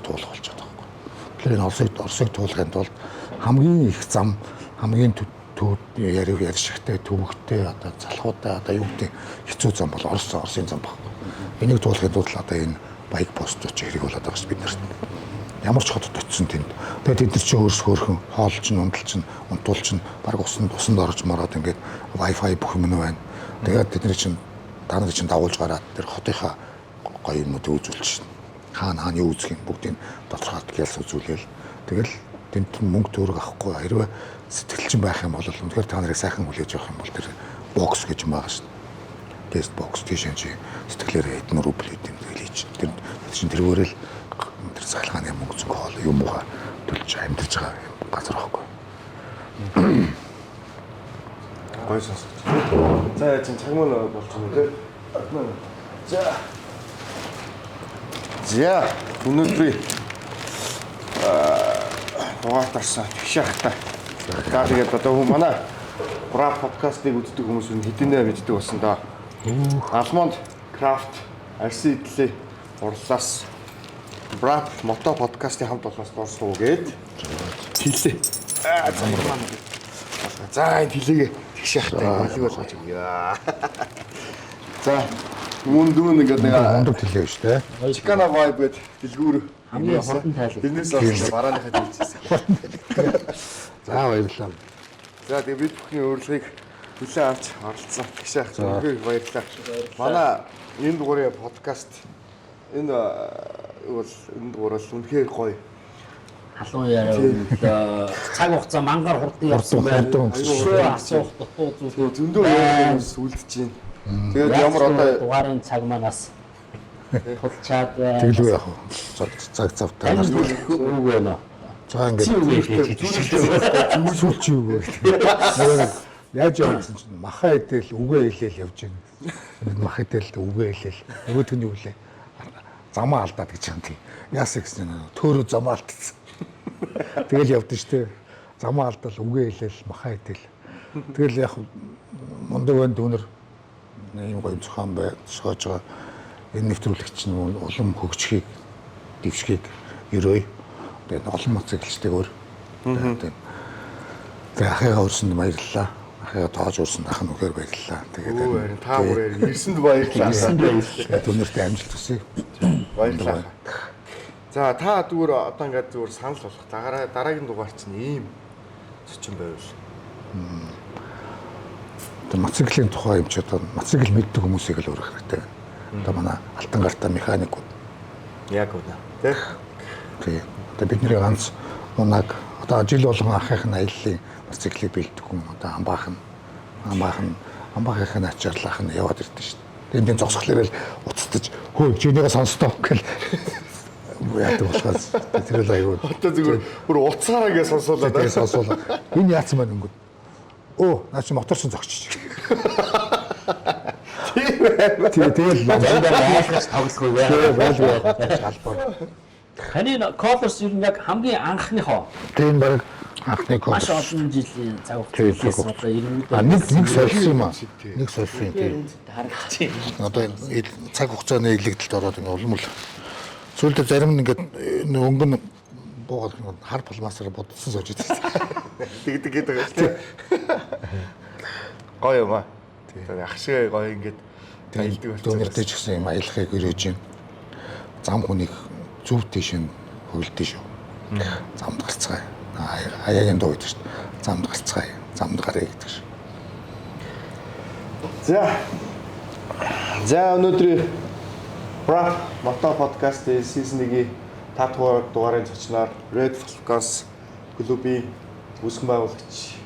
туулах болчиход байгаа хгүй. Тэгэхээр энэ Оросыг туулахын тулд хамгийн их зам хамгийн яришигтэй төвөгтэй одоо залхуутай одоо юу гэдэг хэцүү зам бол Оросын зам баггүй. Энийг туулахын тулд одоо энэ байк постууд хэрэг болоод байгаа шүү бид нарт. Ямар ч хотод очисон тэнд. Тэгээд тэд нар чи өөрсгөөрхөн хоол чинь унтал чинь унтуул чинь баг усанд орж мараад ингээд Wi-Fi бүх юм байна. Тэгээд тэд нар чинь та нар чинь дагуулж гараад тэр хотынхаа гоё юмуд үзүүлж шин. Хаана юу үзэх юм бүгдийг доторхойд гялс үзүүлээл. Тэгэл тэнд мөнгө төгрөг авахгүй хэрвээ сэтгэлчин байх юм бол үнэхээр та нарыг сайхан хүлээж авах юм бол тэр бокс гэж юм байгаа шин. Тест бокс тийшээ чи сэтгэлээрээ эдэн рубль эдэн хэлээч. Тэр чинь тэргээрэл тэр цахилгааны мөнгө зүг хоол юм уу төлж амьдарч байгаа газар байхгүй. Гоё сонсогч. За чинь цаг мөн болж байна те. За өнөөдрийн дугаартарсан тэгшахта. За тэгээд одоо хүмүүс манай Брап подкастыг үздэг хүмүүс нь хэдийнэ мэддэг болсон да. Алмонд Крафт RC Italy урлаас Брап мото подкастын хамт олоос дурсуу гээд хэлээ. За энэ хэлээгээ тэгшахтай хэлэг болгож өгье. За мөн ингээд нэг хондод хэлээ шүү дээ. Чикана vibe гээд дэлгүүр хамгийн хурдан тайлбар. Тэрнээс олсон барааныхаа хэлжсэн. За баярлалаа. За тэгээ бид бүхний урилгыг хүлээн авч оролцсон. Тэгшээх зөвхөн баярлалаа. Манай энэ дугаарын подкаст энэ дугаар бол үнэхээр гоё. Халуун яриа цаг хугацаа мангар хурдан явсан байна. Шөө асуух дутуу зүйл Зөндөө хүмүүс үлдэж байна. Тэгээд ямар одоо дугаарын цаг манаас тулчаад байна. Тэглүү яах вэ? Цаг завтаа. Үг байна. За ингээд зүрхч юу вэ? Яаж явсан чинь маха идэл үгээ хэлээл явж байна. Мах идэл үгээ хэлээл. Нөгөөдг нь юу лээ? Замаа алдаад гэж юм тий. Яасан гэсэн төөрөө замаа алдсан. Тэгэл явдсан шүү дээ. Замаа алдал үгээ хэлээл маха идэл. Тэгэл яг мундаг байна дүүнер ийм гоё зохион сууж байгаа энэ нэвтрүүлэгч нь улам хөгжихийг дэвшгийг өрөөй. Тэгээд олон моцикл тэгээд ахыгаа өрсөнд баярлалаа. Ахыгаа тоож өрсөнд ах нь үхээр баярлалаа. Тэгээд та бүрээр ирсэнд баярлалаа. Түнэртэй амжилт хүсье. Баярлалаа. За та зүгээр одоо ингээд зүгээр санал болгох. Дараагийн дугаар чинь ийм зочин байвал. Тэгээд моциклийн тухай юм ч одоо моцикл мэддэг хүмүүсийг л өөрөх хэрэгтэй. Одоо манай алтан гартаа механикууд. Яг үнэ. Тэг. Тэгээд одоо бидний ганц унаг одоо жил болгон ахын аяллаа моциклыг бэлдэх хүн одоо амбаахын ачаарлах нь яваад ирдэ шүү дээ. Энд зогсохлоор л уцтаж хөө чинийгээ сонстоо гэл яадаг болохоос тэр л аюул. Одоо зүгээр бүр уцаараа гэж сонсоолаа. Тэгээд сонсоолаа. Энэ яатсан байна өнгөд. Оо наа чи моторсон зогчиж. Тэгэл айлгаж тоглохгүй яа. байлгүй албаар. Ханы колорс юу яг хамгийн анхныхоо. Тийм баг Анхны Маш конкурс. олон жилийн цаг Тийм, хугацаанд цаг одоо ирмүүд нэг сольсон юм аа. Нэг сольсон юм тийм. харагдчих. Одоо энэ цаг хугацааны илэгдэлд ороод ингэ улам л сүүлдээ зарим нь ингээд өнгөн буугаад хар палмасаар бодсон сууж идсэн. Тэгдэг гэдэг байгаа шүү дээ. Гоё юм аа. Тэгээ ах шиг гоё ингээд аялдаг болсон. Дөнгөртэй ч гэсэн юм аялахыг өрөөж юм. Зам хүнийг зөв тийш нь хөвлөдөө шүү. Замд гарцгаая. Аяагийн дуу гэдэг шүү. Замд гарцгаая. Замд гарыг гэдэг шүү. За өнөөдрийн Wrap Moto podcast-ийн season 1-ийн 5 дугаарын зочноор Red Falcons клубын үүсгэн байгуулагч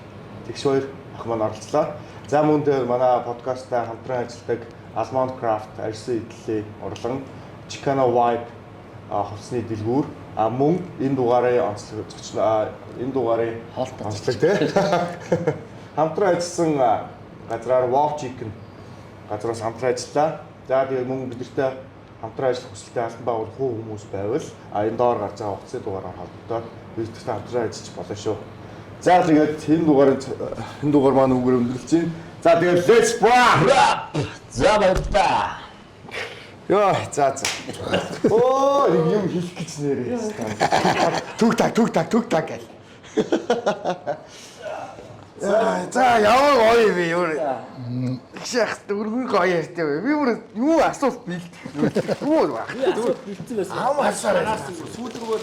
Тэгш хоёр ах маань оролцлоо. За мөн дээр манай подкастаа хамтран ажилладаг Almond Craft, Арьсан Идэлээ урлан, Chicano Vibe хувцсны дэлгүүр мөн энэ дугаарын онцлог зочноо энэ дугаарын онцлог тий хамтран ажилласан газраар Wow Chicken газраас хамтран ажиллаа. За тэгээ мөн бидэртэй хамтран ажиллах хүсэлтэй албан байгуулах хүмүүс байвал энэ доор гарч байгаа утасны дугаараар холбогдоод бидэртэй хамтран ажиллаж болно шүү. За тэгээд энэ дугаар маань үгээр өндөрлж байна. За тэгээд let's wrap. За баярлалаа. Йоо за. Оо юм хийх гэж нэрээ. Түг таг гэл. За яваа гоё би юу. Их шахт өргөн гоё ярьтай бай. Би бүр юу асуулт бэлдэх. Юу баг. Бэлдсэн байсан. Ам хасаарай. Сүүлрүү